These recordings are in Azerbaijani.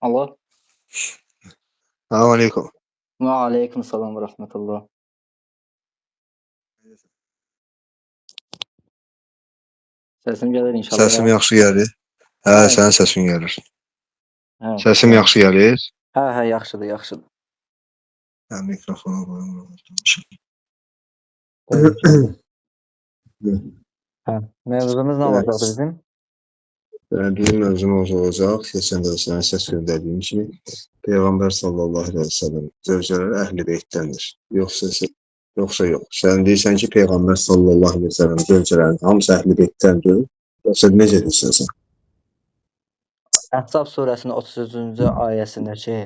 Allah. Selamun aleyküm. Və aleyküm salam və rəhmətullah. Səsim gəlir inşallah. Səsim yaxşı gəlir. Hə, Hə. sənin səsin gəlir. Hə, Səsim yəni. yaxşı gəlir. Hə, yaxşıdır, yaxşıdır. Hə, mikrofonu qoyum. Hə, mövzumuz nə olacaqdı bizim? Bizim mövzumuz olacaq. Keçən də sənə səs göndərdiyim kimi Peyğəmbər sallallahu əleyhi və səlləm zövcələri əhl-i beytdəndir. Yoxsa yox. Sən deyirsən ki, Peyğəmbər sallallahu əleyhi və səlləm zövcələrinin hamısı əhl-i beytdəndir. Yoxsa necə deyirsən sən? Əhzab surəsinin 33-cü ayəsindəki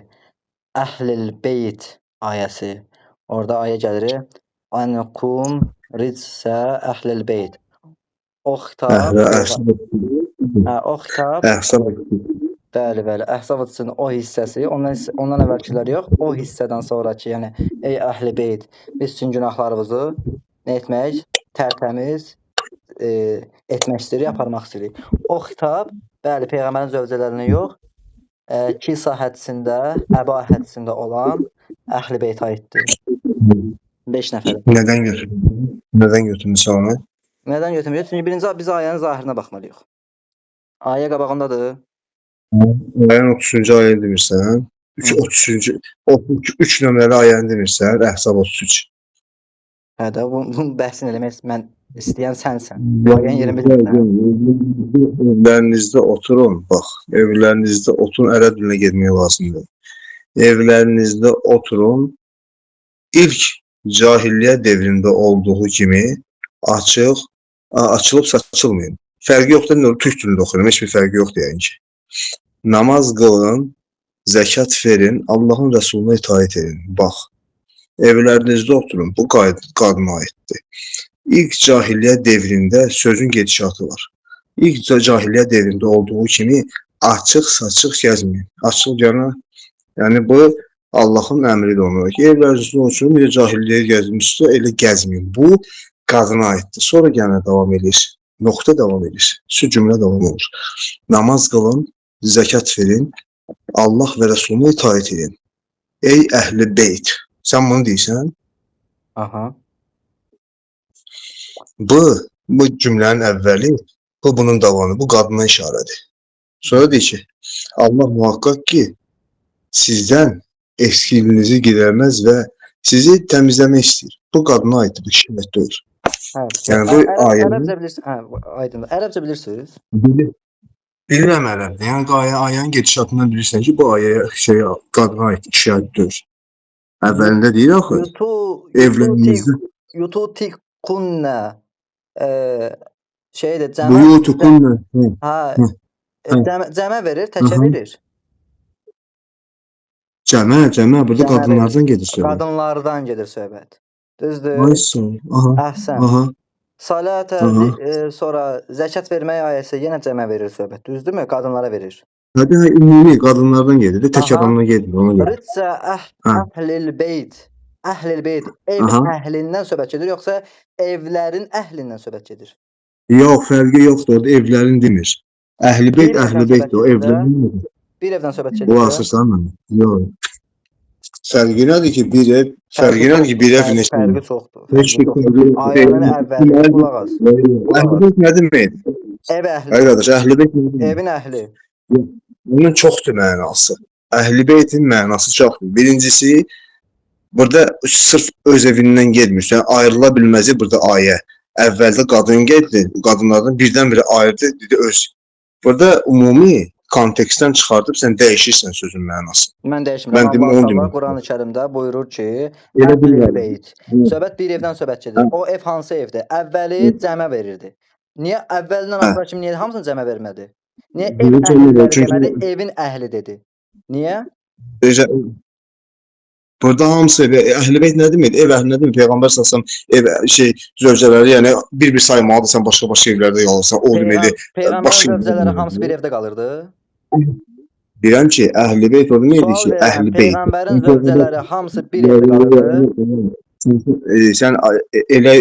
Əhlil Beyt ayəsi. Orada ayə gəlir. Anqum rizsə Əhlil Beyt. O xitab bəli, Əhzab surəsinin o hissəsi, ondan əvvəlkilər yox, o hissədən sonraki, yəni ey Əhl-i Beyt, biz bütün günahlarımızı nə etmək? Tərtəmiz etmək istəyirik, aparmaq istəyirik. O xitab, bəli, Peyğəmbərin zövcələrinə yox, Kisa həddisində, Əba həddisində olan Əhl-i Beytə aiddir. 5 nəfər. Nədən götürmüsən onu? Nədən götürmüyoruz? Çünki birinci biz ayənin zahirinə baxmalıyıq. Ayə qabağındadır. Ayənin 30-cu ayəni demirsən? 3 nömrəli ayəni demirsən? Əhzab 33. Hə də, bunun bəhsini eləmək mən istəyən sənsən. Ayənin yerini bilmirsən. Evlərinizdə oturun, bax. Evlərinizdə oturun, ərəb dilinə getməyə lazımdır. Evlərinizdə oturun, ilk cahiliyyə devrində olduğu kimi açılıb saçılmayın. Fərqi yoxdur, türk dilində oxuyuram, heç bir fərqi yoxdur yəni ki. Namaz qılın, zəkat verin, Allahın Rəsuluna itaət edin. Bax, evlərinizdə oturun, bu qadına aiddir. İlk cahiliyyə devrində sözün gedişatı var. İlk cahiliyyə devrində olduğu kimi açıq-saçıq gəzməyin. Açıq gəlmə, yəni bu Allahın əmridir ona. Evlərinizdə oturun, bir cahiliyyə gəzmişsə, elə gəzməyin. Bu qadına aiddir. Sonra gəlmə davam edir. Nöqtə davam edir. Şu cümlə davam olur. Namaz qılın, zəkat verin, Allah və Rəsuluna itaət edin. Ey Əhl-i Beyt. Sən bunu deyirsən? Aha. Bu cümlənin əvvəli, bunun davamı, bu qadına işarədir. Sonra deyir ki, Allah muhaqqaq ki, sizdən eksikliğinizi gidermez və sizi təmizləmək istəyir. Bu qadına aiddir, bu kişiyyət deyil. Yəni bu ayənin Ərəbcə bilirsiniz? Bilirəm ərəbdə. Yəni ayənin gedişatından bilirsən ki, bu ayə qadına aid kişiyyət deyil. Əvvəlində deyir axı. Evlənizdə Yututikunna şeydir, Buyutukunna. Cəmə verir, təkə verir. Cəmə, burada qadınlardan gedir söhbət. Qadınlardan gedir söhbət. Düzdür? Əhsən. Salətə, sonra zəkat vermək ayəsi yenə cəmə verir söhbət. Düzdürmü? Qadınlara verir. Hadi, ümumi qadınlardan gedir, tək adamdan gedir. Ritsə əhlil beyt. Əhlil beyt, ev əhlindən söhbət gedir, yoxsa evlərin əhlindən söhbət gedir? Yox, fərqi yoxdur, orada evlərin demir. Əhl-i beytdir, o evlərin demir. Bir evdən söhbət gedir. Bu asırsan mı? Yox. Fərqi nədir ki, bir ev neçə? Fərqi çoxdur. Ayənin əvvəli, qulaq az. Əhl-i beyt nə deməkdir? Ev əhli. Hayır qardaş, əhl-i beyt nə deməkdir? Evin əhli. Bunun çoxdur mənası. Əhl-i beytin mənası çoxdur. Birincisi, burada sırf öz evindən getmir. Yəni, ayrıla bilməzi burada ayə. Əvvəldə qadın geldi, qadınlardan birdən-birə ayırdı, dedi öz. Burada ümumi kontekstdən çıxardıb sən dəyişirsən sözün mənasını. Mən dəyişmirəm. Allah Quran-ı Kərimdə buyurur ki, əhl-i beyt. Söhbət bir evdən söhbət gedir. O ev hansı evdir? Əvvəli cəmə verirdi. Niyə əvvəlindən axıra kimi niyə hamısını cəmə vermədi? Niyə ev əhli demədi, evin əhli dedi? Niyə? Burada hamısı əhl-i beyt nə deməkdir? Ev əhli nə deməkdir? Peyğəmbər sallallahu zövcələri, yəni bir saymalıdır, sən başqa evlərdə qalırsan. O deməkdir. Peyğəmbərin zövcələri hamısı bir evdə qalırdı. Deyirəm ki, əhl-i beyt o deməkdir ki, əhl-i beyt. Peyğəmbərin zövcələri hamısı bir evdə qalırdı. Sən elə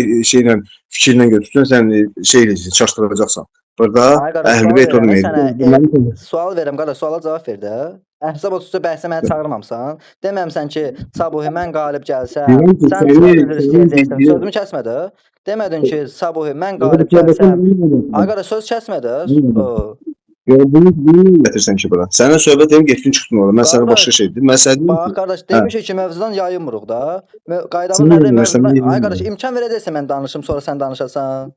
fikirlə götürsən, sən çaşdıracaqsan. Burada əhl-i beyt o deməkdir. Sual verirəm, qardaş, suala cavab ver də. Əhzab 33-də bəhsə məni çağırmamısan. Deməmsən ki, Sabuhi mən qalib gəlsəm, Deyirəm ki, sən çıxıb üzr istəyəcəksən. Sözümü kəsmədi. Demədin ki, Sabuhi mən qalib gəlsəm. Ay qardaş söz kəsmədi. Bunu gətirsən ki, bura. Sənin söhbət edin, getdin çıxdın ora. Mən sənə başqa şey dedim. Mən sənə dedim Bax ki, qardaş demişik ki, mövzudan yayınmırıq da. Qaydamız Sən nədir? bilmirsən, Mövzudan. bilmirəm. Ay qardaş imkan verəcəksən mən danışım, sonra sən danışasan.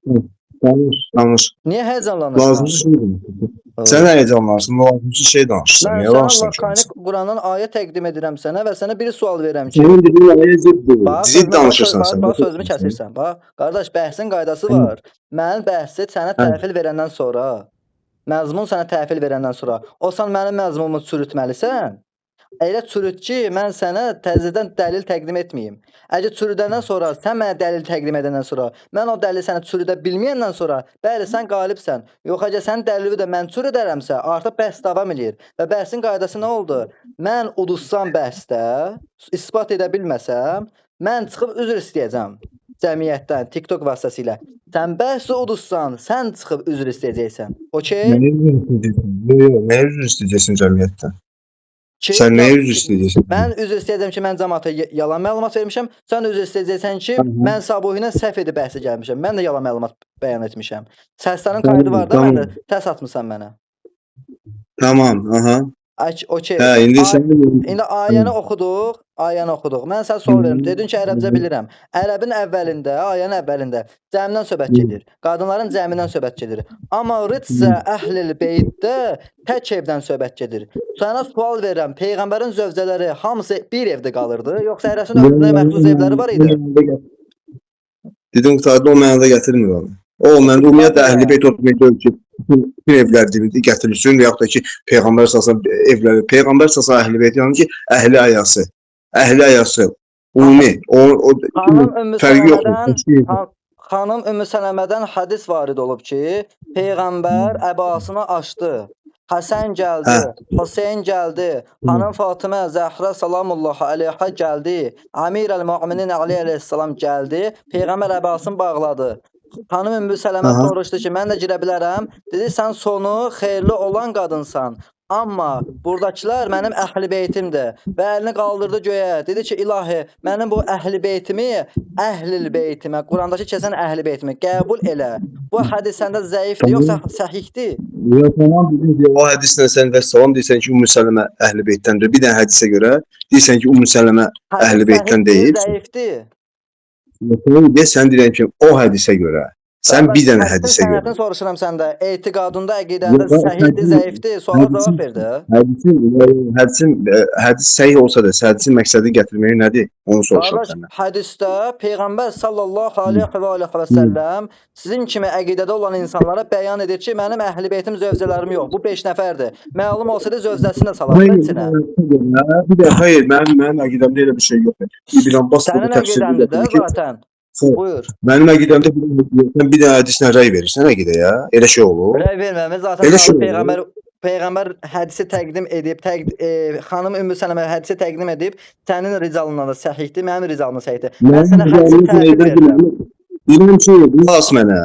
danış. Niyə həyecanlanırsan? Lazımsız şey danışırsan. Sən həyecanlansın, lazımsız şey danışırsan. Mən Niyə sənə danışırsan ki? lakanik Qurandan ayə təqdim edirəm sənə və sənə bir sual verirəm ki, Sənin dediyin ayəyə ziddir. bax, Zid danışırsan sən. bax sözümü kəsirsən. Bax, qardaş bəhsin qaydası var. Mən bəhsi sənə təhvil verəndən sonra, məzmun sənə təhvil verəndən sonra, o sən mənim məzmunumu çürütməlisən. Elə çürüt ki, mən sənə təzədən dəlil təqdim etməyim. Əgər çürüdəndən sonra, sən mənə dəlil təqdim edəndən sonra, mən o dəlili sənə çürüdə bilməyəndən sonra, bəli, sən qalibsən. Yox, əgər sənin dəlili də mən çürüdərəmsə, artıq bəhs davam eləyir. Və bəhsin qaydası nə oldu? Mən udussam bəhsdə, isbat edə bilməsəm, mən çıxıb üzr istəyəcəm cəmiyyətdən, TikTok vasitəsilə. Sən bəhsi udussan, sən çıxıb üzr istəyəcəksən. Okey? Nəyə üzr istəyəcəksin cəmiyyətdən? Ki, Sən nəyə üzr istəyəcəksin? Mən üzr istəyəcəm ki, mən cəmaata yalan məlumat vermişəm. Sən üzr istəyəcəksən ki, mən Sabuhi ilə səhv edib bəhsə gəlmişəm. Mən də yalan məlumat bəyan etmişəm. Səslərin kaydı var da, Tamam. məndə təs atmısan mənə. Tamam, aha. Okey. Hə, indi sən İndi ayəni oxuduq, ayəni oxuduq. Mən sənə sual verim. Dedin ki, ərəbcə bilirəm. Ərəbin əvvəlində, ayənin əvvəlində cəmdən söhbət gedir. Qadınların cəmindən söhbət gedir. Amma rıtsə əhlil beytdə tək evdən söhbət gedir. Sənə sual verirəm. Peyğəmbərin zövcələri hamısı bir evdə qalırdı, yoxsa hərəsinin özünə məxsus evləri var idi? Dedim qurtardı, o mənada gətirmir onu. O məndə ümumiyyətlə əhl-i beyt oturmayı ki, bütün evlər gətirilsin, yaxud da ki, Peyğəmbər əsasən evləri, Peyğəmbər əsasən əhl-i beyt yəni ki, əhli ayası, ümumi, fərqi yoxdur. Xanım Ümmü Sələmədən hədis varid olub ki, Peyğəmbər əbasını açdı. Həsən gəldi, Hüseyn gəldi, xanım Fatimə Zəhra salamullahi əleyhə gəldi, Əmir əl-Möminin Ali əleyhissalam gəldi, Peyğəmbər əbasını bağladı. Xanım Ümmü Sələmə soruşdu ki, mən də girə bilərəm. Dedi, sən sonu xeyirli olan qadınsan. Amma buradakılar mənim əhl-i beytimdir. Və əlini qaldırdı göyə. Dedi ki, ilahi, mənim bu əhl-i beytimi, əhl-i beytimə, Qurandakı keçən əhl-i beytimi qəbul elə. Bu hədis səndə zəifdir, yoxsa səhihdir? Yox, tamam, dedim ki, o hədislə sən vəssalam deyirsən ki, Ümmü Sələmə əhl-i beytdəndir. Bir dənə hədisə görə deyirsən ki, Ümmü Sələmə əhl-i beytdən deyil. Zəifdir. Sən deyirəm ki, o hədisə görə. Sən bir dənə hədisə görə. Sənətini soruşuram səndə. Etiqadında, əqidəndə səhihdir, zəifdir? Suala cavab ver də. Hədis səhih olsa da, hədisin məqsədi gətirməyi nədir? Onu soruşuram səndən. Hədisdə Peyğəmbər sallallahu aleyhi və səlləm sizin kimi əqidədə olan insanlara bəyan edir ki, mənim əhl-i beytim zövcələrim yox. Bu 5 nəfərdir. Məlum olsaydı zövcəsini də salardı içinə. Bir də, hayır, mənim əqidəmdə elə bir şey yoxdur. Sənin əqidəndə də zaten. Buyur. Mənim əqidəmdə bir dənə hədislə rəy verirsən əqidəyə. Elə şey olur. Rəy verməmiz zaten Peyğəmbər hədisi təqdim edib, xanım Ümmü Sələmə hədisi təqdim edib, sənin rizalından da səhihdir, mənim rizalımda səhihdir. Mən sənə hədisi təhvil verirəm. Deyirəm ki, qulaq mənə.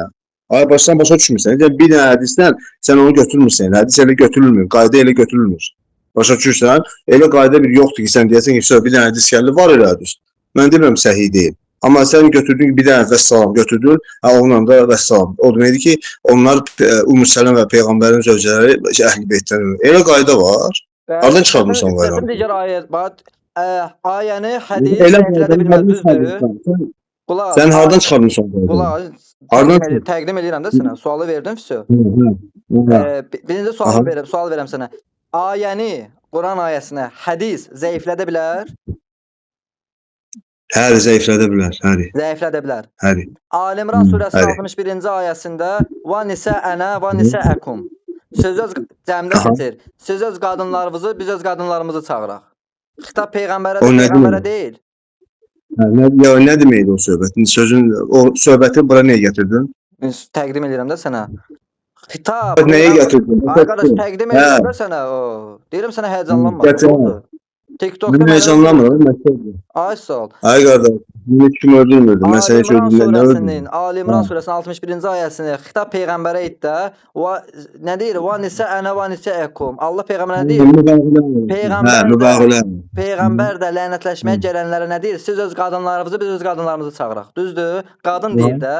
Ay başdan başa düşmürsən. Bir dənə hədisdən sən onu götürmürsən. Hədis elə götürülmür, qayda elə götürülmür. Başa düşürsən? Elə qayda bir yoxdur ki, sən deyəsən ki, bir dənə hədis gəlir, var elə hədis. Mən demirəm səhih deyil. Amma sən götürdün ki, bir dənə vəssalam götürdün, onunla da vəssalam. O deməkdir ki, onlar Ümmü Sələmə və Peyğəmbərin zövcələri əhl-i beytdən. Elə qayda var. Hardan çıxarmırsan o qaydanı? Digər ayəni hədis zəiflədə bilməz, düzdür? Sən hardan çıxarmırsan o qaydanı? Təqdim edirəm də sənə, sualı verdim, füsü. Birinci sual verəm sənə. Ayəni, Quran ayəsinə hədis zəiflədə bilər? Həri, zəiflədə bilər, həri. Zəiflədə bilər. Həri. Alimran surəsinin 61-ci ayəsində və nisəənə və nisəəkum. Söz cəmdə keçir. Siz öz qadınlarınızı, biz öz qadınlarımızı çağıraq. Xitab Peyğəmbərə deyil. Nə deməkdir o söhbətin? O söhbəti bura niyə gətirdin? Təqdim edirəm də sənə. Xitab. Nəyə gətirdin? Arkadaş, təqdim edirəm də sənə. Deyirəm sənə həyəcanlanma. TikTokda Mən mənə heyecanlanmıram, məsələdir. ay sağ ol. Ay qardaş, bunu kim öldürmürdü? Mən səni heç öldürmürəm, nə öldürmürəm? Ali İmran surəsinin 61-ci ayəsini xitab peyğəmbərə aid də. Nə deyir? Və nisə ənə və nisə əkum. Allah peyğəmbərə nə deyir? Peyğəmbər də lənətləşməyə gələnlərə nə deyir? Siz öz qadınlarınızı, biz öz qadınlarımızı çağıraq. Düzdür? Qadın deyir də.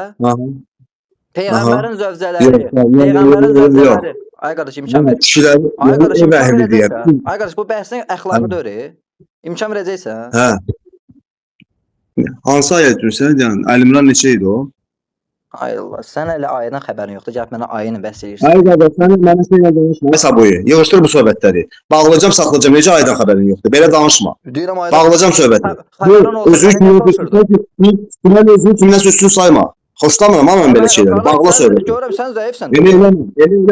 Peyğəmbərin zövcələri. Peyğəmbərin zövcələri. Ay qardaş, imkan ver. Ay qardaş, imkan verəcəksən. Ay qardaş, bu bəhsin əxlaqı deyil. İmkan verəcəksən. Hə. Hansı ayə deyirsən? Yəni Əlimran neçə idi o? Ay Allah, sən elə ayədən xəbərin yoxdur. Gəl mənə ayəni bəhs edirsən. Ay qardaş, sən mənə şeylə danışma. Saboyu. Yığışdır bu söhbətləri. Bağlayacağam, saxlayacağam. Necə ayədən xəbərin yoxdur? Belə danışma. Deyirəm ayədən. Bağlayacağam söhbətləri. Özünü kimdən üstün sayma. Xoşlamıram amma mən belə şeyləri. Bağla söhbəti. Görürəm sən zəifsən. Elə eləmə. Özün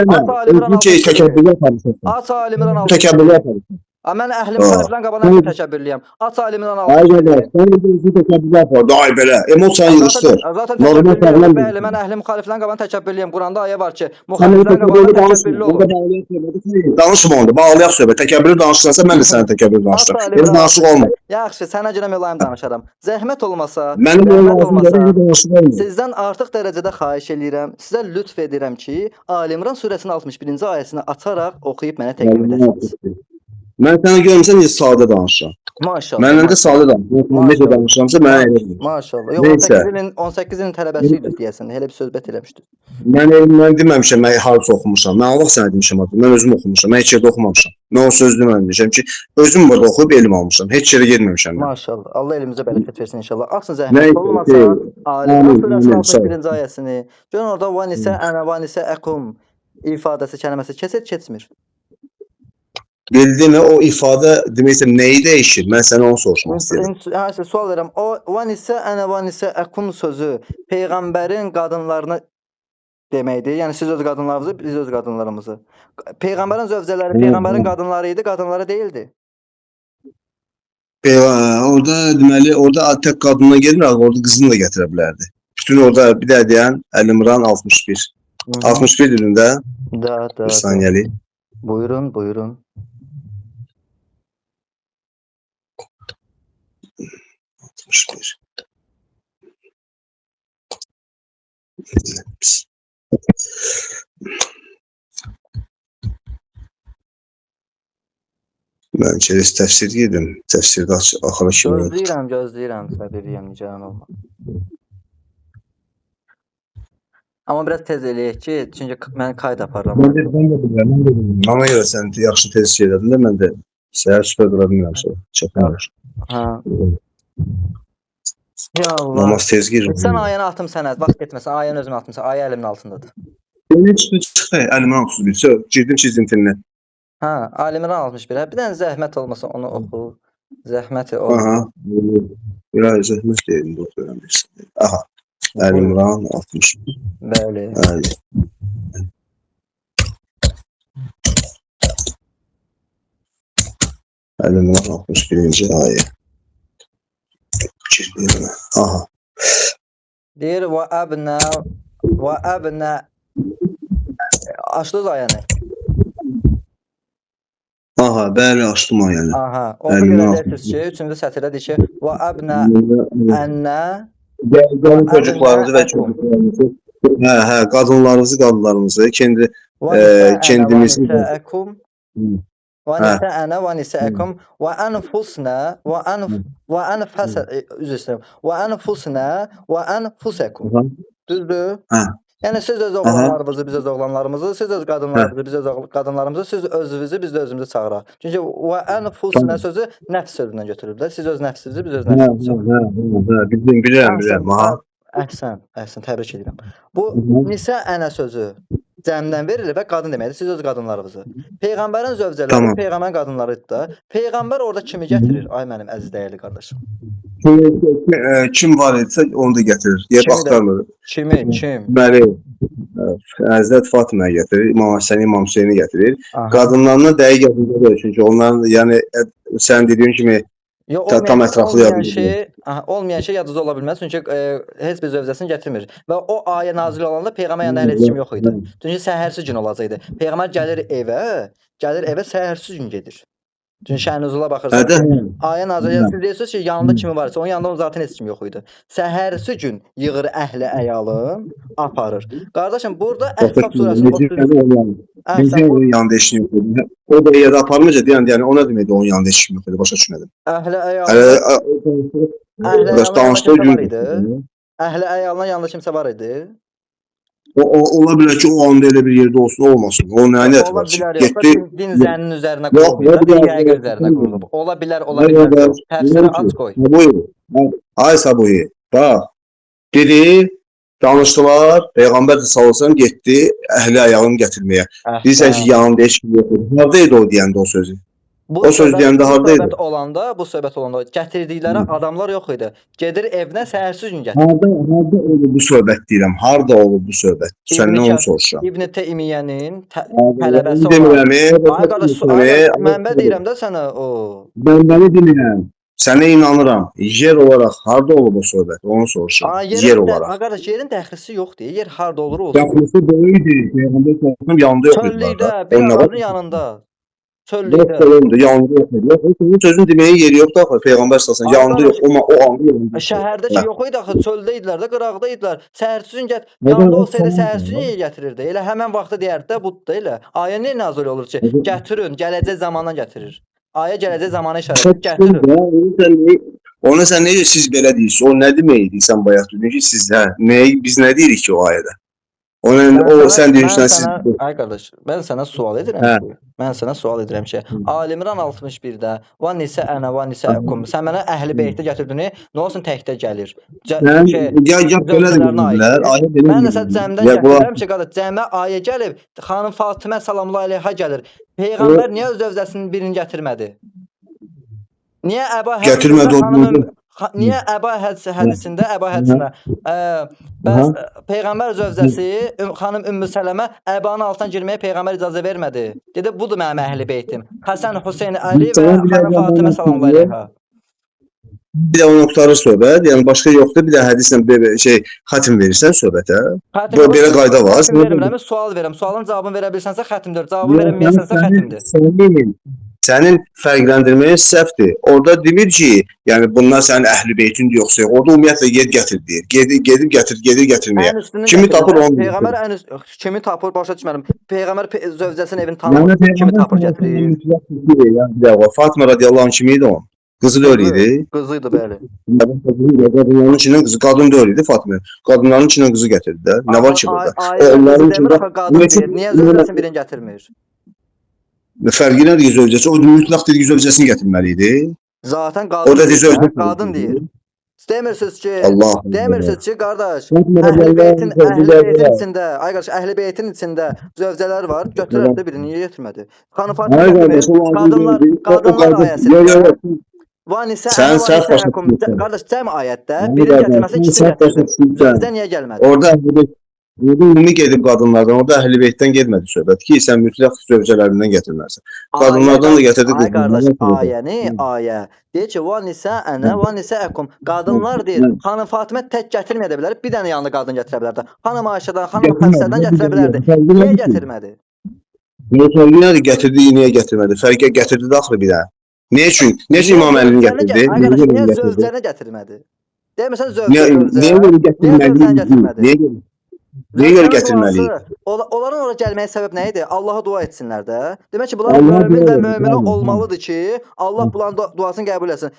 təkəbbürlü aparırsan. Aç alimran al. Təkəbbürlü aparırsan. Mən əhlim xalifdən qabağına təkəbbürlüyəm. Aç alimran al. Ay qardaş, sən özün təkəbbürlü apar. Ay belə. Emosiyanı yığışdır. Normal sağlam. Bəli, mən əhlim xalifdən qabağına təkəbbürlüyəm. Quranda ayə var ki, müxalifdən qabağına təkəbbürlü olur. Danışma onda. Bağlayaq söhbət. Təkəbbürlü danışırsansa mən də sənə təkəbbürlü danışıram. Heç danışıq olmur. Yaxşı, sənə görə mülayim danışaram. Zəhmət olmasa, sizdən artıq dərəcədə xahiş edirəm. Sizə lütf edirəm ki, Ali İmran surəsinin 61-ci ayəsini açaraq oxuyub mənə təqdim edəsiniz. Mən sənə görmüsən necə sadə danışıram. Maşallah. Məndən də sadə danışıram. Necə danışıramsa mənə elə deyil. Maşallah. Yox, 18 ilin tələbəsi idi deyəsən. Elə bir söhbət eləmişdi. Mən deməmişəm, mən harca oxumuşam. Mən Allah sənə demişəm adı. Mən özüm oxumuşam. Mən heç yerdə oxumamışam. Mən o söz deməmişəm ki, özüm burada oxuyub elm almışam. Heç yerə getməmişəm. Maşallah. Allah elimizə bərəkət versin inşallah. Açın zəhmət olmasa, Ali İmran surəsinin 61-ci ayəsini. Görün orada və nisə ənə və nisə əkum ifadəsi kəlməsi keçmir. Bildin o ifadə deməksə nəyi dəyişir? Mən sənə onu soruşmaq istəyirəm. Hə, sual verirəm. O və nisə ənə və nisə əkum sözü peyğəmbərin qadınlarını deməkdir. Yəni siz öz qadınlarınızı, biz öz qadınlarımızı. Peyğəmbərin zövcələri peyğəmbərin qadınları idi, qadınları deyildi. Orada deməli, orada tək qadınla gedir, orada qızını da gətirə bilərdi. Bütün orada bir də deyən Əlimran 61. 61 dilində. Da. Bir saniyəlik. Buyurun. Mən içəris təfsir yedim. Təfsirdə axıra kimi. Gözləyirəm, səbirliyəm, nican olma. Amma biraz tez eləyək ki, çünki mən qayda aparıram. Mən də bilirəm. Ona görə sən yaxşı tez şey elədin də, mən də səhər süpər dura bilmirəm sonra. Çəpinər. Hə. Ya Allah. Namaz tez girir. Sən ayəni atım sənə, vaxt getməsən, ayəni özümə atım sənə, ayə əlimin altındadır. Benim çıxdı, Əlimran 61. Girdim çizdim filmlə. Hə, Əlimran 61. Bir dənə zəhmət olmasa onu oxu. Zəhməti ol. Aha. Biraz zəhmət deyim, doktoram bilsin. Aha. Əlimran 61. Bəli. Əlimran 61-ci ayə. Aha. Deyir və əbnə açdınız ayəni. Aha, bəli, açdım ayəni. Aha, onu görəcəksiniz ki, 3-cü sətirdə deyir ki, və əbnə ənnə çocuklarımızı və çocuklarımızı, qadınlarımızı, kendimizi və nisəənə və nisəəkum və ənfusunə və ənfusukum. Düzdür? Yəni siz öz oğlanlarınızı, biz öz oğlanlarımızı, siz öz qadınlarınızı, biz öz qadınlarımızı, siz özünüzü, biz də özümüzü çağıraq. Çünki və ənfusunə sözü nəfs sözündən götürülüblər. Siz öz nəfsinizi, biz öz nəfsimizi çağıraq. Bilirəm. Əhsən, təbrik edirəm. Bu nisəənə sözü cəmdən verilir və qadın deməkdir. Siz öz qadınlarınızı. Peyğəmbərin zövcələri, Peyğəmbərin qadınlarıdır da. Peyğəmbər orada kimi gətirir? Ay mənim əziz dəyərli qardaşım. Kim var etsə onu da gətirir. Yer baxdarmır. Kim? Bəli. Həzrət Fatimə gətirir, İmam Həsən, İmam Hüseyni gətirir. Qadınlarına dəqiq yadında deyil. Çünki onların, yəni sən dediyin kimi tam ətraflı olmayan şey yadınızda ola bilməz. Çünki heç bir zövcəsini gətirmir. Və o ayə nazil olanda Peyğəmbər yanında heç kim yox idi. Çünki səhərsi gün olacaqdı. Peyğəmbər gəlir evə səhərsi gün gedir. Çünki şə'n nüzula baxırsan Hədə, ki, ayə nazil siz deyirsiniz ki, yanında kimi varsa, onun yanında zaten heç kim yox idi. Səhərsi gün yığır əhli əyalın, aparır. Qardaşım, burada Əhzab surəsinin 30 necə onun yanında heç kim yox idi. O da yerdə aparmayacaq, yəni o nə deməkdir onun yanında heç kim yox idi, başa düşmədim. əhli əyalın yanında kimsə var idi. Əhli əyalının yanında kimsə var idi. Ola bilər ki, o anda elə bir yerdə olsun, olmasın. O nə niyyət var ki? Getdi din zənninin üzərinə qoyulub, din həqiqət üzərinə qoyulub. Ola bilər, ola bilər. Təfsiri aç qoy. Ay Sabuhi, bax, dedi, danışdılar, Peyğəmbər sallallahu getdi əhli ayağını gətirməyə. Deyirsən ki, yanında heç kim yox idi. Hardaydı o deyəndə o sözü? O söz deyəndə hardaydı? Bu söhbət olanda gətirdikləri adamlar yox idi. Gedir evinə səhərsiz gün gətirir. Harda olub bu söhbət deyirəm? Harda olub bu söhbət? Səndən onu soruşuram. İbn Teymiyyənin tələbəsi olan. Ay qardaş, mənbə deyirəm də sənə o. Mənbəni dinləyirəm. Sənə inanıram. Yer olaraq harda olub o söhbət? Onu soruşuram. Yer olaraq. Ay qardaş, yerin dəxlisi yoxdur. Yer harda olur olsun. Dəxlisi böyükdür. Peyğəmbər sallallahu yanında yox idi. Çöllükdə, bir ağacın yanında. Çöllükdə. Yanında yox idi. Onun sözün deməyə yeri yoxdur axı. Peyğəmbər sallallahu yanında yox, amma o anda yanında. Şəhərdə ki yox idi axı, çöldə idilər də, qıraqda idilər. Səhərsiz gün yanında olsaydı səhərsiz niyə gətirirdi? Elə həmin vaxtda deyərdi də budur da elə. Ayə nə nazil olur ki, gətirin, gələcək zamandan gətirir. Ayə gələcək zamana işarət gətirir. Onu sən necə siz belə deyirsiniz? O nə deməkdir? Sən bayaq dedin ki, siz biz nə deyirik ki o ayədə? O sən deyirsən siz. Ay qardaş, mən sənə sual edirəm. Mən sənə sual edirəm ki, Alimran 61-də və nisə ənə və nisə əkum. Sən mənə əhli beytdə gətirdin, nə olsun təkdə gəlir. Mən də sən cəmdən gətirirəm ki, qardaş, cəmə ayə gəlib, xanım Fatimə salamullah əleyhə gəlir. Peyğəmbər niyə öz övzəsinin birini gətirmədi? Niyə Əba Niyə Əba hədisində Peyğəmbər zövcəsi xanım Ümmü Sələmə Əbanın altından girməyə Peyğəmbər icazə vermədi. Dedi, budur mənim əhli beytim. Həsən, Hüseyn, Əli və xanım Fatimə salamullah əleyhə. Bir də onu qurtarır söhbət, yəni başqa yoxdur. Bir də hədislə xətim verirsən söhbətə. Belə qayda var. Xətim vermirəm, sual verirəm. Sualın cavabını verə bilsənsə xətimdir. Cavabını verəməyəsənsə xətimdir. Sənin fərqləndirməyin səhvdir. Orada demir ki, yəni bunlar sənin əhli beytindir yoxsa yox. Orada ümumiyyətlə gedir gətirməyə. Kimi tapır onu? Peyğəmbər kimi tapır, başa düşmədim. Peyğəmbər zövcəsinin evini tanımır, kimi tapır gətirir. Fatimə radiyallahu anh kimi idi o? Qızı da öyle idi. Qızı idi, bəli. Qadınların içindən qızı, qadın da öyle idi Fatimə. Qadınların içindən qızı gətirdi də. Nə var ki burada? Onların içində niyə zövcəsinin birini gətirmir? Fərqi nədir ki, zövcəsi? O mütləq dediyi zövcəsini gətirməli idi. Zaten qadın deyir. Demirsiniz ki, qardaş, əhli beytin içində, ay qardaş, əhli beytin içində zövcələr var, götürər də birini, niyə gətirmədi? Xanım Fatimə qadınlar ayəsində. Qardaş, cəm ayətdə birini gətirməsi ikisini gətirdi. Zövcə niyə gəlmədi? Orada ümumi gedib qadınlardan, orada əhl-i beytdən getmədi söhbət ki, sən mütləq zövcələrindən gətirməlisən. Qadınlardan da gətirdi. Ay qardaş, ayə deyir ki, və nisə ənə, və nisə əkum. Qadınlar deyir, xanım Fatimə tək gətirməyə də bilər, bir dənə yanında qadın gətirə bilərdi. Xanım Ayşədən, xanım Həfsədən gətirə bilərdi. Niyə gətirmədi? Niyə gətirdi, niyə gətirmədi? Fərqə gətirdi də axırı bir dənə. Niyə üçün? Niyə üçün İmam Əlini gətirdi? Ay qardaş, niyə zövcəni gətirmədi? Demirsən zövcəni gətirmədi? Niyə görə gətirməliyik? Onların oraya gəlməyə səbəb nə idi? Allaha dua etsinlər də. Demək ki, bunlar mömin və möminə olmalıdır ki, Allah bunların duasını qəbul etsin.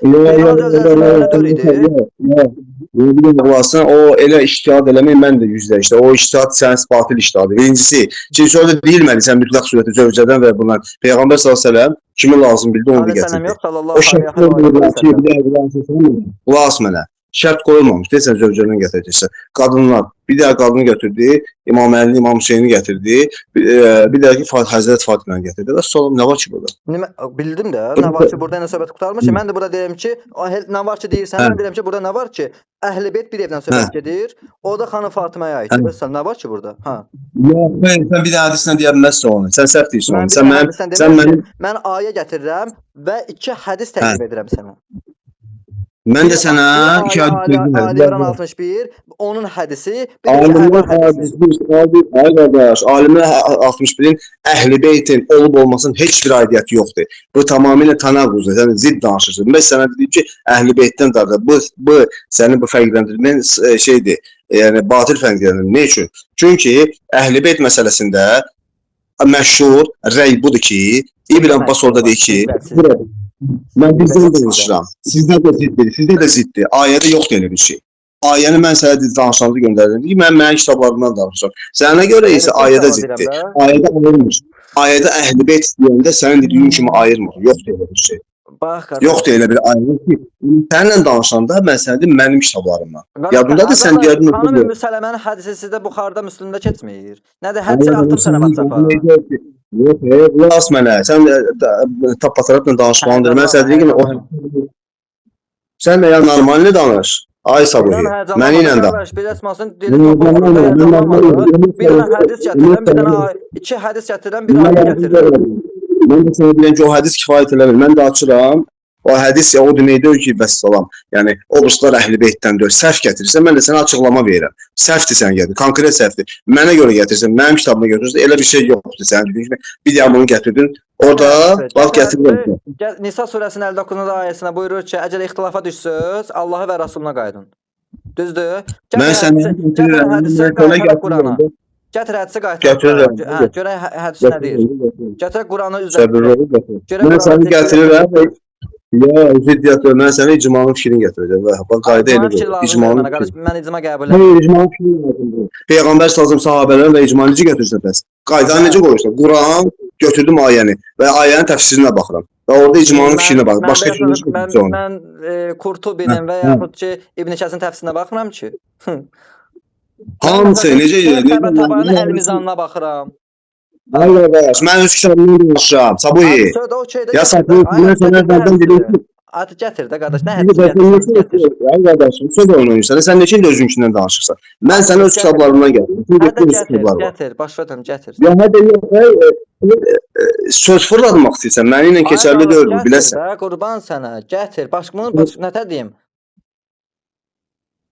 O elə iştihad eləmək mən də yüzdə işte. O iştihad sənin batil iştihadı. Birincisi, ikincisi orada deyilməli sən mütləq surətdə zövcədən və bunlar. Peyğəmbər s.ə.v kimi lazım bildi onu da gətirdi. O şərt qulaq mənə. Şərt qoyulmamış. Deyəsən zövcədən gətirəcəksə. Qadınlar. Bir də qadını götürdü. İmam Əlini, İmam Hüseyni gətirdi. Bir də ki, Həzrət Fatiməni gətirdi. Və sonra nə var ki burada? Bildim də. Nə var ki, burada nə söhbət qutarmış. Mən də burada deyirəm ki, nə var ki deyirsən, mən deyirəm ki, burada nə var ki, Əhl-i Beyt bir evdən söhbət gedir. O da xanım Fatiməyə aiddir. Nə var ki burada? Yox, sən bir də hədislə deyə bilməzsən onu. Sən səhv deyirsən onu. Mən ayə gətirirəm və 2 hədis təqdim edirəm sənə. Mən də sənə 2 hədis Alimran 61, onun hədisi, bir də ki, Alimlər Ərvan hədisi. ay qardaş, alimlər 61-in Əhl-i Beytin olub olmasının heç bir aidiyyəti yoxdur. Bu tamamilə tanaquzdur. Yəni zidd danışırsın. Mən sənə dedim ki, Əhl-i Beytdən darda bu sənin bu fərqləndirmən şeydir. Yəni batil fərqləndirmə. Nə üçün? Çünki Əhl-i Beyt məsələsində məşhur rəy budur ki, İbn Abbas orada deyir ki, mən bizdən danışıram. Sizdə də ziddir, sizdə də ziddir. Ayədə yoxdur elə bir şey. Ayəni mən sənə danışanda göndərdim. Deyir, mən mənim kitablarımdan danışıram. Sənə görə isə ayədə ziddir. Ayədə ayırmır. Ayədə Əhl-i Beyt deyəndə sənin dediyin kimi ayırmır. Yoxdur elə bir şey. Yoxdur elə bir ayırmır ki, səninlə danışanda mən sənə deyim, mənim kitablarımdan. Yadındadır, sən deyərdin. Xanım Ümmü Sələmənin hədisi sizdə Buxarda, Müslümdə keçmir. Nədir, hədisi atdım sənə WhatsApp-a. Yox, qulaq mənə. Sən tapataratla danışmalıdır. Mən sənə deyim ki, sən də ya normalini danış. Ay Sabuhi, məni ilə danış. Bir əsmasın dili toplamadı. Bir dənə hədis gətirirəm, bir dənə iki hədis gətirirəm, bir ayət gətirirəm. Mən də sənə deyən ki, o hədis kifayət eləmir. Mən də açıram. O hədis ya o deməkdir ki, vəssalam. Yəni obuslar Əhl-i Beytdən deyil. Səhv gətirirsən, mən də sənə açıqlama verirəm. Səhvdir sən gətir, konkret səhvdir. Mənə görə gətirsən, mənim kitabıma götürürsən, elə bir şey yoxdur sən dediyin kimi. Bir də bunu gətirdin. Orada bax gətirirəm. Nisa surəsinin 59-cu ayəsində buyurur ki, əgər ixtilafa düşsəz, Allah'a və Rasuluna qayıdın. Düzdür? Mən sənə Qur'ana. Gətir hədisi qaytarım. Görək hədis nə deyir. Gətir Qur'anı üzrə. Mən səni gətirirəm. Ya, ziddiyyət mən sənə icmanın fikrini gətirəcəm. Bax, qayda elə qoy. İcmanın fikrini. Mən icma qəbul edirəm. Hayır, icmanın fikrini. Peyğəmbər sallallahu sahabələrin və icmanı necə götürürsən bəs? Qaydanı necə qoyursan? Quran götürdüm ayəni və ayənin təfsirinə baxıram. Və orada icmanın fikrinə baxıram. Başqa heç bir şey yox. Mən Qurtubinin və yaxud ki İbn Kəsin təfsirinə baxmıram ki. Hamısı necə Təbətabanın əl-mizanına baxıram. Hayır qardaş, mən öz kitabımdan danışıram. Sabuhi. Ya Sabuhi, mən sənə əvvəldən dedim ki, Atı gətir də qardaş, nə hədis gətir. Ya qardaş, söz oynayırsan, sən neçə ilə özünkindən danışırsan. Mən sənə öz kitablarımdan gətirdim. Gətir, başladım, gətir. Ya hədə yox, söz fırlatmaq istəyirsən, məni ilə keçərli deyil bu, biləsən. Gətir, qurban sənə, gətir. Bunu nə deyim?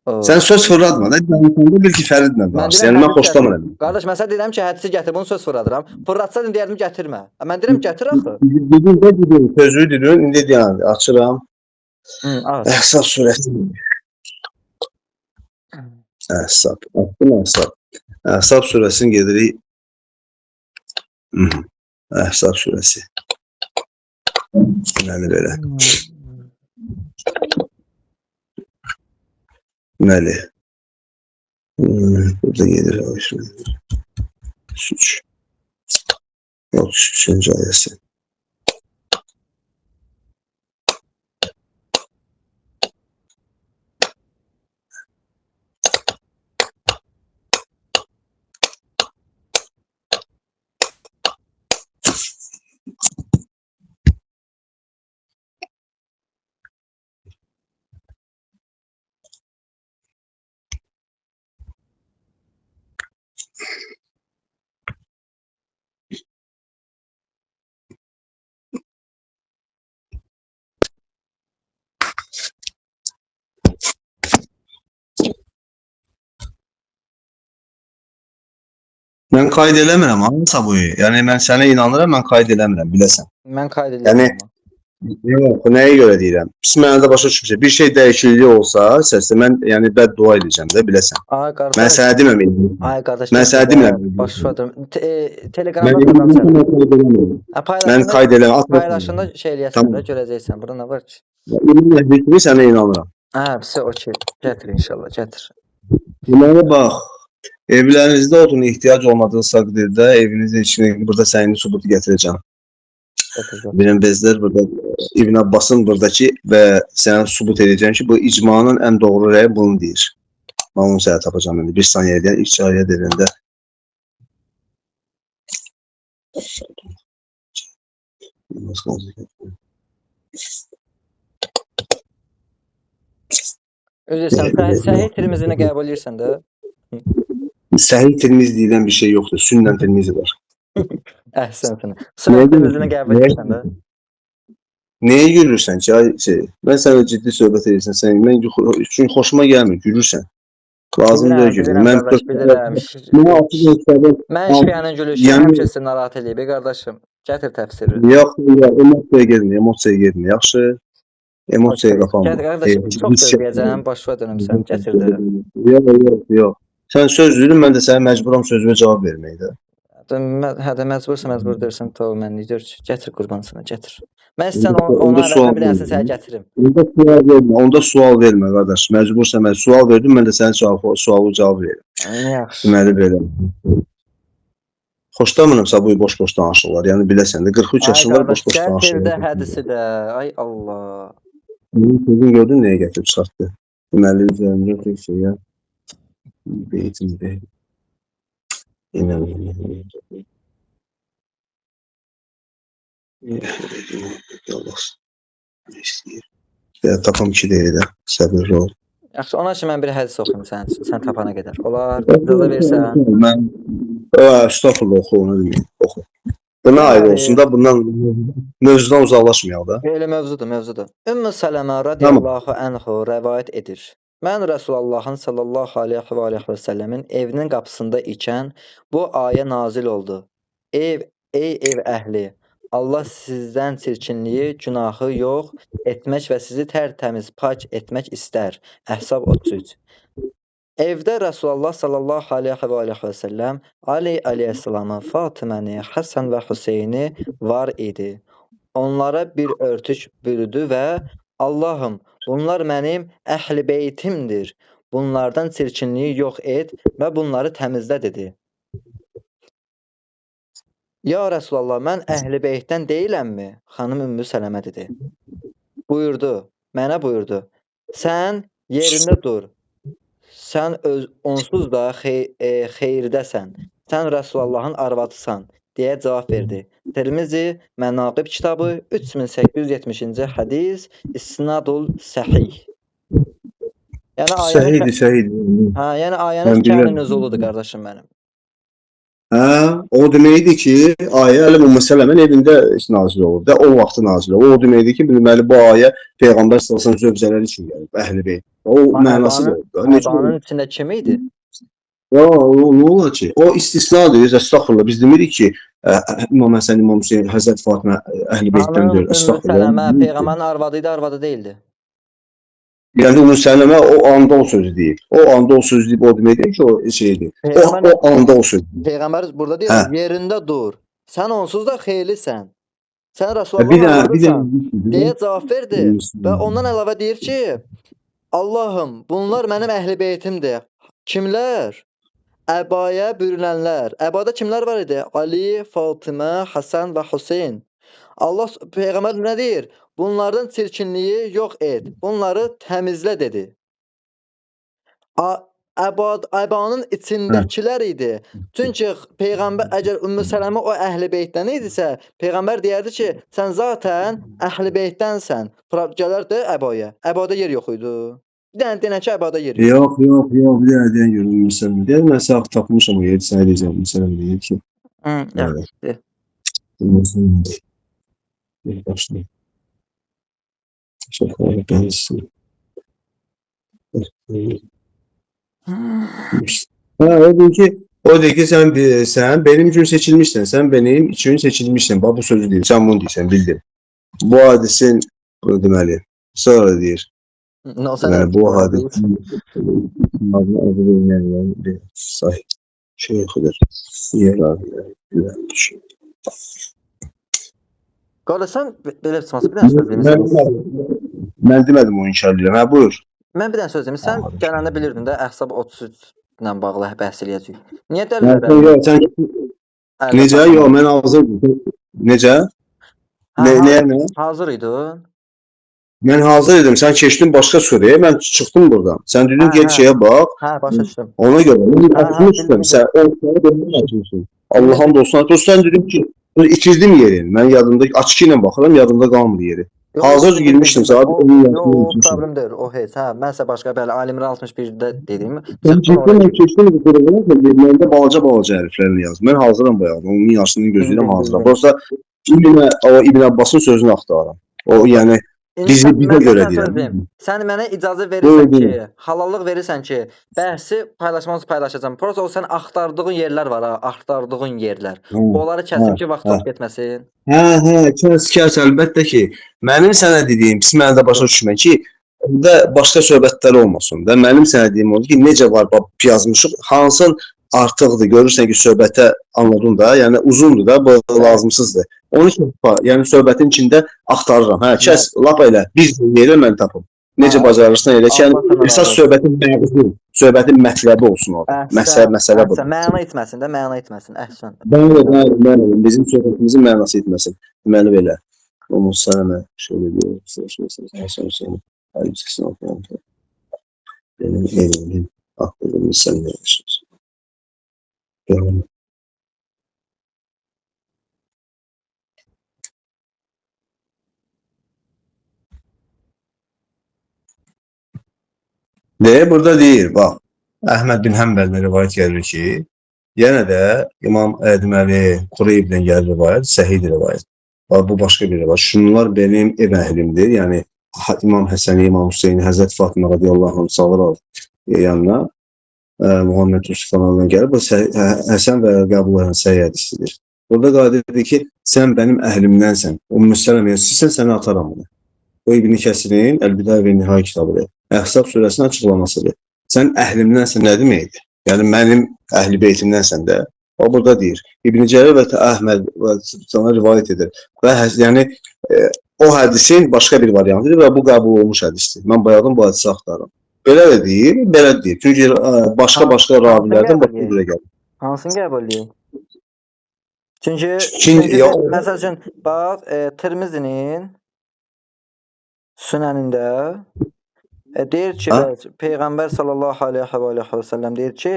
Sən söz fırlatma da, bil ki Fəridlə danışır. Yəni mən xoşlamıram. Qardaş, mən sənə deyirəm ki, hədisi gətir, bunu söz fırladıram. Fırlatsaydın deyərdim gətirmə. Mən deyirəm gətir axı. Dedim, sözü dedim, indi deyirəm, açıram. Əhzab surəsi. Əhzab, Əhzab. Əhzab surəsini gedirik. Əhzab surəsi. Yəni belə. Məli. Burada gedir. Suç. 33. ayəsi. Mən qayd eləmirəm, Sabuhi. Yəni mən sənə inanıram, mən qayd eləmirəm, biləsən. Mən qayd edirəm. Yəni yox, nəyə görə deyirəm? Pis mənada başa düşmüşəm. Bir şey dəyişikliyi olsa, səsdə mən yəni bəddua edəcəm də, biləsən. Ay qardaş. Mən sənə deməm. Ay qardaş. Mən sənə demirəm. Başladım. Telegramda mən mən qayd eləmirəm. Paylaşında şey eləyəsən də, görəcəksən. Burada nə var ki? Mən sənə inanıram. Hə, okey. Gətir inşallah, gətir. Deməli bax, evlərinizdə odun ehtiyac olmadığı təqdirdə evinizin içine burada sənin sübutu gətirəcəm. Benim bezlər burada İbn Abbas'ın buradaki və sənə sübut edəcəm ki, bu icmanın ən doğru rəyi bunu deyir. Mən onu sənə tapacağım indi. Bir saniyədən ilk ayət elində. Özürsən, Səhih Tirmizini qəbul edirsən də. Səhih Tirmizi deyilən bir şey yoxdur. Sünnən Tirmizi var. Əhsənsən. Səhih Tirmizini qəbul edirsən də. Nəyə gülürsən ki? Mən sənə ciddi söhbət edirsən. Mən üçün xoşuma gəlmir, gülürsən. Lazım deyil ki. Bilirəm Mən qardaş, bilirəm. Mən artıq məktəbə Mən şiənin gülüşü yəni həmişə sizi narahat eləyib qardaşım. Gətir təfsiri. yox, emosiyaya getmir, emosiyaya getmir. Yaxşı, emosiyaya Okey. qapanma. Gətir qardaşım, çox gözləyəcəm, başına dönümsən. Gətirdi. Yox. Sən söz verin, mən də sənə məcburam sözümə cavab verməkdə. Hə də məcbur deyirsən, tamam mən deyir ki, gətir qurbansına, gətir. Mən Onda- sən onda ona sual bir dənəsini sənə verin. gətirim. Onda sual vermə qardaş. Məcbursan mən sual verdim, mən də sənin sualı cavab verirəm. Yaxşı. Deməli belə. Xoşlamıramsa bu boş-boş danışırlar. Yəni biləsən də 43 yaşın var, boş-boş Gətir də danışırlar. hədisi də. Ay Allah. Sözün gördün nəyə gətirib çıxartdı? Deməli üzərində tek şey ya. Beytimdə. İnanın. Allah. Ne istəyir? Ya tapam ki deyil də. Səbirli ol. Yaxşı, ona üçün mən bir hədis oxuyum sənin üçün. Sən tapana qədər. Olar. İcazə versən. Mən estağfurullah oxu onu deməyim. Oxu. Buna aid olsun da bundan mövzudan uzaqlaşmayaq da. Belə mövzudur. Ümmü Sələmə radiyallahu anhu rəvayət edir. Mən Rəsulullahın sallallahu aleyhi və səlləmin evinin qapısında ikən bu ayə nazil oldu. Ey ev əhli, Allah sizdən çirkinliyi, günahı yox etmək və sizi tərtəmiz pak etmək istər. Əhzab 33. Evdə Rasulullah sallallahu aleyhi və səlləm Ali aleyhissalamı, Fatiməni, Həsən və Hüseyni var idi. Onlara bir örtük bürüdü və Allahım, bunlar mənim əhl-i beytimdir. Bunlardan çirkinliyi yox et və bunları təmizlə dedi. Ya Rəsulallah, mən əhl-i beytdən deyiləmmi? Xanım Ümmü Sələmə dedi. Mənə buyurdu. Sən yerində dur. Sən onsuz da xeyrdəsən. Sən Rəsulullahın arvadısan, deyə cavab verdi. Tirmizi Mənaqib kitabı 3870-ci hədis İsnadul Səhih. Səhiydir. Hə, yəni ayənin kənin nüzuludur qardaşım mənim. Hə, o deməkdir ki, ayə Əli Ümmü Sələmin evində nazil olur da, o vaxtı nazil olur. O deməkdir ki, deməli bu ayə Peyğəmbər sallallahu zövcələri üçün gəlib, əhl-i beyt. O mənası da olur. Əbanın içində kim idi? Ya, nə olar ki? O istisnadır, estağfurullah. Biz demirik ki, İmam Həsən, İmam Hüseyin, Həzrət Fatimə əhl-i beytdən deyil, estağfurullah. Sələmə Peyğəmbərin arvadı idi, arvadı deyildi. Yəni Ümmü Sələmə o anda o sözü deyil. O anda o sözü deyib, o deməkdir ki, o şeydir. O anda o sözü deyil. Peyğəmbər burada deyir, yerində dur. Sən onsuz da xeylisən. Sən Rəsulullahın arvadısan, deyə cavab verdi. Və ondan əlavə deyir ki, Allahım, bunlar mənim əhl-i beytimdir. Kimlər? Əbaya bürünənlər. Əbada kimlər var idi? Ali, Fatimə, Həsən və Hüseyn. Allah Peyğəmbər nə deyir? Bunlardan çirkinliyi yox et. Bunları təmizlə dedi. Əbanın içindəkilər idi. Çünki Peyğəmbər əgər Ümmü Sələmə o əhl-i beytdən idisə, Peyğəmbər deyərdi ki, sən zaten əhl-i beytdənsən. Gələrdi əbaya. Əbada yer yox idi. Bir dənə deyən ki, əbada yer yox. Yox, bir dənə deyən görüm Ümmü Sələmə. Deyir, mən sağ tapmışam o yeri, sənə deyəcəm Ümmü Sələmə deyir ki. Yaxşı. Ümmü Sələmə. Başlayın. Şəxələ bənsin. O deyir ki, sən benim üçün seçilmişsən, sən benim üçün seçilmişsən. Bax, bu sözü deyir, sən bunu deyirsən, bildim. Bu hadisin, bunu deməli, sonra deyir. Bu hadisin, adı verilən bir sahib şeyxidir. Yer abilə, güvən düşün. Qardaş, sən belə çıxması bir dənə söz demişsən. Mən demədim o inkar edirəm. Hə, buyur. Mən bir dənə söz demişsən. Sən gələndə bilirdin də Əhzab 33 ilə bağlı bəhs eləyəcəyik. Niyə dəlillər? Necə? Yox, mən hazırdım. Necə? Nəyə? Hazır idin? Mən hazır idim. Sən keçdin başqa surəyə, mən çıxdım buradan. Sən dedin get şeyə bax. Hə, başa düşdüm. Ona görə mən açmışdım. Sən o sənə demək açmışsın. Allah'ın dostuna. Dostdan dedim ki, itirdim yerini. Mən yadımda açıq ilə baxıram, yadımda qalmır yeri. Hazır girmişdim saat. O problem deyil. O heç. Hə, mənsə başqa belə Alimran 61-də dediyim. Mən keçdim bu surəyə, yerlərində balaca hərflərlə yazdım. Mən hazıram bayaq. Onun yaşının gözüylə hazıram. Prosta İbn Abbasın sözünü axtarıram. O yəni Bizi bizə Mən görə sənə deyirəm. deyim. Sən mənə icazə Buyur, verirsən ki, buyur. halallıq verirsən ki, bəhsi paylaşacağam. Prosta o sən axtardığın yerlər var ha, axtardığın yerlər. Hə, Onları hə, kəsim ki, vaxt hə. çox getməsin. Kəs, əlbəttə ki, mənim sənə dediyim, pis mənada başa düşmə ki, burada başqa söhbətlər olmasın da. Mənim sənə dediyim oldu ki, necə var yazmışıq, hansın artıqdır, görürsən ki, söhbətə anladın da, yəni uzundur da, bu lazımsızdır. Onu yəni söhbətin içində axtarıram. Hə, kəs, lap elə, biz yerə mən tapım. Necə bacarırsan elə ki, yəni əsas söhbətin məğzi, söhbətin mətləbi olsun orada. Məsələ budur. Məna etməsin də, məna etməsin. Əhsən. Bəli, bizim söhbətimizin mənası etməsin. Deməli belə. Onun sənə şöyle diyor. Şöyle. Aleykümselam. Benim evimin aklımı sen veriyorsun. Devam. Burada deyir, bax, Əhməd bin Həmbəldən rivayət gəlir ki, yenə də İmam deməli Qureyibdən gəlir rivayət, səhih rivayət. Bu başqa bir rivayət. Şunlar benim ev əhlimdir. Yəni İmam Həsəni, İmam Hüseyni, Həzrət Fatimə radiyallahu anh çağırır yanına. Muhammed Yusuf kanalına gəlir. Bu Həsən və qəbul edən səhih hədisidir. Burada qadirdir ki, sən benim əhlimdənsən. Ümmü Sələmə istəyirsən, səni ataram bunu. Bu İbn Kəsirin Əl-Bidayə və Nihayə kitabıdır. Əhzab surəsinin açıqlamasıdır. Sən əhlimdənsən nə deməkdir? Yəni mənim əhli beytimdənsən də. O burada deyir. İbn Cərir və Əhməd sana rivayət edir. Və yəni o hədisin başqa bir variantıdır və bu qəbul olmuş hədisdir. Mən bayaqdan bu hədisi axtarıram. Belə də deyir, belə deyir. Çünki başqa ravilərdən başqa görə gəlir. Hansını qəbul edir? Çünki məsəl üçün bax Tirmizinin Sünənində deyir ki, Peyğəmbər sallallahu aleyhi və səlləm deyir ki,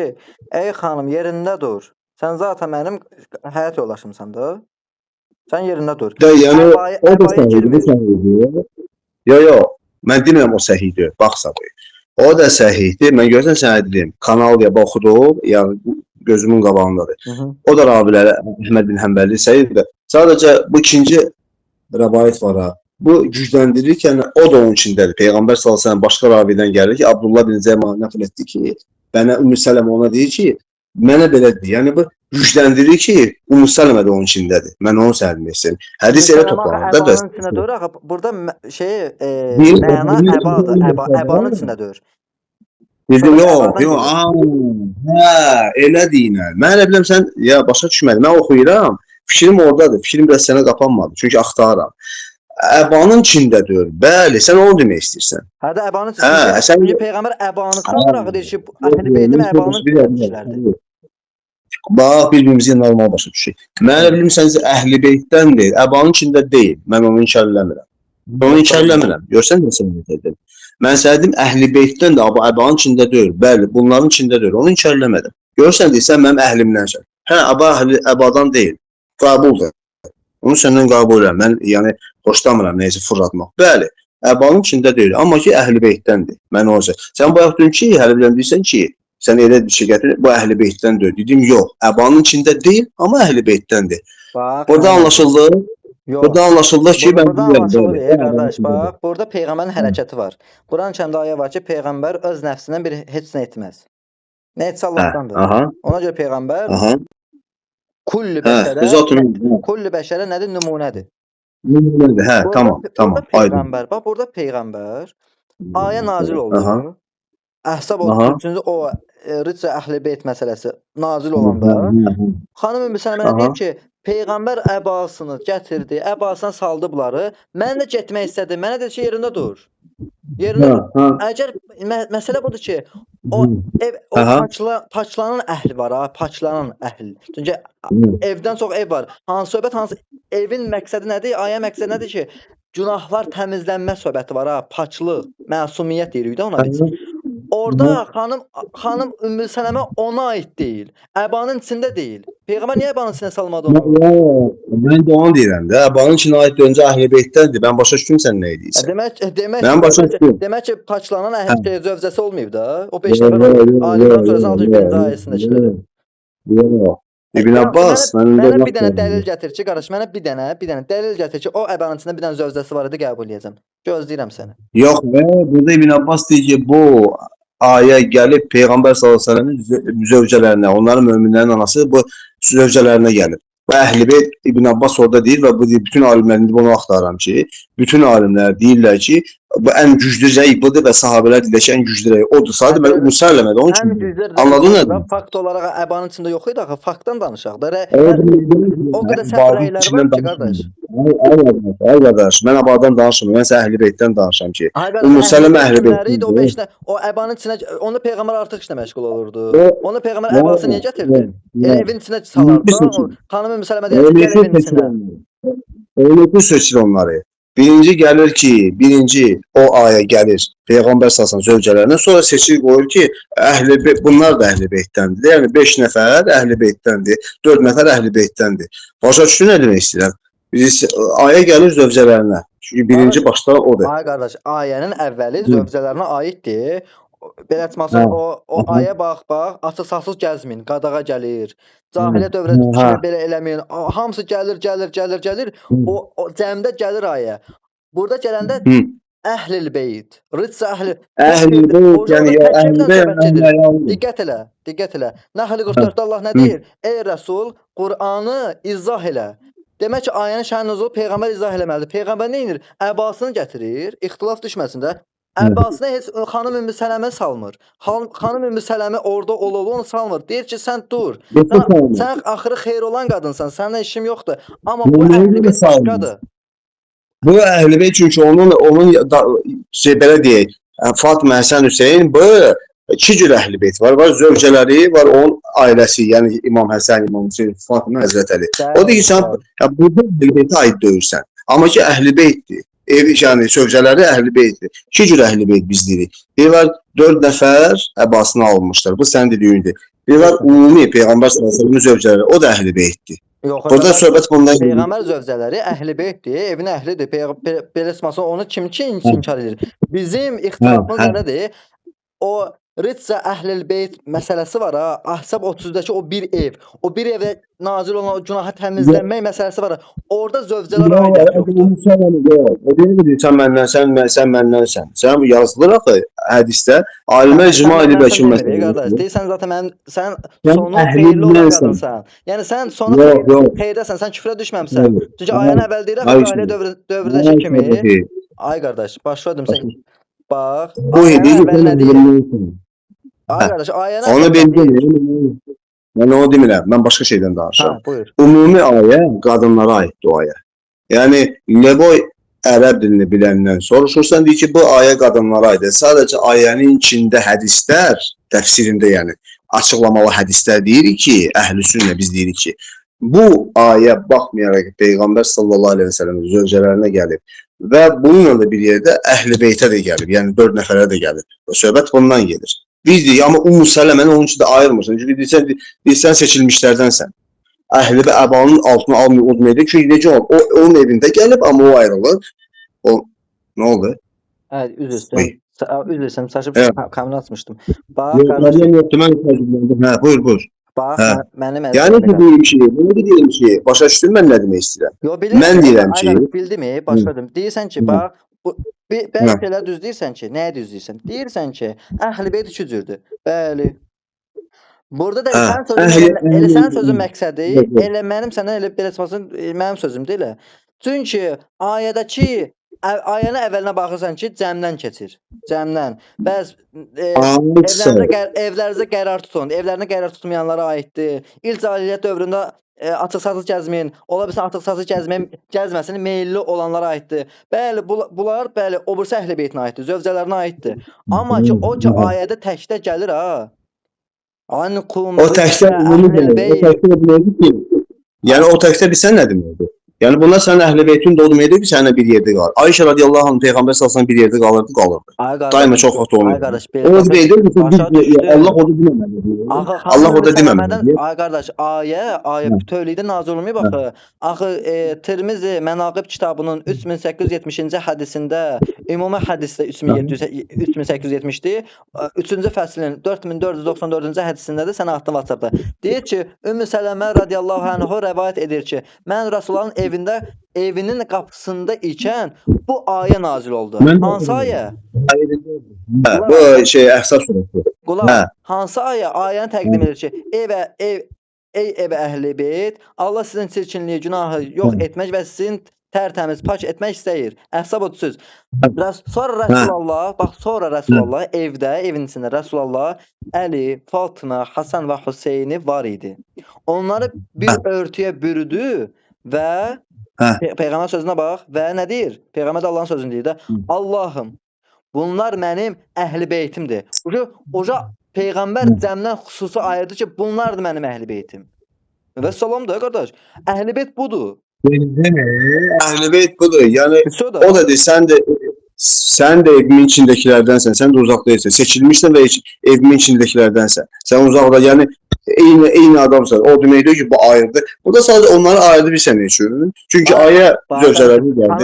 ey xanım yerində dur. Sən zaten mənim həyat yoldaşımsan da. Sən yerində dur. Yəni o da səhihdir. Yox. Mən demirəm o səhihdir. Baxsa bu. O da səhihdir. Mən görsən sənə dedim. Kanal deyə baxdım, yəni gözümün qabağındadır. O da raviləri Əhməd bin Həmbəli səhihdir. Sadəcə bu ikinci rivayət var ha. Bu gücləndirir ki, yəni, o da onun içindədir. Peyğəmbər sallallahu əleyhi və səlləm başqa ravidən gəlir ki, Abdullah bin Zeyman nəql etdi ki, mənə Ümmü Sələmə ona deyir ki, mənə belə deyir. Yəni bu gücləndirir ki, Ümmü Sələmə də onun içindədir. Mən onu səhilmək istəyirəm. Hədis elə toplanır da bəs. Əbanın içində deyir, burada məna əbadır. Əbanın içində deyir. Dedim, yox. Elə deyinə. Mən elə biləm sən, ya başa düşmədin. Mən oxuyuram. Fikrim oradadır. Fikrim biraz sənə qapanmadı. Çünki axtarıram. Əbanın içindədir. Bəli, sən onu demək istəyirsən. Hə də əbanın içində. Çünki Peyğəmbər əbanı qırağı deyir ki, Əhl-i Beytim əbanın içindədir. Bax, bir-birimizi normal başa düşük. Mən bilim sən Əhl-i Beytdəndir. Əbanın içində deyil. Mən onu inkar eləmirəm. Onu inkar eləmirəm. Görsən nə sən dedim. Mən sənə dedim Əhl-i Beytdən də əbanın içində deyil. Bəli, bunların içində deyil. Onu inkar eləmədim. Görsən deyirsən mənim əhlimdənsən. Hə, əbadan deyil. Qəbuldur. Onu səndən qəbul edirəm. Mən yəni xoşlamıram neysə fırlatmaq. Bəli, əbanın içində deyil. Amma ki, Əhl-i Beytdəndir. Mən o yüzden. Sən bayaq dedin ki, hələ bilən deyirsən ki, sən elə bir şey gətirir, bu Əhl-i Beytdəndir. Dedim, yox, əbanın içində deyil, amma Əhl-i Beytdəndir. Burada anlaşıldı. Burada anlaşıldı ki, mən deyirəm. Qardaş, bax, burada Peyğəmbərin hərəkəti var. Quran-Kərimdə ayə var ki, Peyğəmbər öz nəfsindən bir heç nə etməz. Nə etsə Allahdandır. Ona görə Peyğəmbər kulli bəşərə nədir? Nümunədir. Nümunədir, hə, tamam. Peyğəmbər, bax, burada Peyğəmbər ayə nazil oldu. Əhsab oldu. Üçüncü o Rıca Əhl-i Beyt məsələsi nazil olanda xanım Ümmü Sələmə deyir ki, Peyğəmbər əbasını gətirdi, əbasına saldı bunları. Mən də getmək istədim. Mənə dedi ki, yerində dur. Yerində dur. Əgər məsələ budur ki, o paçlanan əhli var ha, paçlanan əhli. Çünki evdən çox ev var. Hansı söhbət, hansı evin məqsədi nədir? Ayə məqsədi nədir ki, günahlar təmizlənmə söhbəti var ha, paçlıq, məsumiyyət deyirik də ona biz. Orada xanım Ümmü Sələmə ona aid deyil. Əbanın içində deyil. Peyğəmbər niyə əbanın içində salmadı onu? Mən də onu deyirəm də. Əbanın içində aid öncə Əhl-i Beytdəndir. Mən başa düşdüm sən nə edirsən. Demək ki, paçlanan əhli zövcəsi olmayıb da. O 5 nəfər alimdən sonrası 601-ci ayəsində çıxır. İbn Abbas Mənə bir dənə dəlil gətir ki, qardaş, mənə bir dənə dəlil gətir ki, o əbanın içində bir dənə zövcəsi var idi, qəbul edəcəm. Gözləyirəm səni. Yox, burada İbn Abbas deyir ki, bu ayə gəlib Peyğəmbər sallallahu əleyhi və səlləmin zövcələrinə, onların möminlərin anası bu zövcələrinə gəlib. Və Əhl-i İbn Abbas orada deyir və bu bütün alimlərin bunu axtarıram ki, bütün alimlər deyirlər ki, bu ən güclü rəy budur və sahabelər deyirlər ki, ən güclü rəy odur. Sadə mən müsəlləmədə onun üçün anladın nə? Fakt olaraq əbanın içində yox idi axı, faktdan danışaq da. O qədər səhv rəylər var ki, qardaş. Ay qardaş, mən əbadan danışmıram, mən Əhl-i Beytdən danışıram ki. Müsəlləmə Əhl-i Beyt. O əbanın içində onu peyğəmbər artıq işlə məşğul olurdu. Onu peyğəmbər əbası niyə gətirdi? Evin içinə salardı. Xanım Müsəlləmə deyir ki, gəl evin içinə. Öyle seçir onları. Birinci gəlir ki, o ayə gəlir Peyğəmbər sallallahu zövcələrinə, sonra seçir qoyur ki, bunlar da Əhl-i Beytdəndir. Yəni 5 nəfər Əhl-i Beytdəndir, 4 nəfər Əhl-i Beytdəndir. Başa düşdün nə demək istəyirəm? Ayə gəlir zövcələrinə. Çünki birinci başda odur. Ay qardaş, ayənin əvvəli zövcələrinə aiddir. Belə etməsə o ayə bax, açıq-saçıq gəzmin, qadağa gəlir. Cahiliyyə dövründə belə eləməyin. Hamısı gəlir. O cəmdə gəlir ayə. Burada gələndə Əhl-i Beyt, Ritsə Əhl-i Beyt, yəni diqqət elə. Nəhl 44-də Allah nə deyir? Ey Rəsul, Qur'anı izah elə. Demək ki, ayənin şə'n nüzulu Peyğəmbər izah eləməlidir. Peyğəmbər nə edir? Əbasını gətirir, ixtilaf düşməsin də. Əbbasına heç xanım Ümmü Sələmə salmır. Xanım Ümmü Sələmə orada onu salmır. Deyir ki, sən dur. Sən axırı xeyir olan qadınsan, səndən işim yoxdur. Amma bu Əhl-i Beyt başqadır. Bu Əhl-i Beyt çünki onun belə deyək, Fatıma, Həsən, Hüseyin, bu 2 cür Əhl-i Beyt var. Var zövcələri, var onun ailəsi, yəni İmam Həsən, İmam Hüseyin, Fatıma, Həzrət Əli. O deyir ki, sən burada Əhl-i Beytə aid deyirsən. Amma ki, Əhl-i Beytdir. Yəni sövcələri Əhl-i Beytdir. 2 cür Əhl-i Beyt biz deyirik. Bir var 4 nəfər əbasını almışlar. Bu sənin dediyindir. Bir var ümumi Peyğəmbər sallallahu zövcələri. O da Əhl-i Beytdir. Burada söhbət bundan gedir. Peyğəmbər zövcələri Əhl-i Beytdir, evin əhlidir. Belə onu kim inkar edir? Bizim ixtilafımız nədir? O Ritsə Əhl-i Beyt məsələsi var ha. Ahzab 30-dakı o bir ev. O bir evdə nazil olan o günahı təmizlənmək məsələsi var ha. Orada zövcələr aidiyyət yoxdur. O deyir ki, sən məndənsən. Sən yazılır axı hədisdə. Alimlər icma edib ki, qardaş, deyirsən zaten sən sonu xeyirli olan qadınsan. Yəni sən sonu xeyrdəsən, sən küfrə düşməmsən. Çünki ayəni əvvəl deyir, cahiliyyə dövründəki kimi. Ay qardaş, başladım sən. Bax, ayəni nə deyir? Ay qardaş, ayəni onu bildim. Mən onu demirəm. Mən başqa şeydən danışıram. Buyur. Ümumi ayə qadınlara aiddir o ayə. Yəni Leboy ərəb dilini biləndən soruşursan, deyir ki, bu ayə qadınlara aiddir. Sadəcə ayənin içində hədislər, təfsirində yəni açıqlamalı hədislər deyirik ki, əhl-i sünnə biz deyirik ki, bu ayə baxmayaraq Peyğəmbər sallallahu əleyhi və səlləm zövcələrinə gəlib və bununla da bir yerdə Əhl-i Beytə də gəlib, yəni 4 nəfərə də gəlib. Söhbət bundan gedir. Biz deyik, amma Ümmü Sələməni onun üçün də ayırmırsan. Çünki deyirsən seçilmişlərdənsən. Əhli və əbanın altına almayıb, çünki necə olur? O, onun evində gəlib, amma o ayrılır. O, nə oldu? Üzr istəyirəm, saçıb kamera açmışdım. Bax, buyur. Bax, mənim yəni ki, deyim ki, başa düşdün mən nə demək istəyirəm? Mən deyirəm ki, bildimi, başladım. Deyirsən ki, bax, bəzi şeylər düz deyirsən ki, nəyə düz deyirsən? Deyirsən ki, Əhl-i Beyt 2 cürdür. Bəli. Burada da sənin sözün məqsədi, elə mənim sənə elə belə çıxmasın, mənim sözüm deyil. Çünki ayədəki ayənin əvvəlinə baxırsan ki, cəmdən keçir. Cəmdən. Bəs evlərinizə qərar tutun. Evlərinə qərar tutmayanlara aiddir. İlk cahiliyyət dövründə açıq-saçıq gəzməyin, ola bilsin açıq-saçıq gəzməsin, meyilli olanlara aiddir. Bəli, bunlar bəli, o birisi Əhl-i Beytinə aiddir, zövcələrinə aiddir. Amma ki, o ki ayədə təkdə gəlir ha. O təkdə yəni o təkdə bilsən nə deməkdir? Yəni bunlar sənin əhl-i beytin də o deməkdir ki, səninlə bir yerdə qalır. Ayşə radiyallahu anh Peyğəmbər sallallahu bir yerdə qalırdı. Ay Daima qardaş, çox vaxt ay olmuyor. qardaş, O deyir ki, başa düşdüm. Allah orada deməməlidir. Axı Allah xanım orada Müsələmədən, deməməlidir. ay qardaş, ayə bütövlükdə nazil olmayıb axı. Axı Tirmizi Mənaqib kitabının 3870-ci hədisində, ümumi hədisdə 3870-dir. 3-cü fəslin 4494-cü hədisində də sənə atdım WhatsApp-da. Deyir ki, Ümmü Sələmə radiyallahu anha rəvayət edir ki, mən Rasulullahın evinin qapısında ikən bu ayə nazil oldu. Hansı ayə? Bu Əhzab surəsi. Qulaq, hansı ayə? Ayəni təqdim edir ki, ey ev əhli beyt, Allah sizin çirkinliyi, günahı yox etmək və sizin tərtəmiz, pak etmək istəyir. Əhzab 30. Sonra Rasulullah, bax sonra Rasulullah evdə, evin içində Rasulullah Əli, Fatıma, Hasan və Hüseyni var idi. Onları bir örtüyə bürüdü və Peyğəmbər sözünə bax və nə deyir? Peyğəmbər də Allahın sözünü deyir də. Allahım, bunlar mənim əhl-i beytimdir. Oca Peyğəmbər cəmdən xüsusi ayırdı ki, bunlardır mənim əhl-i beytim. Və salam da qardaş, əhl-i beyt budur. Əhl-i beyt budur. Yəni o da deyir, sən də evimin içindəkilərdənsən, sən də uzaq deyilsən. Seçilmişsən və evimin içindəkilərdənsən. Sən uzaqda, yəni eyni adamsan. O deməkdir ki, bu ayrıdır. Bu da sadəcə onları ayrı bir sənə üçün. Çünki ayə zövcələrə gəldi.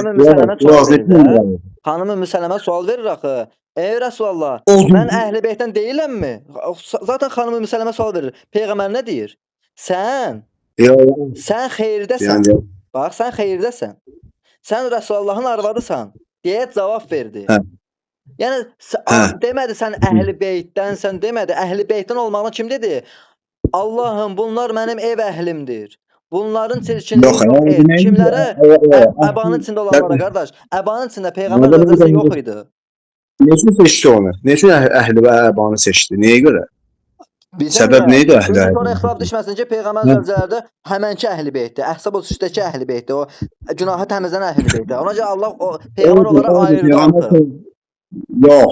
Xanım Müsələmə sual verir axı. Ey Rasulallah, mən əhl-i beytdən deyiləmmi? Zaten xanım Müsələmə sual verir. Peyğəmbər nə deyir? Sən xeyirdəsən. Bax, sən xeyirdəsən. Sən Rasulullahın arvadısan deyə cavab verdi. Yəni demədi sən əhl-i beytdənsən, demədi. Əhl-i beytdən olmağını kim dedi? Allahım, bunlar mənim ev əhlimdir. Bunların çirkinliyi yox et. Kimlərə? Əbanın içində olanlara, qardaş. Əbanın içində Peyğəmbər zövcəsi yox idi. Neçə seçdi onu? Neçə əhli və əbanı seçdi? Nəyə görə? Səbəb nə idi əhli? Sonra ixtilaf düşməsin ki, Peyğəmbər zövcələrdə həmənki əhli beytdir. Əhzab 33-dəki əhli beytdir. O günahı təmizlən əhli beytdir. Ona görə Allah Peyğəmbər onlara ayırdı.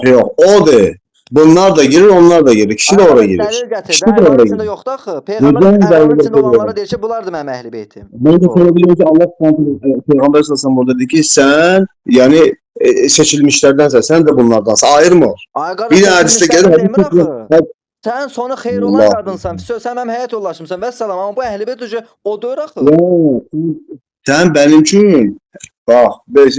Yox, odur. Bunlar da girir, onlar da girir. Kişi də oraya girir. Əbanın içində yoxdur axı. Peyğəmbər əbanın içində olanlara deyir ki, bunlardır mənim əhli beytim. Mən də sonra bilirəm ki, Allah Peyğəmbər sallallahu burada deyir ki, sən, yəni seçilmişlərdənsən, sən də bunlardansan. Ayırma. Bir hədisdə gəlir. Sən sonu xeyir olan qadınsan. Sən mənim həyat yoldaşımsan. Vəssalam. Amma bu əhl-i beyt o deyir axı. Sən mənim üçün bax,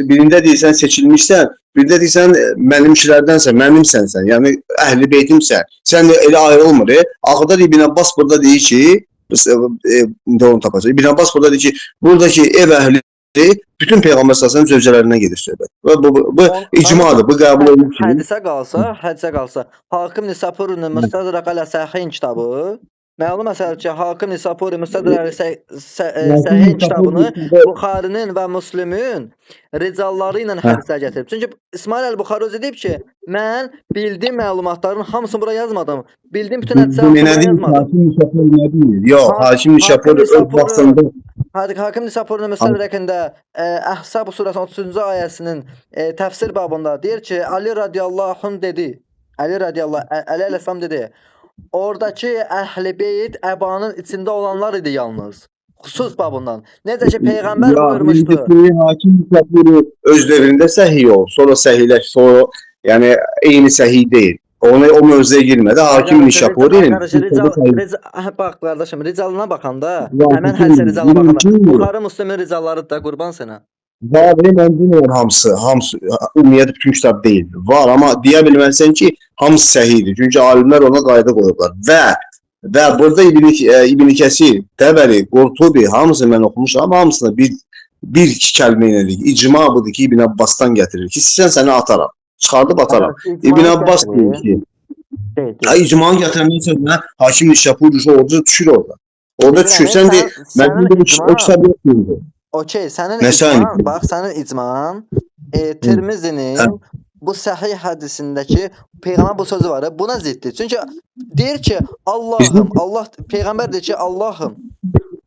birində deyirsən seçilmişsən, birində deyirsən mənimkilərdənsən, mənimsənsən. Yəni əhl-i beytimsən. Sən də elə ayrılmır. Axırda İbn Abbas burada deyir ki, indi onu tapacaq. İbn Abbas burada deyir ki, buradakı ev əhli bütün Peyğəmbər sallallahu zövcələrindən gedir söhbət. Bu icmadır, bu qəbul olunur ki. Hədisə qalsa, Hakim Nisapurun Mustadrak alə Səhihin kitabı, məlum məsələ ki, Hakim Nisapuri Mustadrak alə Səhihin kitabını Buxarinin və Müslimin ricalları ilə hədisə gətirib. Çünki İsmail əl-Buxari özü deyib ki, mən bildiyim məlumatların hamısını bura yazmadım. Bildiyim bütün hədisləri bura yazmadım. Hakim Nisapuri nə deyir? Yox, Hakim Nisapuri öz vaxtında Hakim Nisapurun Müstədrəkində Əhzab surəsinin 30-cu ayəsinin təfsir babında deyir ki, Ali radiyallahu anh dedi. Əli əleyhissalam dedi. Oradakı əhl-i beyt əbanın içində olanlar idi yalnız. Xüsus babından. Necə ki Peyğəmbər buyurmuşdu. Hakim Nisapuri öz dövründə səhih ol. Sonra səhihləş, sonra yəni eyni səhih deyil. O mövzuya girmədi. Hakim Nisapuri'nin bax qardaşım, ricalına baxanda, həmən hədsə ricalına baxanda, Buxarı Müslimin ricalları da qurban sənə. Var, mən bilmirəm hamısı ümumiyyətlə bütün kitab deyil. Var, amma deyə bilməlisən ki, hamısı səhihdir. Çünki alimlər ona qayda qoyublar. Və burada İbn Kəsir, Təbəri, Qurtubi, hamısını mən oxumuşam, hamısına bir kəlmə ilə deyir. İcma budur ki, İbn Abbasdan gətirir ki, sən səni ataram. Çıxardıb ataram. İbn Abbas deyir ki, icmanı gətirəndən sonra Hakim Nisapuri orada düşür orada. Orada düşürsən de, mən o kitabı yoxdur. Okey, sənin icman, bax, sənin icman Tirmizinin bu səhih hədisindəki Peyğəmbər bu sözü var, buna ziddir. Çünki deyir ki, Allahım, Peyğəmbər deyir ki, Allahım,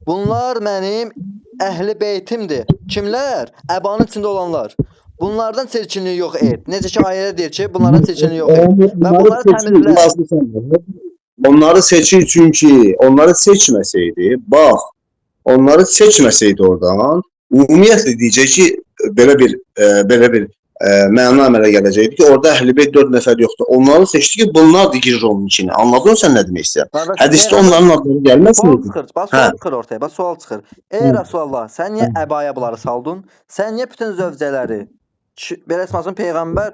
bunlar mənim əhl-i beytimdir. Kimlər? Əbanın içində olanlar. Bunlardan çirkinliyi yox et. Necə ki ayədə deyir ki, bunlardan çirkinliyi yox et. Və bunları təmizlə. Onları seçir çünki onları seçməsəydi, bax, onları seçməsəydi oradan, Ümumiyyətlə deyəcək ki, belə bir məna əmələ gələcəkdir ki, orada Əhlibeyt 4 nəfər yoxdur. Onları seçdi ki, bunlar da girir onun içinə. Anladın sən nə demək istəyirəm? Qardaş, Hədisdə onların adları gəlməsin. sual çıxır. Bax, sual çıxır ortaya. Bax, sual çıxır. Ey Rasulallah, sən niyə əbaya bunları saldın? Sən niyə bütün zövcələri, belə əsmasın, Peyğəmbər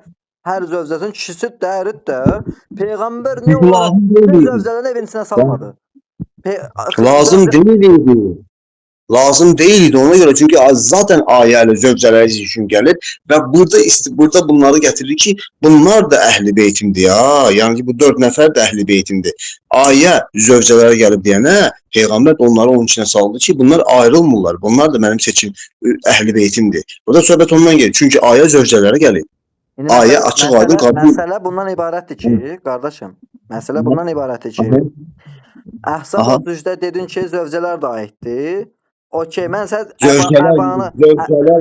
hər zövcəsinin kişisi dərit də, Peyğəmbər niyə onları bütün zövcələrin evin içinə salmadı? Lazım deyildi. Lazım deyildi ona görə çünki zaten ayəli zövcələri üçün gəlir və burada bunları gətirir ki, bunlar da Əhlibeytimdir ya. Yəni ki, bu 4 nəfər də Əhlibeytimdir. Ayə zövcələrə gəlib deyənə Peyğəmbər onları onun içinə saldı ki, bunlar ayrılmırlar. Bunlar da mənim seçim Əhlibeytimdir. Burada söhbət ondan gəlir. Çünki ayə zövcələrə gəlir. Ayə açıq aydın qəbul. Məsələ bundan ibarətdir ki, qardaşım, məsələ bundan ibarətdir ki, Əhzab 33-də dedin ki, zövcələr də aiddir. Okey, mən sən Zövcələr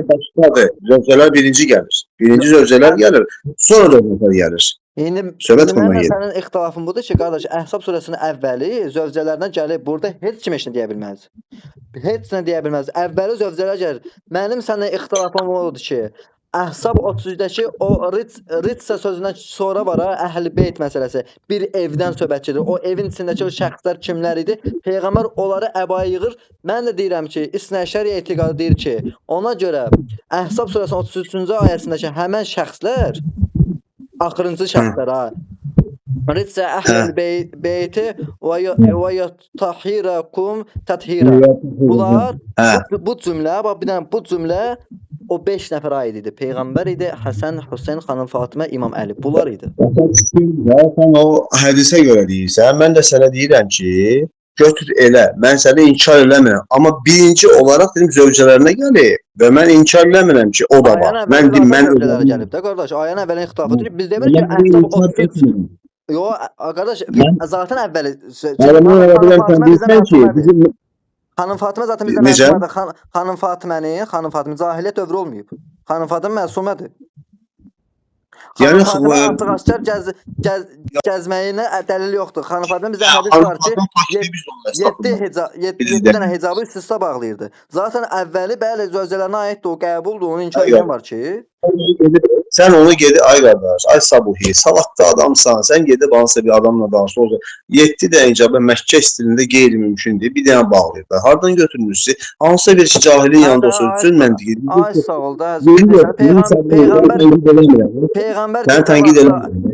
başqadır. Zövcələr birinci gəlir. Birinci zövcələr gəlir, sonra da nəfər gəlir. İndi Söhbət ondan mənim gəlir. sənin ixtilafın budur ki, qardaş, Əhzab surəsinin əvvəli zövcələrdən gəlib, burada heç kim heç nə deyə bilməz. Heç nə deyə bilməz. Əvvəli zövcələr gəlir. Mənim sənin ixtilafım odur ki, Əhzab 33-dəki o Ritsa sözündən sonra var ha, Əhl-Beyt məsələsi. Bir evdən söhbət gedir. O evin içindəki o şəxslər kimlər idi? Peyğəmbər onları əbaya yığır. Mən də deyirəm ki, İsnəşəri etiqadı deyir ki, ona görə Əhzab surəsinin 33-cü ayəsindəki həmən şəxslər axırıncı şəxslər ha. Ritsa Əhl-Beyti və yutahhirakum tathira. Bunlar bu cümlə, bax bir dənə bu cümlə o 5 nəfər aid idi. Peyğəmbər idi, Həsən, Hüseyn, xanım Fatimə, İmam Əli. Bunlar idi. Sən o hədisə görə deyirsən, mən də sənə deyirəm ki, götür elə, mən səni inkar eləmirəm. Amma birinci olaraq dedim zövcələrinə gəlir və mən inkar eləmirəm ki, o da var. Mən deyim, mən zövcələrə gəlib də, qardaş. Ayənin əvvəlin ixtilafıdır. Biz demirik ki, Əhzab 33. Yox, qardaş, zaten əvvəli Xanım Fatimə zaten bizdə məsumədir. Xanım Fatimə cahiliyyət dövrü olmayıb. Xanım Fatimə məsumədir. Xanım Fatimə artıq askər gəzməyinə dəlil yoxdur. Xanım Fatimə bizdə hədis var ki, 7 dənə hicabı üst-üstə bağlayırdı. Zaten əvvəli bəli zövcələrinə aiddir, o qəbuldur, onun inkar edən var ki. Sən onu gedib, ay qardaş, ay Sabuhi, savadlı adamsan, sən gedib hansısa bir adamla danışsa olsa, 7 dənə icabə Məkkə stilində qeyri-mümkündür, bir dənə bağlayırlar. Hardan götürmüşsün? Hansısa bir cahilin yanında olsa, üçün mən deyirəm. Ay sağ ol da.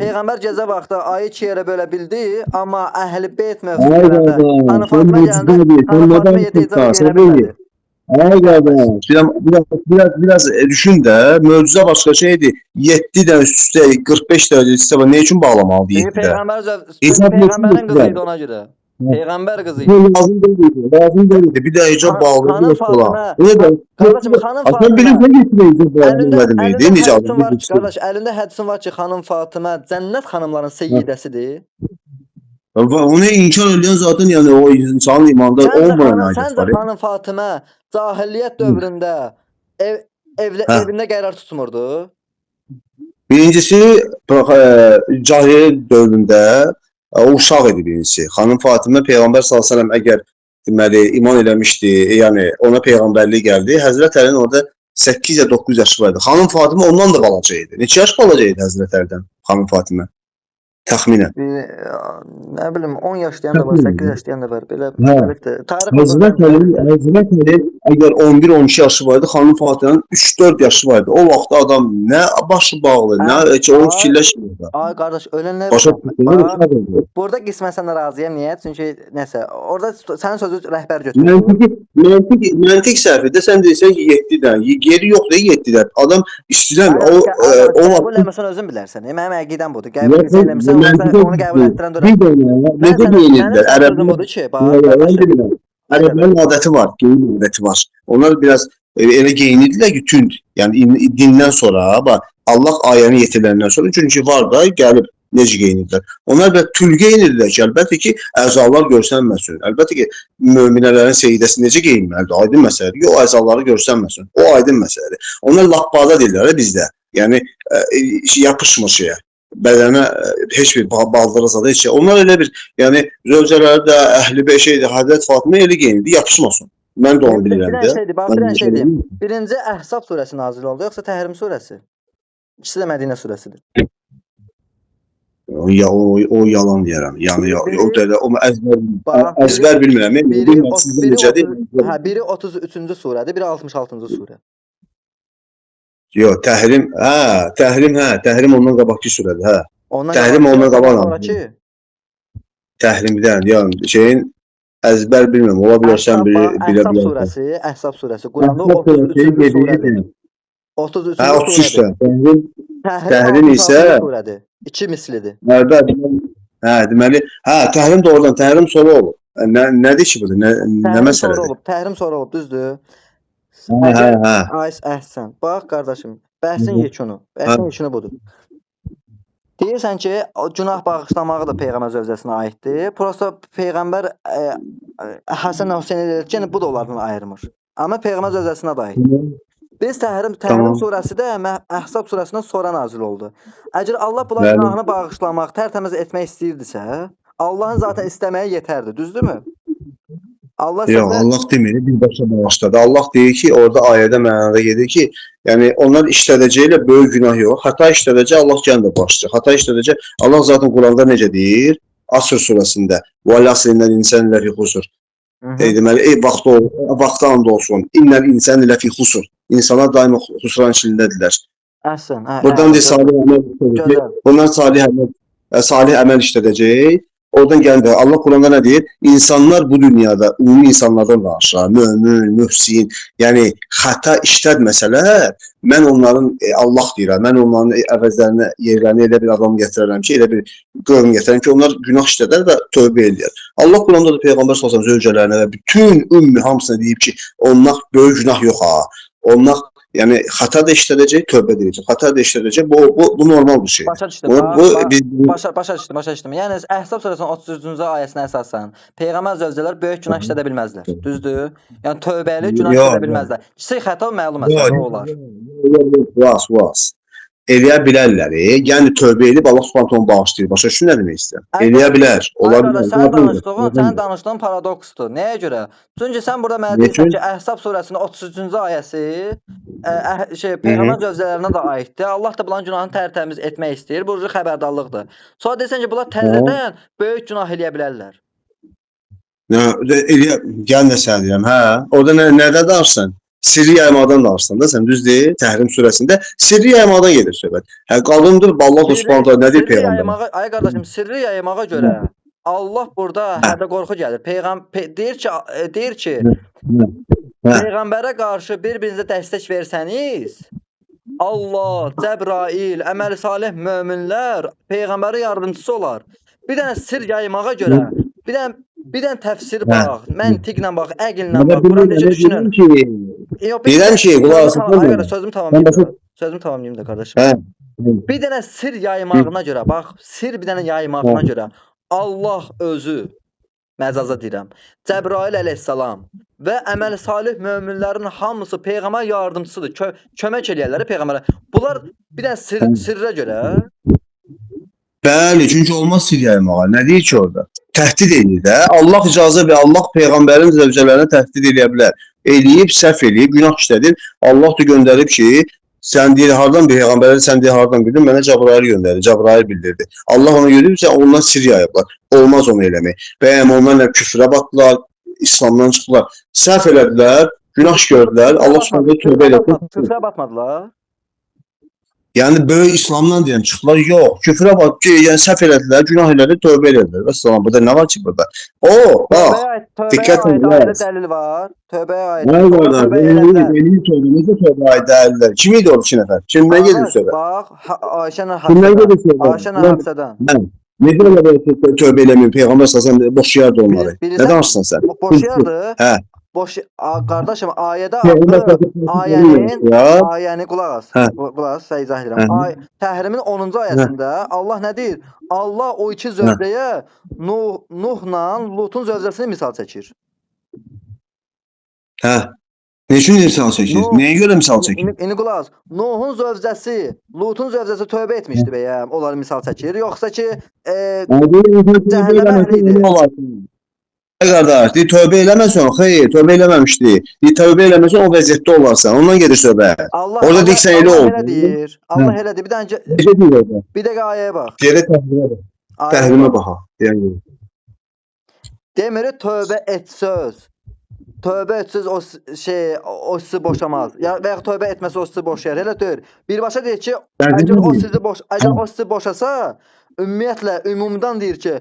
Peyğəmbər gecə vaxtı ayı 2 yerə bölə bildi, amma Əhl-Beyt mövzusunda Xanım Fatimə gələndə Xanım Fatimə 7 icabə geyinə bilmədi. Ay qardaş, biraz düşün də, möcüzə başqa şeydir. 7 dənə üstə 45 dərəcə istə var. Nə üçün bağlamalı deyir də? Peyğəmbərin qızı idi ona görə. Peyğəmbər qızı idi. Lazım deyildi. Bir də icab bağlı falan. Qardaşım, Xanım Fatimə. Əlində hədisin var ki, Xanım Fatimə cənnət xanımların seyyidəsidir. Onu inkar edən zaten yani o insanın imanında olmayan ayet var. Səncə Xanım Fatimə cahiliyyət dövründə evində qərar tutmurdu? Birincisi, cahiliyyət dövründə o uşaq idi birincisi. Xanım Fatimə Peyğəmbər s.ə.v əgər deməli iman eləmişdi, yəni ona Peyğəmbərlik gəldi, Həzrət Əlinin orada 8 ya 9 yaşı vardı. Xanım Fatimə ondan da balaca idi. Neçə yaş balaca idi Həzrət Əldən Xanım Fatimə? Təxminən. Nə bilim 10 yaşlayan da var, 8 yaşlayan da var. Belə müxtəlifdir. Həzrət Əli əgər 11-12 yaşı vardı, Xanım Fatimənin 3-4 yaşı vardı. O vaxt adam nə başı bağlı, nə heç o fikirləşmirdi. Ay qardaş, ölənlər burada qismən sənə razıyam. Niyə? Çünki nəsə, orada sənin sözü rəhbər götürür. Məntiq səhvində sən deyirsən ki, 7-dən. Yeri yox da 7-dən. Adam istəyir o qəbul eləməsən özün bilərsən. Mənim əqidəm budur. Qəbul eləmirsən, onu qəbul etdirən dörə. Necə deyilirlər? Ərəblərin adəti var, geyim adəti var. Onlar biraz elə geyinirlər ki, tünd. Yəni dindən sonra, Allah ayəni yetirlərindən sonra, çünki var da, gəlib necə geyinirlər. Onlar belə tül geyinirlər ki, əlbəttə ki, əzalar görsənməsin. Əlbəttə ki, möminələrin seyyidəsi necə geyinməlidir? Aydın məsələdir. Yox, əzaları görsənməsin. O aydın məsələdir. Onlar labbada deyirlər bizdə. Yəni, yapışmır şeyə. Bədənə heç bir baldırı zadı heç şey. Onlar elə bir, yəni zövcələri də, Əhl-Beyt şeydir, Həzrət Fatimə elə geyinirdi, yapışmasın. Mən də onu Bir bilirəm dənə də. şeydir, bax, bir dənə şey deyim. Birinci Əhzab surəsi nazil oldu, yoxsa Təhrim surəsi? İkisi də Mədinə surəsidir. O yalan deyərəm. Yəni o da o Bax, əzbər bilmirəm. Bilmirəm sizdə necədir? Biri 33-cü surədir, biri 66-cı surə. Yox, Təhrim ondan qabaqki surədir, hə. Ondan Təhrim ondan qabaq. sonraki Təhrimdən, yəni şeyin əzbər bilmirəm. Ola bilər sən bilə bilərsən. Əhzab surəsi Quranda 33-cü surədir. 33-cü Hə, 33 surədir. Təhrim isə surədir. 2 mislidir. Deməli, Təhrim də oradan, Təhrim sonra olub. Nədir ki bu? Nə məsələdir? Təhrim sonra olub, düzdür? Hə. Əhsən. Bax qardaşım, bəhsin yekunu budur. Deyirsən ki, günah bağışlamağı da Peyğəmbər zövcəsinə aiddir. Prosta Peyğəmbər Həsən Hüseyn deyir ki, bu da onlardan ayırmır. Amma Peyğəmbər zövcəsinə də aiddir. Biz Təhrim surəsi də Əhzab surəsindən sonra nazil oldu. Əgər Allah bunların günahını bağışlamaq, tərtəmiz etmək istəyirdisə, Allahın zaten istəməyi yetərdi, düzdürmü? Yox, Allah demir, birbaşa bağışladı. Allah deyir ki, orada ayədə mənada gedir ki, yəni onlar işlədəcəklə böyük günah yox. Xəta işlədəcək, Allah gəlin də bağışlayacaq. Xəta işlədəcək, Allah zaten Quranda necə deyir? Asr surəsində: "Və ləsrinnəl insan ləfi xusur." Deməli, vaxtı and olsun. İnnəl insan ləfi xusur. İnsanlar daima xusran içindədirlər. Əhsən. Buradan da salih əməl işlədəcək. Oradan gəldi. Allah Quranda nə deyir? İnsanlar bu dünyada ümumi insanlardan danışır. Mömin, mühsin, yəni xəta işlətməsələr, mən onların Allah deyirəm. Mən onların əvəzlərinə, yerlərinə elə bir adam gətirərəm ki, elə bir qövm gətirərəm ki, onlar günah işlədər və tövbə eləyər. Allah Quranda da Peyğəmbər sallallahu əleyhi və səlləm zövcələrinə və bütün ümmi hamısına deyib ki, onlar böyük günah yox ha. Onlar yəni xəta da işlədəcək, tövbə edəcək. Xəta da işlədəcək. Bu normal bir şey. Başa düşdüm. Yəni Əhzab surəsinin 33-cü ayəsinə əsasən Peyğəmbər zövcələr böyük günah işlədə bilməzlər. Düzdür? Yəni tövbəli günah işlədə bilməzlər. Kiçik xəta məlum məsələ olar. Was. Eləyə bilərlər. Yəni tövbə edib Allah Subhanahu onu bağışlayır. Başa düşün nə demək istəyirəm? Eləyə bilər. Ola bilər. Sənin danışdığın paradoksdur. Nəyə görə? Çünki sən burada mənə deyirsən ki, Əhzab surəsinin 33-cü ayəsi Peyğəmbər zövcələrinə də aiddir. Allah da bunların günahını tərtəmiz etmək istəyir. Bu xəbərdarlıqdır. Sonra desən ki, bunlar təzədən böyük günah eləyə bilərlər. Gəl nə sən deyirəm, hə? Orada nədə danışsan? Sirri yaymaqdan danışsan da sən, düz deyil? Təhrim surəsində sirri yaymaqdan gedir söhbət. Qalındır, Allah Subhanahu nə deyir Peyğəmbər? Ay qardaşım, sirri yaymağa görə Allah burada hədə qorxu gəlir. Deyir ki, Peyğəmbərə qarşı bir-birinizə dəstək versəniz, Allah, Cəbrail, əməl salih möminlər Peyğəmbərin yardımçısı olar. Bir dənə sir yaymağa görə, bir dənə təfsir bax, məntiqlə bax, əqillə bax. Bura necə düşünün? Deyirəm ki, sözüm tamamlayayım da qardaşım. Bir dənə sir yaymağına görə, bax, sir bir dənə yaymağına görə Allah özü, məcaza deyirəm, Cəbrail əleyhissalam və əməl salih möminlərin hamısı Peyğəmbər yardımçısıdır, kömək eləyərlər Peyğəmbərə. Bunlar bir dənə sirrə görə. Bəli, çünki olmaz sir yaymağa. Nə deyir ki orada? Təhdid edir də. Allah icazə və Allah Peyğəmbərin zövcələrinə təhdid eləyə bilər. Eləyib, səhv eləyib, günah işlədir. Allah da göndərib ki, sən deyir, hardan Peyğəmbərə, sən deyir, hardan bildin? Mənə Cəbrail göndərdi, Cəbrail bildirdi. Allah ona görübsə, ondan sir yayıblar. Olmaz onu eləmək. Bəyəm onlarla küfrə batdılar, İslamdan çıxdılar. Səhv elədilər, günah gördülər. Allah sonra tövbə elədi. Küfrə batmadılar. Yəni böyük İslamdan deyən çıxdılar, yox, küfrə bax ki, yəni səhv elədilər, günah elədi, tövbə elədilər. Vəssalam, burada nə var ki burada? Bax, diqqət edin. Dəlil var. Tövbəyə aid. Necə tövbə aid dəlillər? Kim idi o 2 nəfər? Kimdən gedir söhbət? Bax, Ayşə Hafsədən. Necə elə tövbə eləməyim, Peyğəmbər sallallahu boşayardı onları. Nə danışsan sən? Boşayardı. Hə. Qardaşım, ayədə ayəni qulaq as, sən izah edirəm. Təhrimin 10-cu ayəsində Allah nə deyir? Allah o iki zövcəyə Nuhla Lutun zövcəsini misal çəkir. Hə. Ne üçün misal çəkir? Nəyə görə misal çəkir? İndi qulaq as. Nuhun zövcəsi, Lutun zövcəsi tövbə etmişdi bəyəm, onları misal çəkir. Yoxsa ki cəhənnəmə əhli idi. Qardaş, deyir tövbə eləməsən, xeyr, tövbə eləməmişdi. Deyir tövbə eləməsən o vəziyyətdə olarsan. Ondan gedir söhbət. Allah Orada Allah deyirsən elə Allah oldu. elə deyir. Hə. Allah elə deyir. Bir dənə Necə deyir orada? bir dəqiqə ayəyə bax. Geri təhririmə bax. Ayəyə Təhrimə bax. baxa. Yəni Demir tövbə et söz. Tövbə etsəz o sizi boşamaz. Ya və ya tövbə etməsə o sizi boşayar. Elə deyil. Birbaşa deyir ki, əgər o sizi boşasa, ümumiyyətlə ümumdan deyir ki,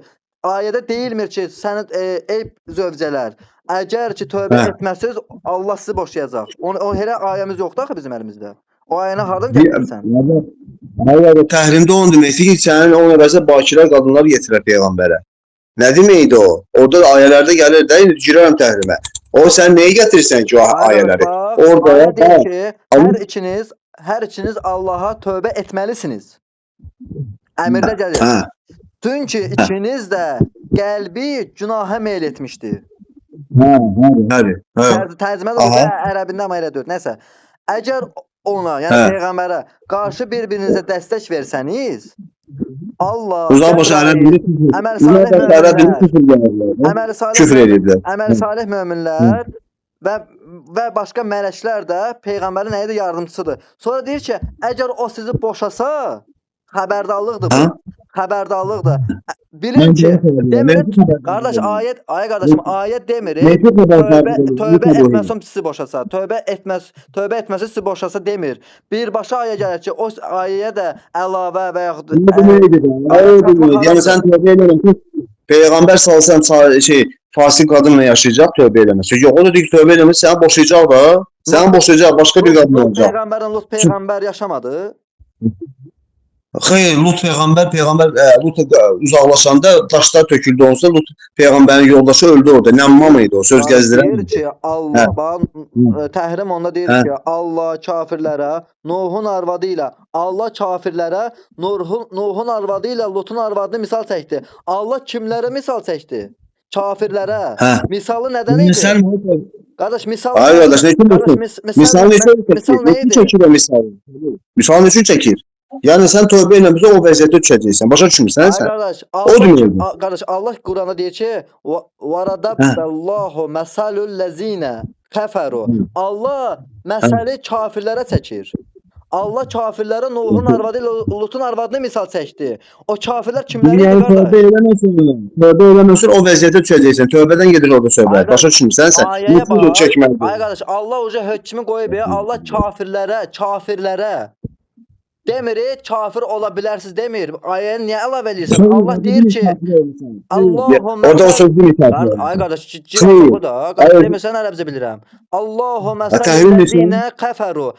ayədə deyilmir ki, sənin ey zövcələr, əgər ki tövbə etməsəz Allah sizi boşayacaq. O elə ayəmiz yoxdur axı bizim əlimizdə. O ayəni hardan gətirsən? Hayır, təhrimdə onu deməkdir ki, sənin o əvəzə bakirə qadınlar yetirər peyğəmbərə. Nə deməkdir o? Orada ayələrdə gəlir də, girərəm təhrimə. O sən nəyi gətirirsən ki o ayələri? Orada deyir ki, hər ikiniz Allaha tövbə etməlisiniz. Əmrdə gəlir. Çünki ikiniz də qəlbi günaha meyl etmişdir. Tərcümədə orada ərəbində amma elə deyir. Nəsə, əgər ona, yəni peyğəmbərə qarşı bir-birinizə dəstək versəniz, Allah əməl salih möminlər və başqa mələklər də peyğəmbərin nə idi yardımçısıdır. Sonra deyir ki, əgər o sizi boşasa, xəbərdarlıqdır bu. Xəbərdarlıqdır. Bilin ki, demir, qardaş, ayət demir, tövbə etməsə sizi boşasa, tövbə etməsə sizi boşasa demir. Birbaşa ayə gəlir ki, o ayəyə də əlavə və yaxud yəni sən tövbə eləməsən, peyğəmbər salsan fasik qadınla yaşayacaq tövbə eləməsə. Yox, o da deyir ki, tövbə eləməsə səni boşayacaq da. Səni boşayacaq, başqa bir qadın olacaq. Lut peyğəmbər yaşamadı. Xeyr, Lut Lut uzaqlaşanda daşlar töküldü onsa Lut peyğəmbərin yoldaşı öldü orada. Nəmmam idi o, söz gəzdirən. Deyir ki, Allah, təhrim onda deyir ki, Allah kafirlərə, Nuhun arvadı ilə, Allah kafirlərə, Nuhun arvadı ilə Lutun arvadını misal çəkdi. Allah kimlərə misal çəkdi? Kafirlərə. Misalı nədən idi? Qardaş, misal nə çəkir? Yəni sən tövbə eləməsə o vəziyyətə düşəcəksən. Başa düşmürsən sən? Qardaş, Allah Quranda deyir ki, "Varadallahu masalul lezina kafaru." Allah məsəli kafirlərə çəkir. Allah kafirlərə Nuhun arvadı ilə Lutun arvadını misal çəkdi. O kafirlər kimləri idi qardaş? Tövbə eləməsən o vəziyyətə düşəcəksən. Tövbədən gedir orada söhbət. Başa düşmürsən sən? Ayəyə bax. Ay qardaş, Allah uca hökmü qoyub ya. Allah kafirlərə demir, kafir ola bilərsiz demir. Ayəni niyə əlavə edirsən? Allah deyir ki, Allahumma orada o sözü misal. Ay qardaş, bu da. Qardaş, demirsən ərəbcə bilirəm. Allahumma sallallahu kafaru.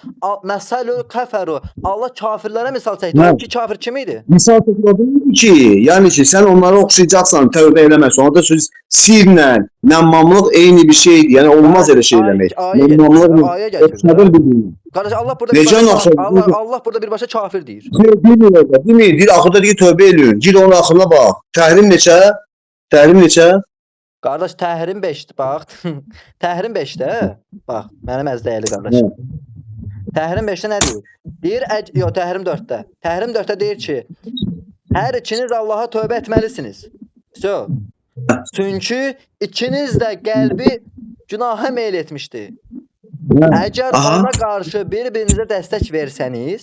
Masalul kafaru. Allah kafirlərə misal çəkdi. O ki kafir kim idi? Misal çəkdi ki, yəni ki, sən onları oxşayacaqsan, tövbə eləməsən. Orada söz sirlə, nəmmamlıq eyni bir şeydir. Yəni olmaz elə şey eləmək. Nəmmamlıq ayə gətir. Qardaş, Allah burada birbaşa kafir deyir. Deyir, axırda deyir tövbə eləyin. Gir onun axırına bax. Təhrim neçə? Təhrim neçə? Qardaş, təhrim 5-dir, bax. Təhrim 5-də, bax, mənim əzdəyəli qardaş. Təhrim 5-də nə deyir? Deyir, yox, təhrim 4-də. Təhrim 4-də deyir ki, hər ikiniz Allaha tövbə etməlisiniz. Çünki ikiniz də qəlbi günaha meyl etmişdir. Əgər ona qarşı bir-birinizə dəstək versəniz,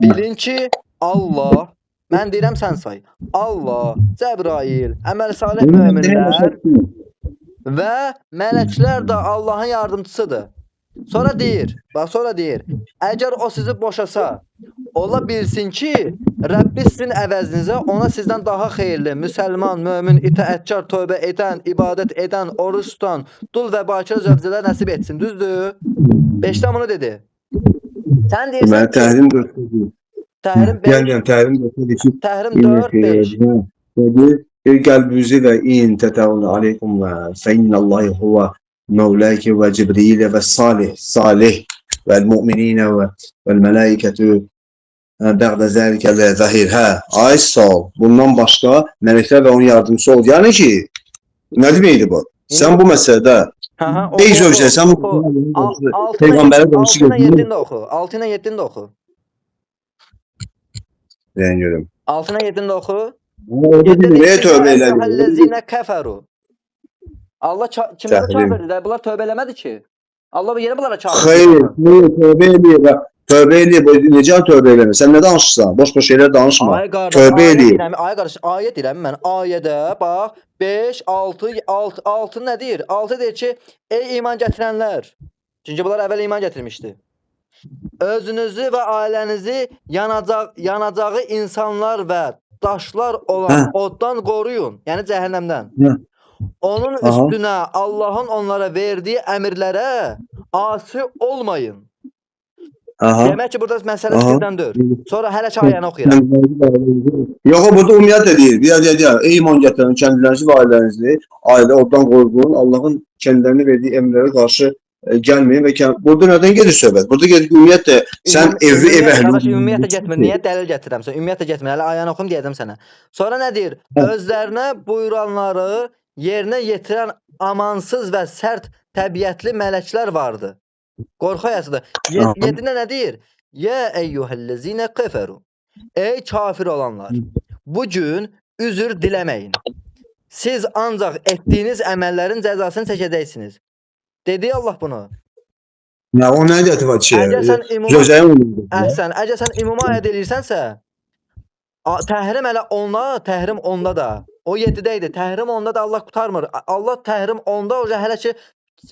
bilin ki, Allah, mən deyirəm sən say, Allah, Cəbrail, əməl salih möminlər və mələklər də Allahın yardımçısıdır. Sonra deyir, əgər o sizi boşasa, ola bilsin ki, Rəbbi sizin əvəzinizə ona sizdən daha xeyirli, müsəlman, mömin, itaətkar, tövbə edən, ibadət edən, oruç tutan, dul və bakir zövcələr nəsib etsin. Düzdür? 5-dən bunu dedi. Sən deyirsən ki, Təhrim 4-5. Dedi, qəlbinizi və in tətəvun aleykum və fəinnəllahi huvə Mevlaki ve Cibril ve Salih ve müminine ve melaiketü ba'de zalika la zahir. Ay sol. Bundan başqa mələklər və onun yardımcısı oldu. Yəni ki, nə deməkdir bu? Sən bu məsələdə ey zövcə, sən peyğəmbərə danışır. 6-dan 7-də oxu. 6-dan 7-də oxu. Ben görüm. 6-dan 7-də oxu. Nəyə tövbə elədi? Ellezine kafaru. Allah kimlərə Təhrim. kafir dedi? Bunlar tövbə eləmədi ki. Allah yeni bunlara kafir Xeyr, dedi. tövbə eləyib. Tövbə eləyib. Necə tövbə eləmir? Sən nə danışırsan? Boş-boş şeylər danışma. Ay qardaş, Tövbə ayə eləyib. deyirəm, ay qardaş, ayə deyirəm mən. Ayədə bax 5, 6 nə deyir? 6 deyir ki, ey iman gətirənlər. Çünki bunlar əvvəl iman gətirmişdi. Özünüzü və ailənizi yanacağı insanlar və daşlar olan oddan qoruyun. Yəni cəhənnəmdən. Onun üstünə Allahın onlara verdiyi əmrlərə asi olmayın. Demək ki, burada məsələ fikirdəndir. Sonra hələ ki ayəni oxuyuram. Yox, burada ümumiyyətlə deyir. Deyir, ey iman gətirən kəndlərinizi və ailənizi ailə oddan qoruyun. Allahın kəndlərinə verdiyi əmrlərə qarşı gəlməyin və burada nədən gedir söhbət? Burada gedir ümumiyyətlə sən ev əhli. Ümumiyyətlə getmir. Niyə dəlil gətirirəmsən? Ümumiyyətlə getmir. Hələ ayəni oxum deyəcəm sənə. Sonra nə deyir? Özlərinə buyuranları yerinə yetirən amansız və sərt təbiətli mələklər vardı. Qorxu ayəsidir. 7-də nə deyir? Ya eyyuhellezine keferu. Ey kafir olanlar. Bugün üzür diləməyin. Siz ancaq etdiyiniz əməllərin cəzasını çəkəcəksiniz. Dedi Allah bunu. Ya o nə deyir ki? Əhsən, əgər sən ümuma aid edirsənsə, təhrim elə onda, təhrim onda da. O 7-də idi. Təhrim onda da Allah qurtarmır. Allah təhrim onda o hələ ki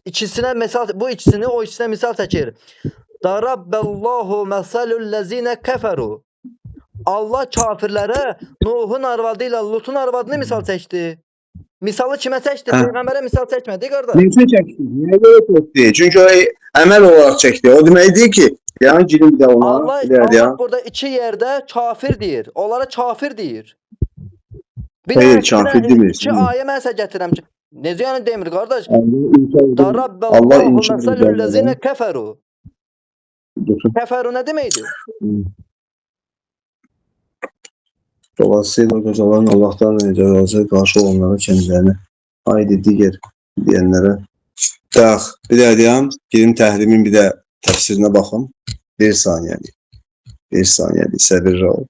İkisinə misal, bu ikisini o ikisinə misal çəkir. Darabballahu masalullezine keferu. Allah kafirlərə Nuhun arvadı ilə Lutun arvadını misal çəkdi. Misalı kimə çəkdi? Peyğəmbərə misal çəkmədi, qardaş. Necə çəkdi? Niyə çəkdi? Çünki o əməl olaraq çəkdi. O deməkdir ki, yəni girin də ona. Allah burada iki yerdə kafir deyir. Onlara kafir deyir. Hayır, kafir demir. İki ayə mən sizə gətirəm ki, necə yəni demir, qardaş? Allah masalullezine keferu. Keferu nə deməkdir? Dolayısıyla qocaların Allahdan cəzası qarşı olanlara kendilərini aid digər deyənlərə bir də deyəm, girin təhrimin bir də təfsirinə baxın. Bir saniyəlik. Bir saniyəlik, səbirli ol.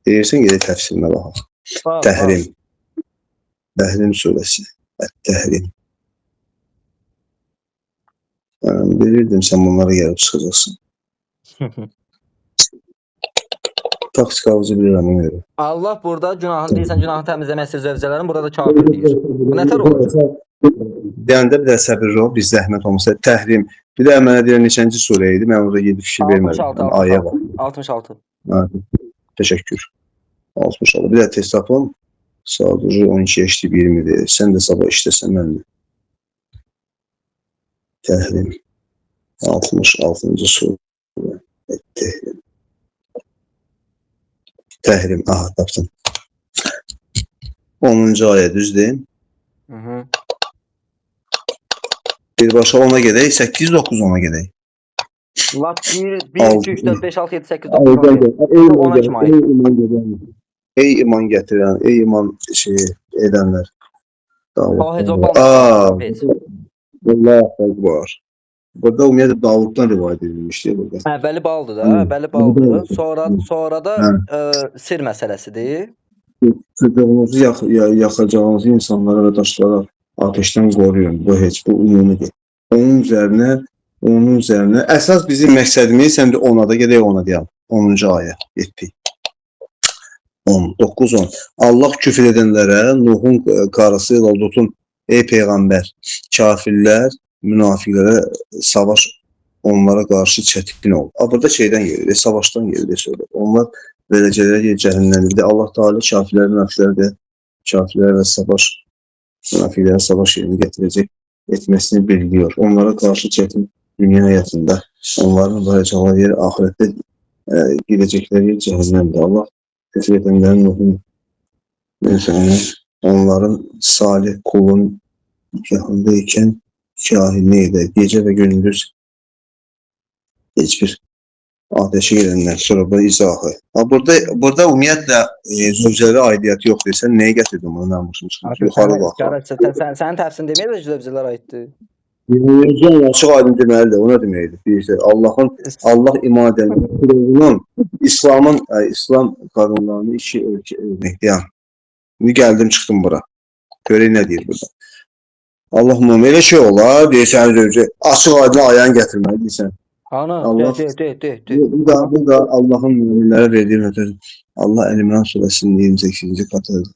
Deyirsən, gedək təfsirinə baxın. Təhrim. Təhrim surəsi. Təhrim. Bilirdim sən bunlara gəlib çıxacaqsın. Taktikavızı bilirəm ona görə. Allah burada günahını deyirsən, günahını təmizləmək zövcələrin burada da kafir deyir. Bu nətər olur? Deyəndə bir də səbirli ol, biz zəhmət olmasa təhrim. Bir də mənə deyən neçənci surə idi, mən orada 7 fikir vermədim. Ayə bax. 66. Təşəkkür. 66. Bir də test tapın. Sadəcə 12 işləyib 20-dir. Sən də sabah işləsən mənlə. Təhrim. 66-cı surə. Təhrim. Təhrim. Aha, tapdın. 10-cu ayə düzdür. Birbaşa 10-a gedək, 8-9 10-a gedək. Lap 1, 2, 3, 4, 5, 6, 7, 8, 9, 10. Ey iman gətirən, ey iman edənlər. Allah var. Burada ümumiyyətlə Davuddan rivayət edilmişdir. Əvvəli baldır da, əvvəli baldır. Sonra da sir məsələsidir. Çocuğunuzu yaxacağınız insanlara və daşlara ateşdən qoruyun. Bu heç, bu ümumidir. Onun üzərinə əsas bizim məqsədimiz, həm də ona da gedək ona deyəm. 10-cu ayə, 7. 10, 9, 10. Allah küfür edənlərə, Nuhun qarısı ilə Lutun, ey Peyğəmbər, kafirlər, münafiqlərə savaş onlara qarşı çətin ol. Burada şeydən gelir, savaşdan gelir söyləyir. Onlar verəcəkləri cəhənnəmdə. Allah Teala kafirlər, münafiqlərə kafirlərə savaş, münafiqlərə savaş yerini gətirəcək etməsini biliyor. Onlara qarşı çətin dünya həyatında onların varacaqları yer ahirətdə gedəcəkləri yer cəhənnəmdə. Allah küfür edənlərin onların salih kulun nikahında ikən kahinliyə edə, gecə və gündüz heç bir ateşə gedəndən sonra bu izahı. Burada ümumiyyətlə zövcələrə aidiyyəti yoxdur. Sən nəyə gətirdin bunu namusum çıxır? Yuxarı bax. Sənin təfsirin deməkdir ki, zövcələr aiddir. Açıq aydın deməlidir. O nə deməkdir? Allah iman edənlərin İslam qanunlarını iki ölkə örnəkdir. İndi gəldim, çıxdım bura. Görək nə deyir burada. Allah'ım elə şey olar, deyirsən özü açıq aydın ayan gətirməli deyirsən. Ana, Allah de. bu da Allah'ın müminlərə verdiyi mesaj. Allah Əl-İmran surəsinin 28-ci katında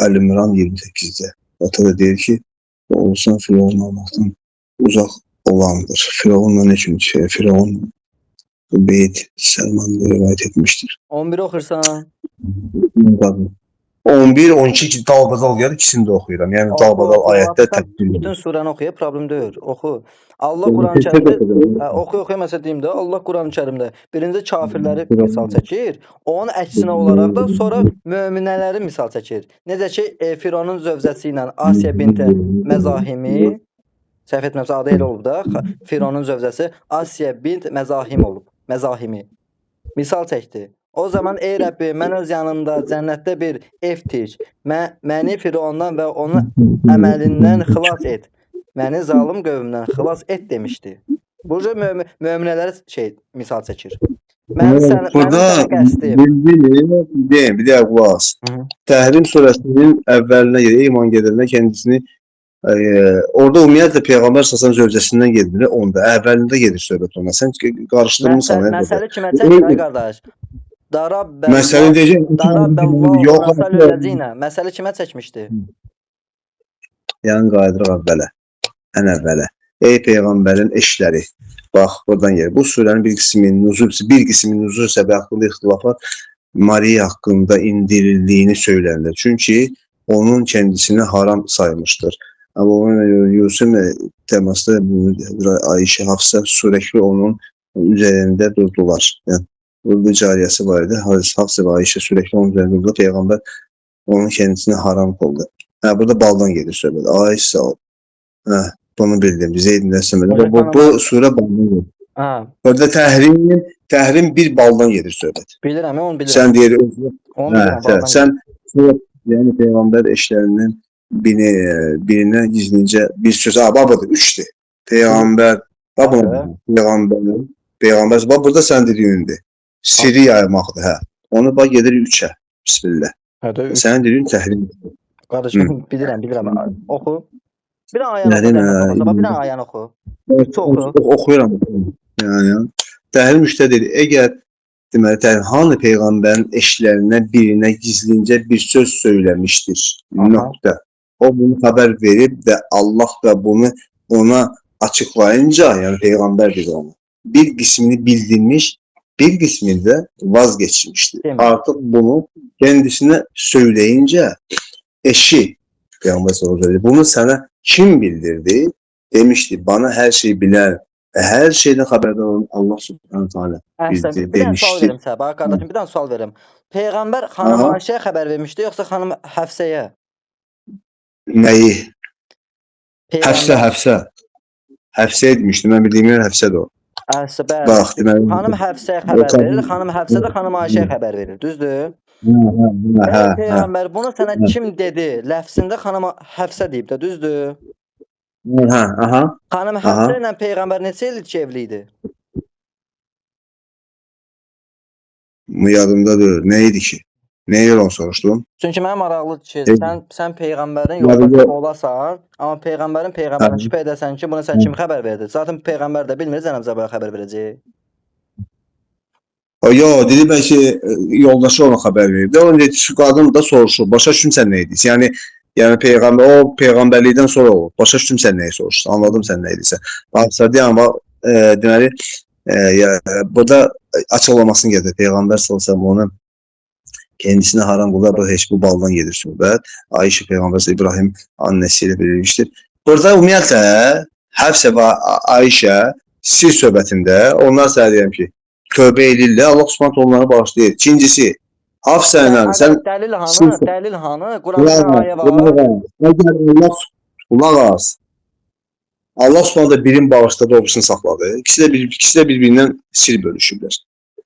Əl-İmran 28-də katında deyir ki, olsan Firavun olmaqdan uzaq olandır. Firavunla ne için şey? Firavun Beyt Selman'da rivayet etmiştir. 11 oxursan. 11, 12 dalbadal gəlir, ikisini də oxuyuram. Yəni dalbadal ayətdə təqdim Bütün surəni oxuya, problem deyil. Oxu. Allah Quran-Kərimdə oxuya məsəl deyim də, Allah Quran-Kərimdə birinci kafirləri misal çəkir, onun əksinə olaraq da sonra möminələri misal çəkir. Necə ki, Fironun zövcəsi ilə Asiya binti Məzahimi, səhv etmirəmsə adı elə olub da, Fironun zövcəsi Asiya bint Məzahim olub. Məzahimi. Misal çəkdi. O zaman ey Rəbbi, mən öz yanımda cənnətdə bir ev tik. Məni Firondan və onun əməlindən xilas et. Məni zalım qövmdən xilas et demişdi. Burada möminələri misal çəkir. Burada bir də qulaq. Təhrim surəsinin əvvəlinə görə iman gedəndə kendisini orada ümumiyyətlə Peyğəmbər səsən zövcəsindən gedir. Onda əvvəlində gedir söhbət ona. Sən qarışdırmısan. Məsələ kimə çəkir ay qardaş? Məsələ deyəcək. Məsələ kimə çəkmişdi? Yəni qayıdırıq əvvələ. Ən əvvələ. Ey Peyğəmbərin eşləri. Bax, buradan gəlir. Bu surənin bir qisminin nuzul səbəbi haqqında ixtilaflar Mariya haqqında indirildiyini söylənir. Çünki onun kendisini haram saymıştır. Ama Yusuf temasında Ayşe Hafsa sürekli onun üzerinde durdular. Yani burada cariyesi vardı. Hafsa ve Ayşe sürekli onun üzerinde durdu. Peygamber onun kendisine haram kıldı. Burada baldan gelir söhbət. Ayşe bunu bildim. Zeyd Nəsəmədə. Bu sure baldan gelir. Orada təhrim bir baldan gelir söhbət. Bilirəm, onu bilirəm. Sen deyir. Sen yani Peygamber eşlerinden birine gizlince bir söz. Babadır, üçtür. Peygamber, Peygamber, bak burada sen dediğinde. Siri yaymaqdır, hə. Onu bak gedir üçə. Bismillah. Sen dediğin təhrim. Qardaşım, bilirəm. Oxu. Bir dənə ayan oxu. Oxuyuram. Yəni, təhrim üçdə dedi. Əgər deməli, hanı Peyğəmbərin eşlərindən birinə gizlincə bir söz söyləmişdir. Nöqtə. O bunu xəbər verib və Allah da bunu ona açıqlayınca, yəni Peyğəmbər dedi onu, bir qismini bildirmiş, bir qismini də vazgeçmişdir. Artıq bunu kendisine söyləyincə eşi, Peyğəmbər söyledi, bunu sənə kim bildirdi? Demişdi, bana her şeyi bilen ve her şeyden haberdar olan Allah Subhanahu Teala bildi demişti. Bir dənə sual verim sənə, bax qardaşım, bir dənə sual verim. Peyğəmbər xanım Ayşəyə xəbər vermişdi, yoxsa xanım Həfsəyə? Nəyi? Həfsə. Həfsəyə demişdi, mən bildiyim yer Həfsədir o. Bax, xanım Həfsəyə xəbər verir, xanım Həfsə də xanım Ayşəyə xəbər verir, düzdür? Peyğəmbər bunu sənə kim dedi? Ləfsində xanım Həfsə deyib də, düzdür? Xanım Həfsə ilə Peyğəmbər neçə illik evli idi? Yadımda deyil. Ne idi ki? Neyi yalan soruşdun? Çünki mənə maraqlıdır ki, sən Peyğəmbərin yoldaşı olasan, amma Peyğəmbərin şübhə edəsən ki, bunu sən kim xəbər verdi? Zaten Peyğəmbər də bilmir, Zənəb Zəbəyə xəbər verəcək. Yo, dedi bəlkə yoldaşı ona xəbər verdi. Onun dedi, şu qadın da soruşur. Başa düşdüm sən nə idin? Yəni Peyğəmbər, o Peyğəmbərlikdən sonra olur. Başa düşdüm sən nəyi soruşdun? Anladım sən nə idisən. Baxsa amma deməli, burada açıqlamasını gedir. Peyğəmbər sallallahu onu kendisine haram kılar, bu heç bu baldan gelir söhbət. Ayşe Peyğəmbər İbrahim annesiyle verilmiştir. Burada ümumiyyətlə Həfsə və Ayşə sir söhbətində onlar sənə deyirəm ki, tövbə edirlər, Allah Subhanahu onları bağışlayır. İkincisi, Hafsə ilə sən dəlil hanı? Quranda ayə var. Qulaq as. Allah Subhanahu birin bağışladı, obrisini saxladı. İkisi də bir-birindən sir bölüşüblər.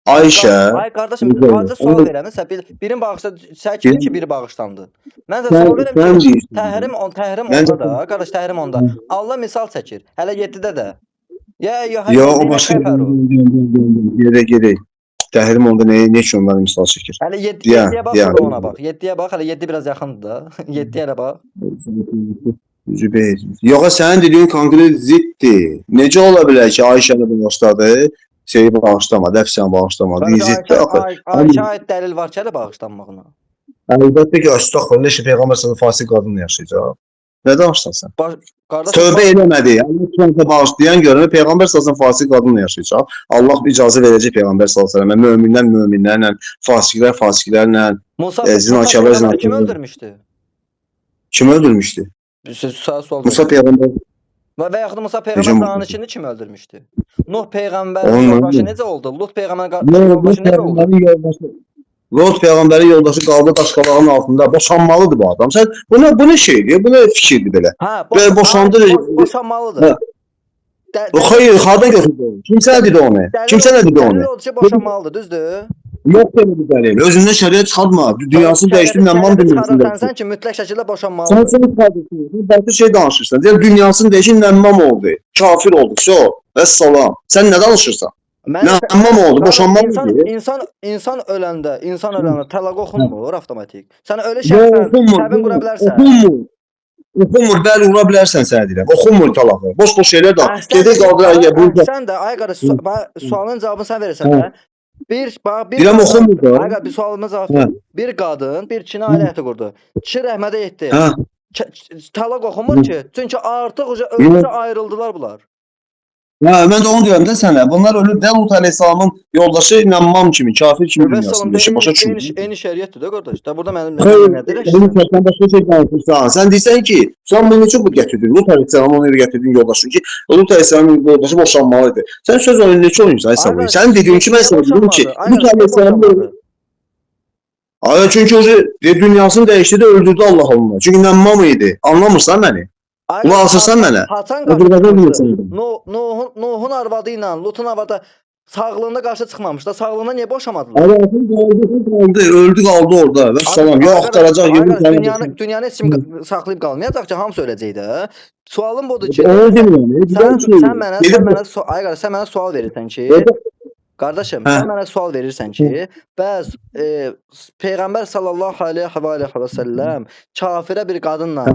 Ayşə. Ay qardaşım, acı sual verəm. Sən birin bağışladı, sən kimin ki biri bağışlandı? Mən də sual verəm ki, təhrim onda da, qardaş təhrim onda. Allah misal çəkir. Hələ 7-də də. Ya o başqa gedək. Təhrim onda nə üçün onları misal çəkir? Hələ 7-yə bax, ona bax. 7-yə bax, hələ 7 biraz yaxındır da. 7-yə elə bax. Zübeyir. Yox, sənin dediyin konkret ziddir. Necə ola bilər ki, Ayşəni bağışladı, şeyi bağışlamadı, əfsanı bağışlamadı, ziddir axı. Ayşə aid dəlil var ki, elə bağışlanmağına. Əlbəttə ki, əstəğfurullah, ki, Peyğəmbər sallallahu fasik qadınla yaşayacaq. Nə danışırsan sən? Qardaş, Tövbə eləmədi. Allah Subhanahu bağışlayan görünür Peyğəmbər sallallahu fasik qadınla yaşayacaq. Allah icazə verəcək Peyğəmbər sallallahu əleyhi və səlləm möminlərlə, fasiklərlə, Musa zinakarlar kim öldürmüşdü? Kim öldürmüşdü? Musa Peyğəmbər. Və yaxud Musa Peyğəmbər danışını kim öldürmüşdü? Nuh Peyğəmbərin yoldaşı necə oldu? Lut Peyğəmbərin yoldaşı necə oldu? Lot Peyğəmbərin yoldaşı qaldı daşqalağın altında. Boşanmalıdır bu adam. Sən bu ne şeydir? Bu ne fikirdir belə? Hə, boşandı. Boşanmalıdır. Hayır, hardan götürdü? Kim sənə dedi onu? Kim sənə dedi onu? Dəlil oldu ki, boşanmalıdır, düzdür? Yox belə bir dəlil. Özündən şəriət çıxartma. Dünyasını dəyişdir, nəman bilmirsən. Sən ki, mütləq şəkildə boşanmalıdır. Sən çıxardırsın. Başqa şey danışırsan. Deyir, dünyasını dəyişdir, nəman oldu. Kafir oldu. Vəssalam. Sən nə danışırsan? Nəman oldu, boşanmalıdır. İnsan öləndə tələq oxunmur avtomatik. Sən öyle şəxsən təbin qura bilərsən. Oxunmur, bəli, vura bilərsən sənə deyirəm. Oxunmur talağı. Boş şeylər də. Gedə qaldır. Sən də, ay qardaş, sualın cavabını sən verirsən də. Deyirəm, oxunmur da. Ay qardaş, bir sualıma cavab ver. Bir qadın, bir kişini ailə həyatı qurdu. Kişi rəhmətə getdi. Talaq oxunmur ki, çünki artıq özünə ayrıldılar bunlar. Mən də onu deyirəm də sənə. Bunlar ölür də Lut əleyhissalamın yoldaşı İmam kimi, kafir kimi dünyasında yaşayır. Başa düşürsən? Eyni şəriətdir də qardaş. Da burada mənim nə deyirəm? Sən başqa şey danışırsan. Sən deyirsən ki, sən bunu necə gətirdin? Lut əleyhissalamın onu gətirdin yoldaşı ki, Lut əleyhissalamın yoldaşı boşanmalıdır. Sən söz onu necə oyunsan hesab edirsən? Sən dediyin ki, mən sənə dedim ki, Lut əleyhissalamın çünki o dünyasını dəyişdirdi, öldürdü Allah onunla. Çünki İmam idi. Anlamırsan məni? Bunu alsırsan mənə. Nuhun arvadı ilə Lutun arvadı sağlığına qarşı çıxmamışlar. Sağlığına niyə boşamadılar? Öldü qaldı orada. Vəssalam. Yox, axtaracaq. Dünyanı heç kim saxlayıb qalmayacaq ki, hamısı öləcək də. Sualım budur ki, sən mənə sual verirsən ki, qardaşım, sən mənə sual verirsən ki, bəs Peyğəmbər sallallahu aleyhi və səlləm kafirə bir qadınla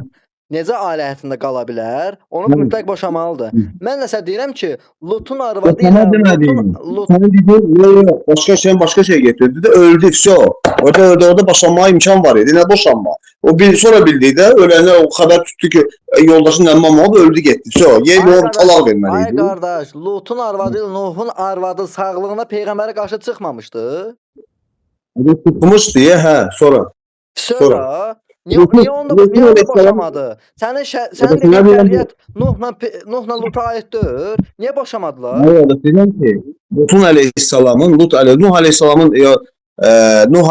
necə ailə həyatında qala bilər? Onu mütləq boşamalıdır. Mən nəsə deyirəm ki, Lutun arvadı ilə Sən başqa şey getirdi də öldü. Orada boşanmaya imkan var idi. Nə boşanma? O sonra bildi də ölənə o xəbər tutdu ki, yoldaşın İmam oldu, öldü getdi. Yeni talaq verməli idi. Ay qardaş, Lutun arvadı ilə Nuhun arvadı sağlığına Peyğəmbərə qarşı çıxmamışdı. Çıxmışdı, hə, sonra. Niyə onda boşamadı? Sənin şəriət Nuhla Luta aiddir. Niyə boşamadılar? Deyirəm ki, Nuh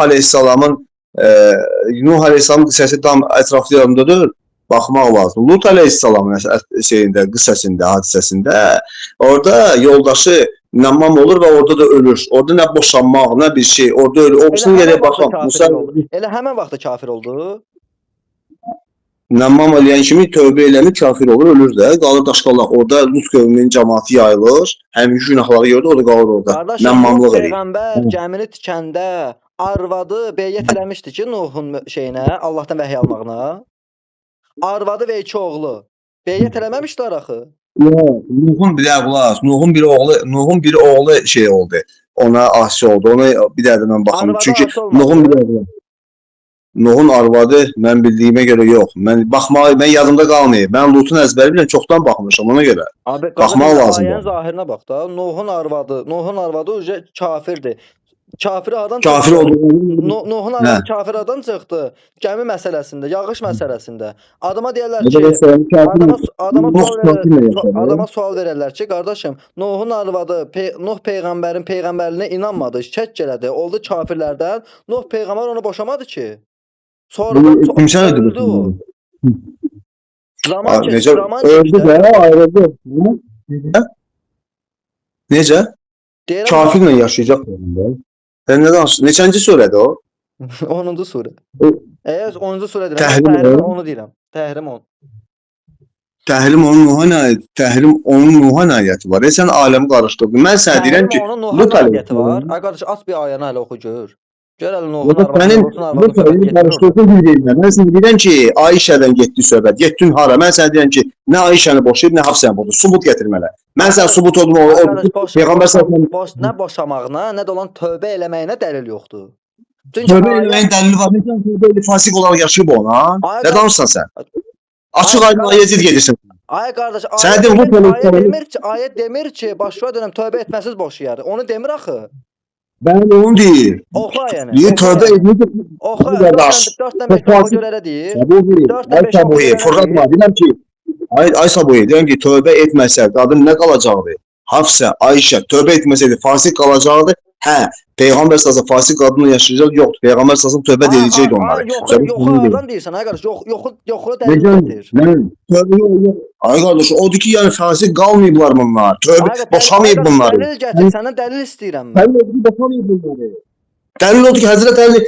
əleyhissalamın qissəsi tam ətraflı yanındadır. Baxmaq lazım. Lut əleyhissalamın qissəsində, hadisəsində orada yoldaşı Namam olur və orada da ölür. Orada nə boşanmaq, nə bir şey. Orada ölür. Obusun yerə baxan. Elə həmən vaxtda kafir oldu. Namam eləyən kimi tövbə eləmir, kafir olur, ölür də. Qalır daşqalaq. Orada Lut qövmünün cəmaatı yayılır. Həmin günahları görür, o da qalır orada. Namamlıq edir. Peyğəmbər gəmini tikəndə arvadı beyyət eləmişdi ki, Nuhun şeyinə, Allahdan vəhiy almağına. Arvadı və iki oğlu beyyət eləməmişdilər axı. Yox, Nuhun bir oğlu şey oldu. Ona asi oldu. Ona bir dəfə mən baxım. Çünki Nuhun arvadı mən bildiyimə görə yox. Mən yadımda qalmayıb. Mən Lutun əzbəri bilən çoxdan baxmışam ona görə. Baxmaq lazımdır. Ayənin zahirinə bax da. Nuhun arvadı uca kafirdir. Kafir adam Nuhun arvadı kafir adam çıxdı. Gəmi məsələsində, yağış məsələsində. Adama deyirlər ki, adama sual verirlər ki, qardaşım, Nuhun arvadı Nuh peyğəmbərin peyğəmbərliyinə inanmadı, şək elədi, oldu kafirlərdən. Nuh peyğəmbər onu boşamadı ki. Sonradan öldü o. Zaman keçdi. Öldü də, ayrıldı. Necə? Kafirlə yaşayacaq. Sən nə danışırsan? Neçənci surədir o? 10-cu surə. Əgər 10-cu surədir, Təhrim onu deyirəm. Təhrim 10. Təhrim onun Nuhan ayəti var. Sən aləmi qarışdırdın. Mən sənə deyirəm ki, Lut ayəti var. Ay qardaş, aç bir ayəni hələ oxu gör. Gör əlin Bu oğlun da arvadın sənin olsun, bu arvadın sənin söhbət getmir orada. qarışdırdığın bir deyilmə. Mən sənə deyirəm ki, Ayşədən getdi söhbət. Getdin hara? Mən sənə deyirəm ki, nə Ayşəni boşayıb, nə Hafsəni boşayıb. Subut gətirmələ. Mən sənə subut oldum o Arkadaş, Peyğəmbər sallallahu nə boşamağına, nə də olan tövbə eləməyinə dəlil yoxdur. Çünki tövbə ayə- eləməyin dəlili var. Necə tövbə edib fasik olaraq yaşayıb ona? Ay, Nə danışsan sən? Açıq Ay, aydın ayəcid gedirsən. Ay qardaş, Sənə deyim, bu ayə demir ki, başqa dönəm tövbə etməsiz boşayar. Onu demir axı. Bəli, onu deyir. Oxu ayəni. Niyə tövbə edib? Oxu. Qardaş. 4-dən 5 oxu görə elə deyir. Sabuhi, ay Sabuhi, Furqat var. Deyirəm ki, ay Sabuhi, deyirəm ki, tövbə etməsə qadın nə qalacaqdı? Hafsə, Ayşə tövbə etməsəydi fasik qalacaqdı. Hə, Peyğəmbər sallallahu fasik qadınla yaşayacaq yoxdur. Peyğəmbər sallallahu tövbə edəcəkdi onları. Yoxu adam deyirsən, ay qardaş, yoxu dəlil gətir. Tövbə yox. Ay qardaş, odur ki, yəni fasik qalmayıblar bunlar. Tövbə boşamayıb bunları. Dəlil gətir, səndən dəlil istəyirəm mən. Dəlil odur ki, boşamayıb bunları. Dəlil odur ki, Həzrət Əli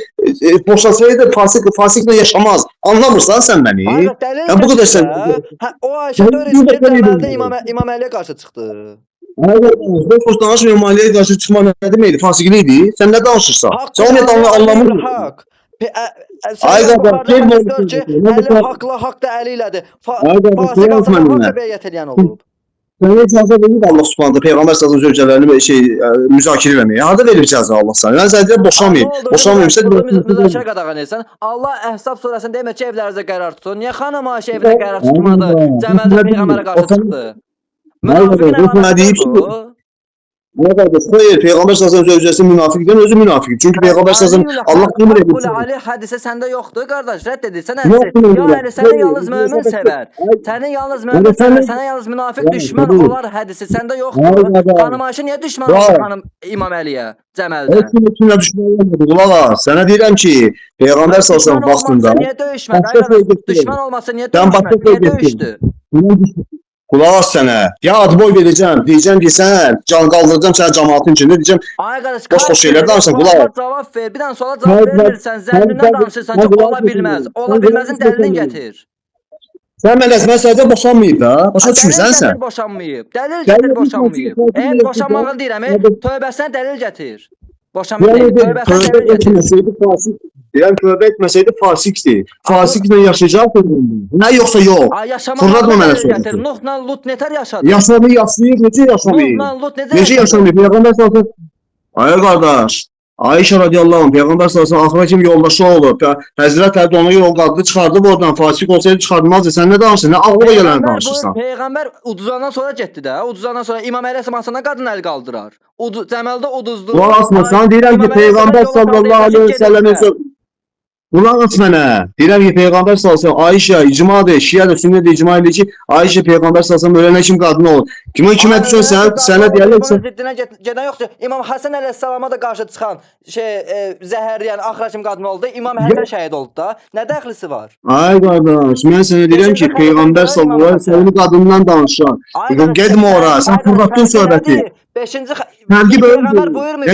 boşasaydı fasiklə yaşamaz. Anlamırsan sən məni? Ay qardaş, dəlil Bu qədər sən. O Ayşə öyrəşdi, İmam Əliyə qarşı çıxdı. Ay qardaş, boş danışmıyorum, maliyyəyə qarşı çıxma nə deməkdir? Fasiklik idi. Sən nə danışırsan? Sən onu anlamırsan. Haqq. Ay qardaş, Əli haqla, haqq da Əli ilədir. Fasik alsan haqq bəyyət edən olub. Sənə icazə verir Allah Subhanahu Peyğəmbər sallallahu zövcələrini müzakirə etməyə. Harda verib icazə Allah sana? Yəni sən deyirsən boşamayın. Boşamayımsa müzakirə qadağan etsən. Allah Əhzab surəsində demir ki, evlərinizdə qərar tutun. Niyə xanım Ayşə evdə qərar tutmadı? Cəməldə Peyğəmbərə qarşı çıxdı. Münafiqin əmələ deyib ki, nə qardaş, xeyr, Peyğəmbər sallallahu zövcəsi münafiqdən özü münafiq. Çünki Peyğəmbər sallallahu Allah qeymir edir. Bu Ali hadisə səndə yoxdur, qardaş. Rədd edirsən hədisə. Ya Əli səni yalnız mömin sevər. Səni yalnız mömin sevər. Sənə yalnız münafiq düşmən olar hədisi səndə yoxdur. Xanım Ayşə niyə düşmən olur xanım İmam Əliyə Cəməldə? Kimə düşmən olmadı? Qulaq as. Sənə deyirəm ki, Peyğəmbər sallallahu vaxtında niyə döyüşmədi? Düşmən olmasa niyə döyüşdü? Qulaq as sənə. Ya adboy verəcəm. Deyəcəm ki, sən can qaldıracam sənə cəmaatın içində. Deyəcəm, ay qardaş, boş şeylər danışırsan. Qulaq as. Cavab ver. Bir dənə suala cavab vermirsən. Zənnindən danışırsan ki, ola bilməz. Ola bilməzin dəlilini gətir. Sən mən sadəcə boşanmayıb da. Başa düşmürsən sən? Dəlil boşanmayıb. Dəlil gətir boşanmayıb. Boşanmağın deyirəm, tövbəsinə dəlil gətir. Boşanmayıb. Tövbəsinə dəlil gətir. Deyirəm, tövbə etməsəydi fasikdir. Fasiklə yaşayacaq nə yoxsa yox. Yaşamaqla dəlil gətir. Nuhla Lut nətər yaşadı? Yaşayıb, necə yaşamayıb? Nuhla Lut necə yaşamayıb? Peyğəmbər sallallahu ay qardaş, Ayşə radiyallahu anh, Peyğəmbər sallallahu axıra kimi yoldaşı olub. Həzrət Əli ona görə o qadını çıxardıb oradan, fasik olsaydı çıxartmazdı. Sən nə danışırsan? Nə ağlıma gələni danışırsan? Peyğəmbər uduzandan sonra getdi də. Uduzandan sonra İmam Əli əsmasına qadın əl qaldırar. Cəməldə uduzdu. Qulaq asma, sən deyirəm ki, Peyğəmbər sallallahu aleyhi və səlləmin qulaq as mənə. Deyirəm ki, Peyğəmbər sallallahu Ayşə icmadır, Şiədir, Sünnədir icma edir ki, Ayşə Peyğəmbər sallallahu ölənə kim qadın olur. Kimə düşsən sənə deyirlər ki, gedən yoxdur. İmam Həsən əleyhissalama da qarşı çıxan zəhərləyən axıra kim qadın oldu. İmam Həsən şəhid oldu da. Nə dəxlisi var? Ay qardaş, mən sənə deyirəm ki, Peyğəmbər sallallahu əleyhi qadından danışan. Getmə ora, sən fırlatdın söhbəti. 5-ci Peyğəmbər buyurmur.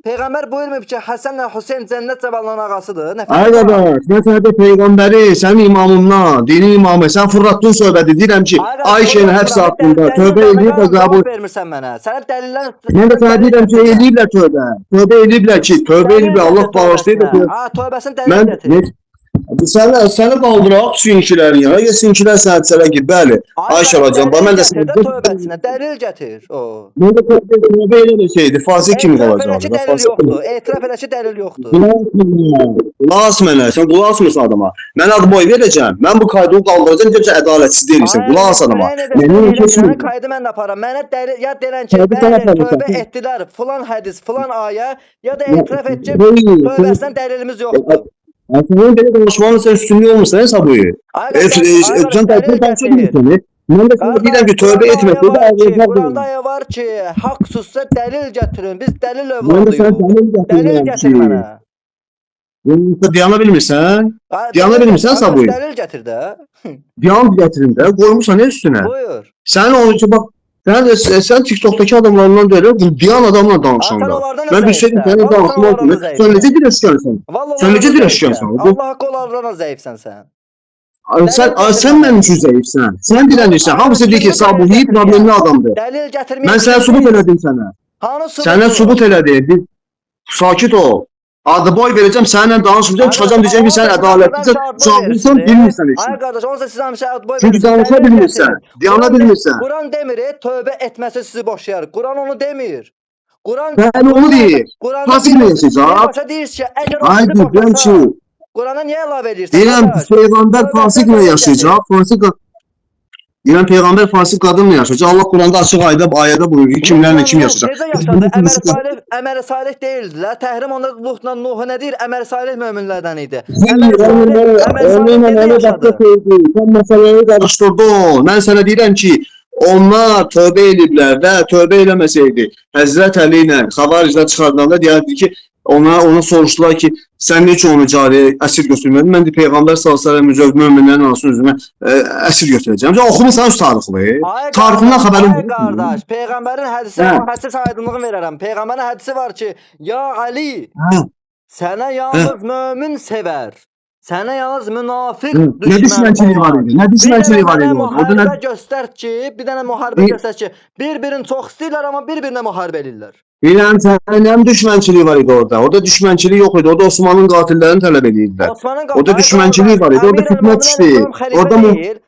Peyğəmbər buyurmur ki, Həsənlə Hüseyn cənnət cəvalının ağasıdır. Ay qardaş, mən sənə də Peyğəmbəri, sənin imamından, dini imamı, sən fırlatdın söhbəti. Deyirəm ki, Ayşənin həbs haqqında tövbə edib və qəbul vermirsən mənə. Sənə dəlillər mən də sənə deyirəm ki, ediblər tövbə. Tövbə ediblər ki, tövbə ediblər, Allah bağışlayır. Tövbəsini dəlil gətir. Səni qaldıraq sizinkilərin yana, ya sizinkilər sənə desələr ki, bəli, Ayşə racam, mən də sənə tövbəsinə dəlil gətir. Mən də tövbə eləsəydi, fasik kimi qalacaqdı. Etiraf elə ki, dəlil yoxdur. Qulaq as mənə, sən qulaq asmırsan adama. Mən ad boy verəcəm, mən bu kaydı qaldıracam, deyəcəm ədalətsiz deyilsən, qulaq as adama. Mən kaydı mən də aparam, mənə dəlil, ya deyilən ki, bəli, tövbə etdilər, filan hədis, filan ayə, ya da etiraf et ki, tövbəsindən dəlilimiz yoxdur. Sənin belə danışmanın sən üstünlüyü olmursan, Sabuhi. Sən tərəfini danışmırsan. Mən də sənə deyirəm ki, tövbə etməsə də əvvəlcə Quranda var ki, haqq sussa dəlil gətirin. Biz dəlil övladıyıq. Dəlil gətir mənə. Diyana bilmirsən? Diyana bilmirsən Sabuhi? Dəlil gətir də. Diyan gətirin də, qoymursan nə üstünə? Buyur. Sənin onun ki, bax, sən TikTok'dakı adamlarından deyirəm, diyan adamla danışanda. Mən bir şeydim, sənin danışmazdım. Sən necə dirəşkənsən? Sən necə dirəşkənsən? Allah qollarına zəifsən sən. Sən mənim üçün zəifsən. Sən dirənirsən. Hamısı deyir ki, Sabuhi problemli adamdır. Dəlil gətirməyən. Mən sənə sübut elədim sənə. Sənə sübut elədim. Sakit ol. Adı boy verəcəm, səninlə danışmayacağım, çıxacağım deyəcəm ki, sən ədalətlisən, sağlısan, bilmirsən Ay işini. qardaş, onsa siz həmişə ad boy Çünki danışa bilmirsən, diyana bilmirsən. Quran demir, tövbə etməsi sizi boşayar. Quran onu demir. Quran Bəli, onu deyir. Quranda Fasik nə yaşayacaq? Başa deyir ki, əgər o Ay sizi deyirəm boşasa, ki, Qurana niyə əlavə edirsən? deyirəm qardaş? Peyğəmbər Tövbə fasik nə etməsə yaşayacaq? Deyirəm Peyğəmbər fasik qadınla yaşayacaq. Allah Quranda açıq ayədə buyurur ki, kimlərlə kim yaşayacaq. Necə yaşadı? Əməl Salih deyildilər. Təhrim onda Luhla Nuh nə deyir? Əməl Salih möminlərdən idi. Əməl Salih necə yaşadı? Sən məsələləri qarışdırdın. Mən sənə deyirəm ki, onlar tövbə ediblər də, tövbə eləməsəydi, Həzrət Əli ilə xavariclər çıxardanda deyərdi ki, ona soruşdular ki, sən necə onu cari əsir götürmədin? Mən də Peyğəmbər sallallahu əleyhi möminlərin anasının üzünə əsir götürəcəm. Sən oxumusan öz tarixini? Tarixindən xəbərin var. Qardaş, Peyğəmbərin hədisi, hədis aydınlığını verərəm. Peyğəmbərin hədisi var ki, ya Ali, sənə yalnız mömin sevər. Sənə yalnız münafiq düşmən. Nə düşmənçiliyi var idi? Nə düşmənçiliyi var idi? Müharibə göstər ki, bir dənə müharibə göstər ki, bir-birini çox istəyirlər, amma bir-birinə müharibə edirlər. Bilən sənin düşmənçiliyi var idi orada. Orada düşmənçilik yox idi. Orada Osmanın qatillərini tələb edirdilər. Orada düşmənçilik var idi. Orada fitnə düşdü. Orada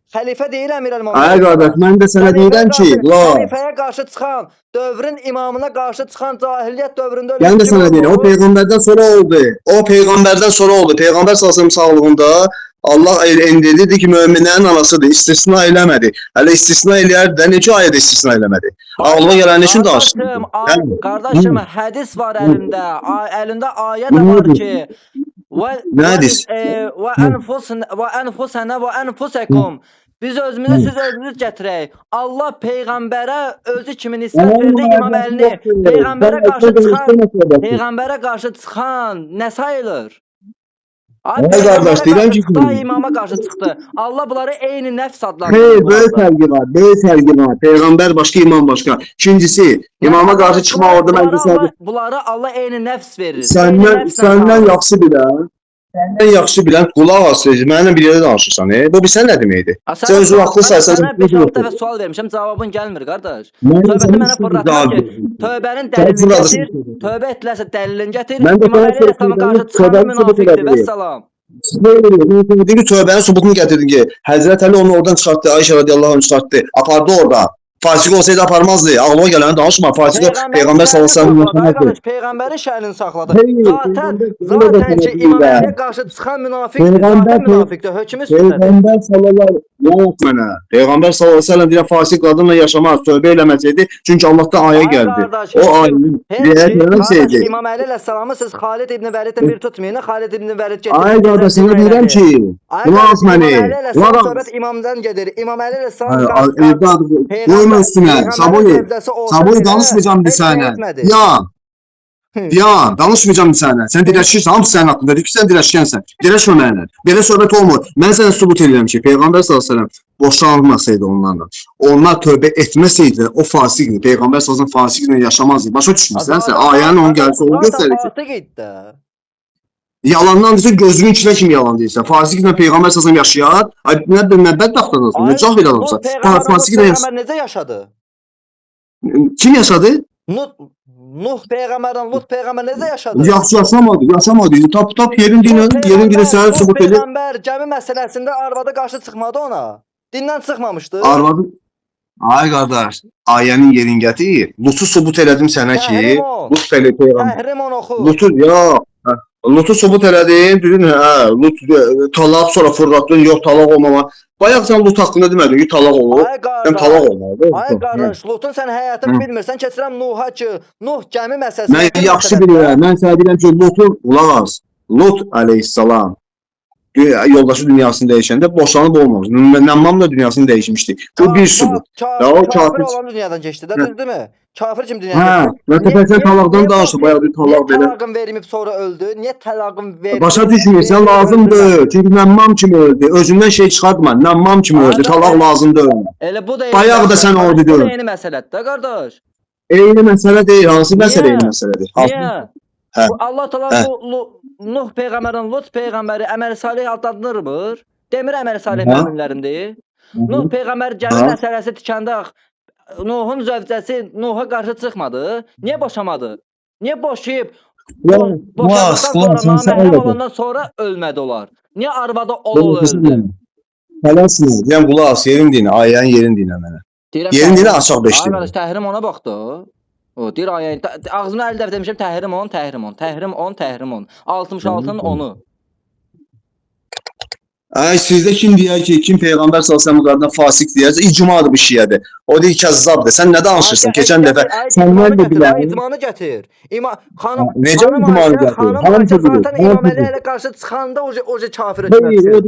xəlifə deyil Əmirəl-Möminin. Ay qardaş, mən də sənə deyirəm ki, xəlifəyə qarşı çıxan, dövrün imamına qarşı çıxan cahiliyyət dövründə ölmüş. Mən də sənə deyirəm, o peyğəmbərdən sonra oldu. O peyğəmbərdən sonra oldu. Peyğəmbər sallallahu sağlığında Allah endirdi ki, möminlərin anasıdır. İstisna eləmədi. Hələ istisna eləyər də necə ayədə istisna eləmədi? Ağlıma gələn üçün danışdım. Qardaşım, hədis var əlində. Əlində ayə də var ki, və ənfusənə biz özümüzü, siz özünüz gətirək. Allah Peyğəmbərə özü kimi nisbət verdi İmam Əlini. Peyğəmbərə qarşı çıxan nə sayılır? Ay qardaş, deyirəm ki, imama qarşı çıxdı. Allah bunları eyni nəfs adlandırır. Xeyr, böyük fərqi var, böyük fərqi var. Peyğəmbər başqa, imam başqa. İkincisi, imama qarşı çıxmaq orada mən desədim. Bunları Allah eyni nəfs verir. Səndən yaxşı bilən, səndən yaxşı bilən qulaq as, mənimlə bir yerdə danışırsan. Bu sən nə deməkdir? Sən özün haqlısan. Sənə 5-6 dəfə sual vermişəm, cavabın gəlmir, qardaş. Tövbəti mənə fırlatmaq ki, tövbənin dəlilini gətir, tövbə etdilərsə dəlilini gətir, İmam Əli İslam'a qarşı çıxan münafiqdir, vəssalam. Tövbənin sübutunu gətirdin ki, Həzrət Əli onu oradan çıxartdı, Ayşə radiyallahu anh çıxartdı, apardı orada. Fasik olsaydı aparmazdı. Ağlıma gələni danışma. Fasik Peyğəmbər sallallahu əleyhi Peyğəmbərin şəhnini saxladı. Zaten ki, İmam Əliyə qarşı çıxan münafiqdir. Münafiqdir. Hökmü sünnədir. Peyğəmbər sallallahu Peyğəmbər sallallahu əleyhi və səlləm deyir, fasik qadınla yaşamaz, tövbə eləməsəydi, çünki Allahdan ayə gəldi. O ayənin riayət eləməsəydi. İmam Əli əleyhissalamı siz Xalid ibn Vəliddən bir tutmayın. Xalid ibn Vəlid gətirir. Ay qardaş, sənə deyirəm ki, qulaq as məni. Söhbət imamdan gedir. İmam Əli əleyhissalam Qoyma üstünə, Saboy danışmayacağım bir sənə. Ya, danışmayacağım bir sənə. Sən dirəşirsən, hamısı sənin haqqında deyir ki, sən dirəşkənsən. Dirəşmə mənlə. Belə söhbət olmur. Mən sənə sübut edirəm ki, Peyğəmbər sallallahu boşanmasaydı onlarla, onlar tövbə etməsəydi, o fasikdir. Peyğəmbər sallallahu fasiklə yaşamazdı. Başa düşmürsən sən? Ayənin onun gəlsə onu göstərir ki. Yalandandısa gözünün içinə kimi yalan deyirsən. Fasiklə Peyğəmbər sallallahu yaşayar. Ay nə bədbəxt adamsan, nə cahil adamsan. Fasiklə necə yaşadı? Kim yaşadı? Nuh Peyğəmbərdən Lut Peyğəmbər necə yaşadı? Yaşamadı. Tap yerin dinə sənə sübut edir. Peyğəmbər gəmi məsələsində arvada qarşı çıxmadı ona. Dindən çıxmamışdı. Arvadı. Ay qardaş, ayənin yerin gətir. Lutu sübut elədim sənə ki, Lut Peyğəmbər. Təhrim onu oxu. Lutu yox. Lutu sübut elədin, dedin, Lut talaq sonra fırlatdın, yox talaq olmama. Bayaq sən Lut haqqında demədin ki, talaq olur. Talaq olmalı. Ay qardaş, Lutun sən həyatını bilmirsən, keçirəm Nuh'a ki, Nuh gəmi məsələsi. Mən yaxşı bilirəm, mən sənə deyirəm ki, Lutun, qulaq as, Lut əleyhissalam yoldaşı dünyasını dəyişəndə boşanıb olmamış. Nəmmam da dünyasını dəyişmişdi. Bu bir sübut. Kafir olan dünyadan keçdi də, düzdürmü? Kafir kimi dünyadan keçdi. Mən təfəsən talaqdan danışıb, bayağı bir talaq belə. Niyə talaqın verməyib sonra öldü? Niyə talaqın verməyib? Başa düşmürsən, lazımdır. Çünki nəmmam kimi öldü. Özündən şey çıxartma, nəmmam kimi öldü. Talaq lazımdır. Elə bu da bayağı da sən orada deyil. Bu eyni məsələdir də, qardaş. Eyni məsələ deyil. Hansı məsələ eyni məsələdir? Niyə? Allah Taala Nuh peyğəmbərin Lut peyğəmbəri Əməl Salih adlandırmır. Demir Əməl Salih möminlərindir. Nuh peyğəmbər gəmi məsələsi tikəndə Nuhun zövcəsi Nuh'a qarşı çıxmadı. Niyə boşamadı? Niyə boşayıb Boşandıqdan sonra naməhrəm olandan sonra ölmədi onlar. Niyə arvada ola öldü? Tələsiniz. Deyəm qulaq as, yerin dinə, ayənin yerin dinə mənə. Yerin dinə açıq beşdir. Arkadaş təhrim ona baxdı. O deyir ayənin ağzımda 50 dəfə demişəm təhrim 10, təhrim 10, təhrim 10, təhrim 10. 66-nın 10-u. Ay sizdə kim deyər ki, kim Peyğəmbər sallallahu əleyhi fasik deyərsə, icmadır bu şiədir. O deyir kəzzabdır. Sən nə danışırsan? Keçən dəfə səndən də bilən. İcmanı gətir. Xanım, necə icmanı gətir? Xanım zaten İmam Əli ilə qarşı çıxanda o kafirə düşmüşdür.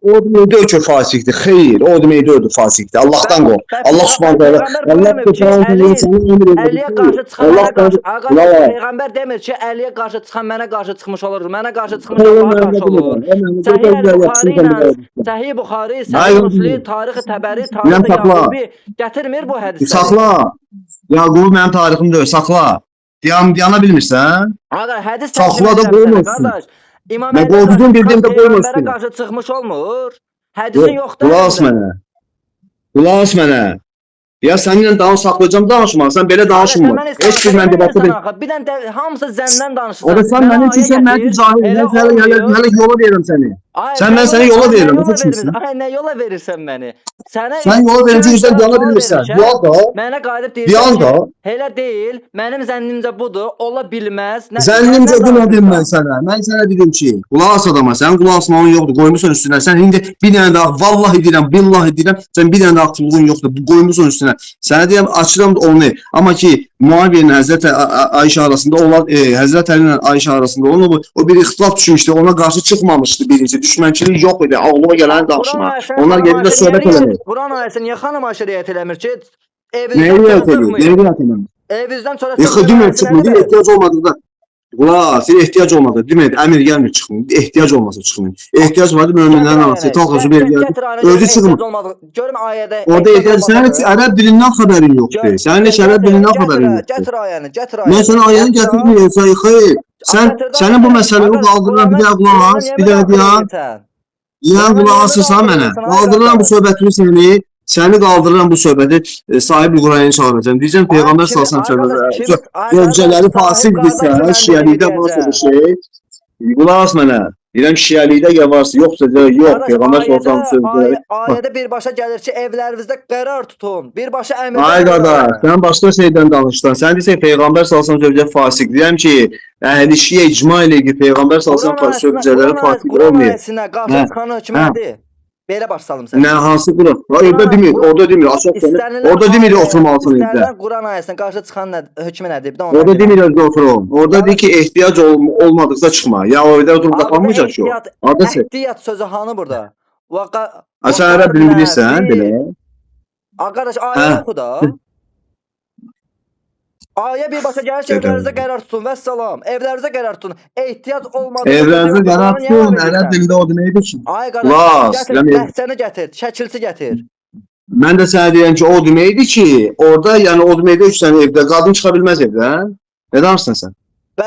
O deməkdir ki, fasikdir. Xeyr, o deməkdir ki, fasikdir. Allahdan qorx. Allah Subhanahu taala Əliyə qarşı çıxan Peyğəmbər demir ki, Əliyə qarşı çıxan mənə qarşı çıxmış olur. Mənə qarşı çıxmış Allah'a qarşı olur. Səhih Buxari, Səhih Müslim, Tarix-i Təbəri, Tarix-i Yaqubi gətirmir bu hədisləri. Saxla. Yaqubi mənim tarixim deyil, saxla. Diyana bilmirsən? Aga, hədis saxla da qoymursun. İmam Əli Peyğəmbərə qarşı çıxmış olmur. Hədisin yoxdur. Qulaq as mənə. Ya səninlə danış saxlayacağım danışma. Sən belə danışmır. Heç bir mən debatda bir dənə hamısı zəndən danışırsan. O da sən mənim üçün sən mənim cahil. Hələ yola verirəm səni. Sən mən səni yola verirəm. Ay nə yola verirsən məni? Sən yola verirsən üzdən yola bilmirsən. Yox da. Mənə qayıdıb deyirsən ki, elə deyil. Mənim zənnimcə budur. Ola bilməz. Zənnimcə demədim mən sənə. Mən sənə dedim ki, qulaq as adama. Sənin qulaq asmağın yoxdur. Qoymusan üstünə. Sən indi bir dənə daha vallahi deyirəm, billahi deyirəm. Sən bir dənə daha aktivliğin yoxdur. Qoymusan üstünə. Sənə deyirəm açıram onu. Amma ki Muaviyə ilə Həzrət Ayşə arasında olan Həzrət Əli ilə Ayşə arasında olan o bir ixtilaf düşmüşdü. Ona qarşı çıxmamışdı birinci. Düşmənçilik yox idi. Ağlıma gələni danışma. Onlar gedib söhbət eləmir. Quran ayəsini niyə xanım Ayşə riayət eləmir ki, evizdən sonra çıxmır. Ehtiyac olmadıqda. Qulaq, ehtiyac olmadı. Demək, əmir gəlmir çıxmır. Ehtiyac olmasa çıxmır. Ehtiyac vardı möminlərin anası. Talxızı verdi. Özü çıxmır. Görüm ayədə. Orada ehtiyac sənin ərəb dilindən xəbərin yoxdur. Sənin heç ərəb dilindən xəbərin yoxdur. Gətir ayəni, gətir ayəni. Mən sənə ayəni gətirməyəcəm, xeyr. Sənin bu məsələləri qaldırılan bir də qulaq as, bir də deyən. Yəni qulaq asırsan mənə. Qaldırılan bu söhbətini səni qaldırıram bu söhbəti sahib Qurayəni çağıracağım. Deyəcəm Peyğəmbər sallallahu əleyhi və səlləm zövcələri fasikdirsə, şiəlikdə varsa bir şey. Qulaq as mənə. Deyirəm şiəlikdə varsa, yoxsa yox. Peyğəmbər sallallahu əleyhi və səlləm ayədə birbaşa gəlir ki, evlərinizdə qərar tutun. Birbaşa əmr. Ay qardaş, sən başqa şeydən danışdın. Sən desən Peyğəmbər sallallahu əleyhi və səlləm fasik. Deyirəm ki, əhli şiə icma ilə ki, Peyğəmbər sallallahu əleyhi və səlləm zövcələri fasik olmayır. Qarşı çıxanı kimədir? Belə başlayalım sən. Nə hansı Quran? Orada demir, orada demir. Açıq səni. Orada demir oturmalısın evdə. İstənilən Quran ayəsindən qarşı çıxan hökmü nədir? Bir də orada demir evdə oturum. Orada deyir ki, ehtiyac olmadıqca çıxma. Ya orada oturub qapanmayacaq ki o. Ehtiyat sözü hanı burada? Sən ərəb bilirsən belə. Qardaş ayə oxu da. Ayə birbaşa gəlir ki, evlərinizdə qərar tutun, vəssalam. Evlərinizdə qərar tutun. Ehtiyac olmadı. Evlərinizdə qərar tutun, ərəb dilində o deməkdir ki. Ay qardaş, gətir, ləhcəni gətir, şəkilsi gətir. Mən də sənə deyirəm ki, o deməkdir ki, orada, yəni o deməkdir ki, sən evdə, qadın çıxa bilməz evdən. Nə danışsan sən?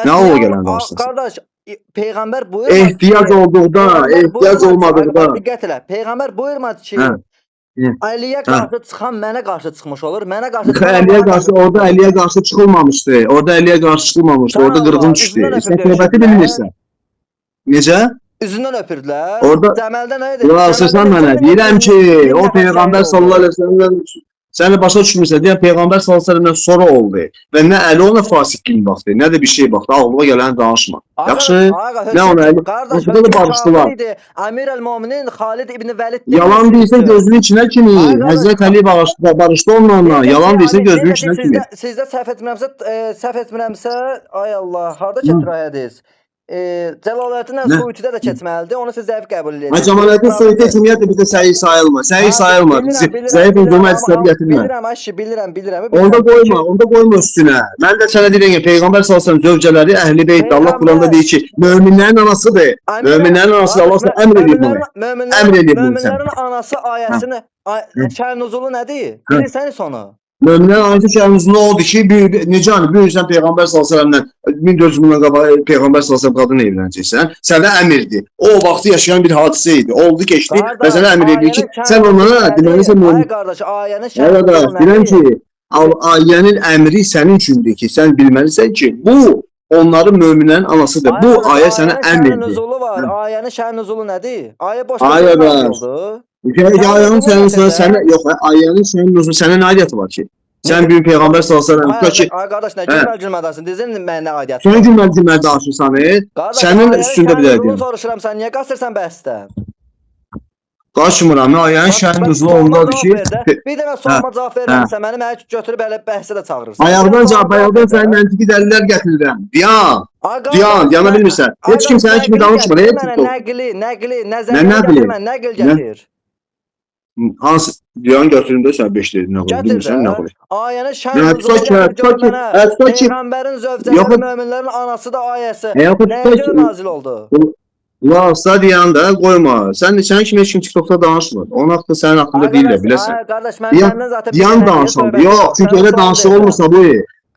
Nə ola gələn danışsan sən? Qardaş, Peyğəmbər buyurmadı. Ehtiyac olduqda, ehtiyac olmadıqda. Diqqət elə, Peyğəmbər buyurmadı ki, Əliyə qarşı çıxan mənə qarşı çıxmış olur. Mənə qarşı Əliyə qarşı orada Əliyə qarşı çıxılmamışdı. Orada Əliyə qarşı çıxılmamışdı. Orada qırğın düşdü. Sən söhbəti bilmirsən. Necə? Üzündən öpürdülər. Orada Cəməldə nə edir? Qulaqsızsan mənə. Deyirəm ki, o Peyğəmbər sallallahu əleyhi və səlləm səni başa düşmürsən. Deyirəm Peyğəmbər sallallahu əleyhi və səlləmdən sonra oldu. Və nə Əli ona fasikliyin baxdı, nə də bir şey baxdı. Ağlıma gələni danışma. Yaxşı? Nə ona Əli? Orada da barışdılar. Əmir el-Möminin Xalid ibn Vəlid. Yalan deyirsən gözünün içinə kimi. Həzrət Əli barışdı onunla. Yalan deyirsən gözünün içinə kimi. Sizdə səhv etmirəmsə, ay Allah, harda keçirəyədiz? Cəlaləddin Suyutidə də keçməlidir. Onu siz zəif qəbul edirsiniz. Cəlaləddin Suyuti ümumiyyətlə bizdə səhih sayılmır. Səhih sayılmır. Zəif uydurma hədisləri gətirmə. Bilirəm. Onda qoyma üstünə. Mən də sənə deyirəm ki, Peyğəmbər sallallahu əleyhi və səlləm zövcələri Əhl-i-Beytdir. Allah Quranda deyir ki, möminlərin anasıdır. Möminlərin anası Allah əmr edir bunu. Əmr edir bunu sən. Möminlərin anası ayəsini şər-nuzulu nədir? Bilirsən sonu. Möminlərin ayəti kəriməsində odur ki, necə hani bir insan Peyğəmbər sallallahu əleyhi və səlləmdən 1400 bundan qabaq Peyğəmbər sallallahu əleyhi və səlləm qadınla evlənəcəksən. Sənə əmrdir. O vaxtı yaşayan bir hadisə idi. Oldu, keçdi və sənə əmr edir ki, sən onlara deməlisən mömin. Ay qardaş, ayənin şərti. Deyirəm ki, ayənin əmri sənin üçündür ki, sən bilməlisən ki, bu onların möminlərin anasıdır. Bu ayə sənə əmr edir. nüzulu var. Ayənin şən nüzulu nədir? Ayə boş Ayə boş var. oldu. Ayənin sənə yox, ayənin sənin nüzulu sənə nə aidiyyəti var ki? Sən bir peyğəmbər sallallahu əleyhi və səlləm Ay qardaş, nə gülmədəsin? Dizin mənə nə aidiyyəti? sən gülməli danışırsan, sənin üstündə bir dəqiqə. Soruşuram, sən niyə qaçırsan bəhsdən? Qaçmıram, ayənin şənin nüzulu ondadır ki, bir dəfə sorma cavab verməsən, məni götürüb elə bəhsə də çağırırsan. Ayaqdan sənin məntiqi dəlillər gətirirəm. Diyana bilmirsən. Heç kim sənin kimi danışmır. Nəqli, nəql gətir. Hansı diyan götürüm də sən 5 dedin, nə qoyun, bilmirsən, nə qoyun. Ayəni şən nüzulu gətir mənə. Peyğəmbərin zövcələri, möminlərin anası da ayəsi. Nəyə görə nazil oldu? Usta deyən də qoyma. Sən kimi heç kim TikTokda danışmır. Onun haqqında sənin haqqında deyirlər, biləsən. Qardaş, mən səndən zaten diyan danışam. Yox, çünki elə danışıq olmasa bu.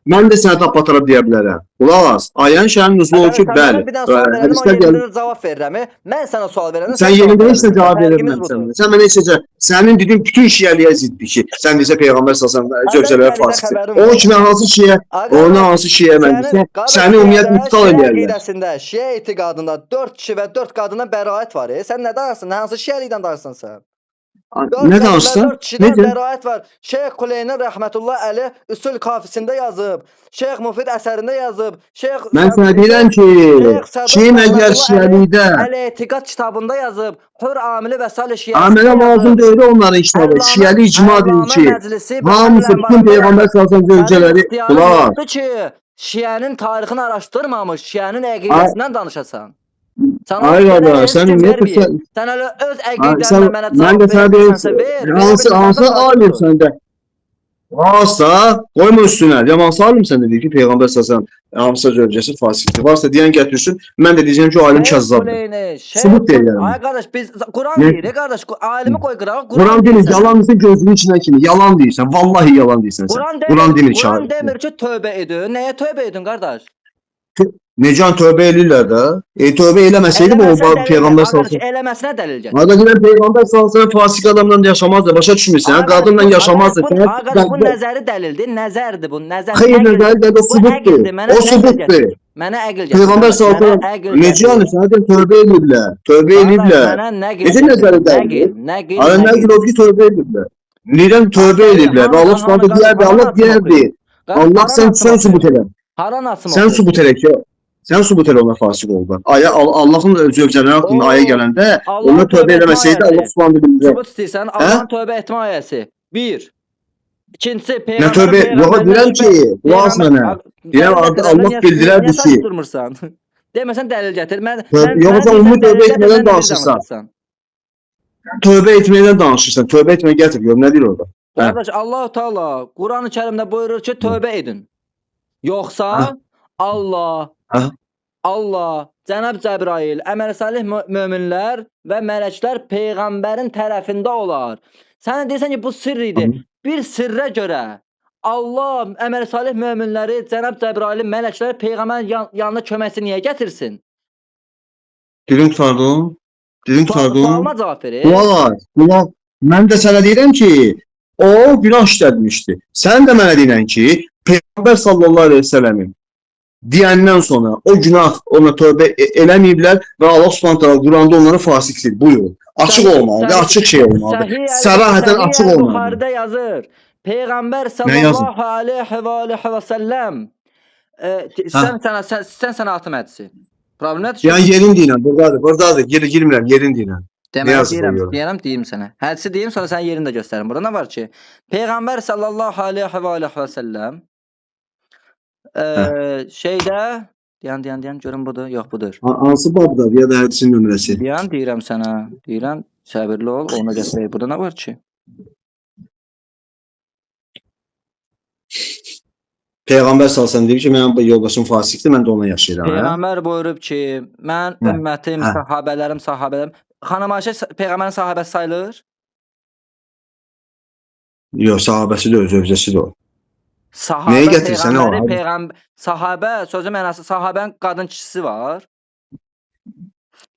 Mən də sənə tapatara deyə bilərəm. Qulaq as. Ayənin şənin nüzulu ki, bəli. Bir dənə sual verirəm, o yerində cavab verirəm. Mən sənə sual verirəm. Sən yerində heç nə cavab vermirəm sənə. Sən mənə heç nə sənin dediyin bütün şiəliyə ziddir ki, sən desə Peyğəmbər sallallahu zövcələrə fasiqdir. O kimi hansı şiə, ona hansı şiə mən desə, səni ümumiyyətlə iptal edərlər. Aqidəsində, şiə etiqadında 4 kişi və 4 qadına bəraət var. Sən nə danışırsan? Hansı şiəlikdən danışırsan sən? Nə danışsan? Necə? Bəraət var. Şeyx Kuleyni rəhmətullah əli Üsul Kafisində yazıb. Şeyx Mufid əsərində yazıb. Mən sənə deyirəm ki, şeyin əgər şiəlikdə Əl-Etiqad kitabında yazıb. Hür amili və salih şiəsi. Amələ lazım deyil onların kitabı. Şiəli icma deyil ki, hamısı bütün Peyğəmbər sallallahu zövcələri qulaq. Şiənin tarixini araşdırmamış, şiənin əqidəsindən danışasan. Ay qardaş, sən ümumiyyətlə sən elə öz əqidənlə mənə cavab verirsən. Hansı alim səndə? Varsa, qoyma üstünə. Yamansı alim səndə deyir ki, Peyğəmbər sallallahu hamısı zövcəsi fasiqdir. Varsa deyən gətirsin, mən də deyəcəm ki, o alim kəzzabdır. Sübut deyirəm. Ay qardaş, biz Quran deyirik, qardaş. Alimi qoy qıraq. Quran deyir, yalanlısı gözünün içinə kimi. Yalan deyirsən, vallahi yalan deyirsən sən. Quran demir ki, Quran demir ki, tövbə edin. Nəyə tövbə edin, qardaş? Necan tövbə eləyirlər də. Tövbə eləməsəydi bu Peyğəmbər sallallahu eləməsinə dəlil gətir. Qardaş, Peyğəmbər sallallahu fasiq adamla yaşamazdı. Başa düşmürsən? Qadınla yaşamazdı. Qardaş, bu nəzəri dəlildir. Nəzərdir bu. Nəzər. Xeyr, nəzəri də sübutdur. O sübutdur. Mənə əql gətir. Peyğəmbər sallallahu necə yəni sən tövbə eləyiblər. Tövbə eləyiblər. Necə nəzəri dəlil? Ara nəql o ki tövbə eləyiblər. Neden tövbə eləyiblər? Allah Subhanahu deyərdi, Allah deyərdi. Allah sən sübut elə. Haran asım. Sən sübut elə ki, sən sübut elə ona fasiq oldular. Allahın zövcələri haqqında ayə gələndə ona tövbə eləməsəydi Allah Subhanahu bildirdi. Sübut istəyirsən, Allahın tövbə etmə ayəsi. 1. İkincisi Peyğəmbər. Nə tövbə? Yox, deyirəm ki, qulaq mənə. Deyirəm Allah bildirərdi ki. Deməsən dəlil gətir. Mən yoxsa ümumi tövbə etmədən danışırsan. Tövbə etməkdən danışırsan. Tövbə etməyə gətir. Gör nə deyir orada? Qardaş, Allah Teala Qurani-Kərimdə buyurur ki, tövbə edin. Yoxsa Allah, Cənab Cəbrail, əməl salih möminlər və mələklər Peyğəmbərin tərəfində olar. Sən deyirsən ki, bu sirr idi. Bir sirrə görə Allah əməl salih möminləri, Cənab Cəbrailin, mələkləri Peyğəmbərin yanına köməkçi niyə gətirsin? Dilin tutardın? Sualıma cavab verir. Qulaq, mən də sənə deyirəm ki, o günah işlətmişdi. Sən də mənə deyirəm ki, Peyğəmbər sallallahu aleyhi ve sellemin deyəndən sonra o günah ona tövbə eləməyiblər və Allah Subhanahu Quranda onları fasiqdir. Buyur. Açıq olmalıdır, açıq şey olmalıdır. Sərahətən açıq olmalıdır. Buxarıda yazır. Peyğəmbər sallallahu aleyhi və səlləm sən sənatım hədisi. Problem nədir? Yəni yerin deyirəm, buradadır, girmirəm, yerin deyirəm. Deyirəm sənə. Hədisi deyim, sonra sənin yerini də göstərim. Burada nə var ki? Peyğəmbər sallallahu aleyhi və səlləm şeydə deyən görün budur, yox budur. Hansı babda ya da hədisin nömrəsi? Deyirəm sənə, səbirli ol, ona göstərək. Burada nə var ki? Peyğəmbər sallallahu deyir ki, mənim yoldaşım fasiqdir, mən də ona yaşayıram. Peyğəmbər buyurub ki, mən ümmətim, sahabələrim. Xanım Ayşə Peyğəmbərin sahabəsi sayılır? Yox, sahabəsi də öz övcəsi də o. Nəyə gətirsən o? Sahabə, sözü mənası, sahabənin qadın kişisi var.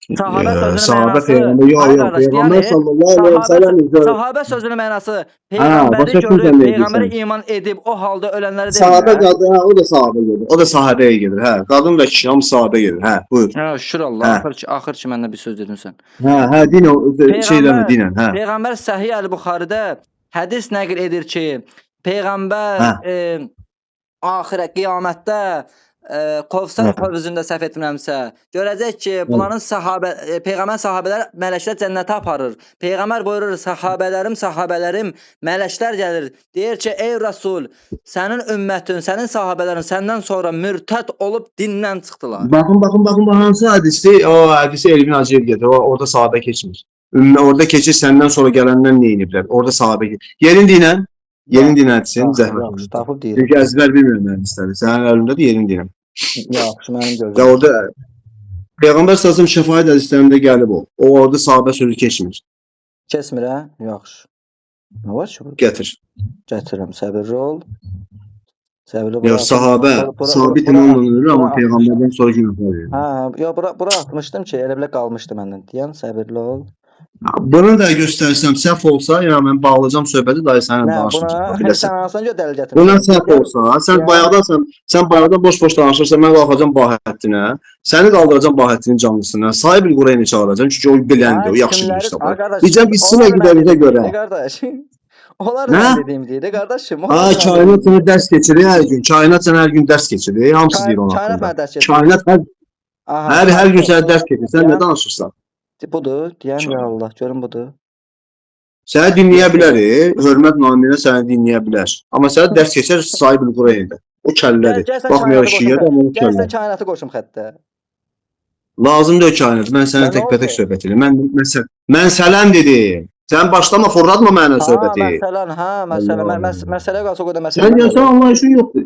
Sahabə sözünün Sahabə mənası, Peyğəmbər, yox, ay yox, qardaş, Peyğəmbər yəni sallallahu aleyhi ve sellem sahabə sözünün mənası başa peyğəmbəri düşdüm görüb, sən nə peyğəmbərə edirsən. iman edib o halda ölənləri Sahabə deyirlər. qadın, o da sahabə gedir. O da sahabəyə gedir, hə. Qadın və kişi hamı sahabə gedir, hə. Buyur. Hə, şükür Allah, Hə. axır ki məndən bir söz dedin sən. Hə, din şey eləmə, Peyğəmbər, dinən, hə. Peyğəmbər Səhih Əl-Buxaridə hədis nəql edir ki, Peyğəmbər Hə. axirə qiyamətdə Qovsar hövzündə səhv etmirəmsə, görəcək ki, bunların Peyğəmbər sahabələr mələklər cənnətə aparır. Peyğəmbər buyurur, sahabələrim, mələklər gəlir. Deyir ki, ey Rasul, sənin ümmətin, sənin sahabələrin səndən sonra mürtəd olub dindən çıxdılar. Baxın, hansı hədisdir? O hədisi Elvin Hacıyev gedir. Orada sahabə keçmir. Orada keçir səndən sonra gələnlər nə ediblər? Orada sahabə gedir. Yerin dinən. Yerin dinətsin, zəhmət. Tapıb deyir. Çünki əzbər bilmirəm hədisləri. Sənin əlindədir, yerin dinəm. Yaxşı, mənim gözüm. Ya orada Peyğəmbər sallallahu şəfaət hədislərində gəlib o. O orada sahabə sözü keçmir. Keçmir, hə? Yaxşı. Nə var ki? Gətir. Gətirirəm, səbirli ol. Səbirli ol. Ya sahabə sabit imanla ölür, amma Peyğəmbərdən sonra günah verir. Hə, ya bura atmışdım ki, elə belə qalmışdı məndən. Deyən səbirli ol. Bunu da göstərsəm səhv olsa, ya mən bağlayacağam söhbəti dayı səninlə danışacağam. Sən hansını dəlil gətirirsən? Buna səhv olsa, sən bayaqdan boş-boş danışırsan, mən qalxacam Bahəddinə, səni qaldıracam Bahəddinin canlısına, Sahib Qureyni çağıracam, çünki o biləndir, o yaxşı bilir kitabı. Diyəcəm isimə gidərizə görə. Qardaş, onlar nə dediyim deyir, qardaşım. Ha, kainat sənə dərs keçirir hər gün, kainat sənə hər gün dərs keçirir, hamısı deyir ona. Kainat mənə dərs keçirir. Kainat hər gün sənə dərs keçirir, sən nə danışırsan? Budur, deyən ya Allah, görün budur. Səni dinləyə bilər, hörmət naminə səni dinləyə bilər. Amma sənə dərs keçər Sahib Qureynidə. O kəllədir. Baxmayaq şiyə də amma o kəllədir. Gəlsən kainatı qoşum xəttə. Lazım deyil kainat. Mən sənə tək-bətək söhbət edirəm. Mən sələm dedim. Sən başlama, fırlatma mənə söhbəti. Məsələ qalsa o qədər məsələ. Sən deyəsən Allah işin yoxdur.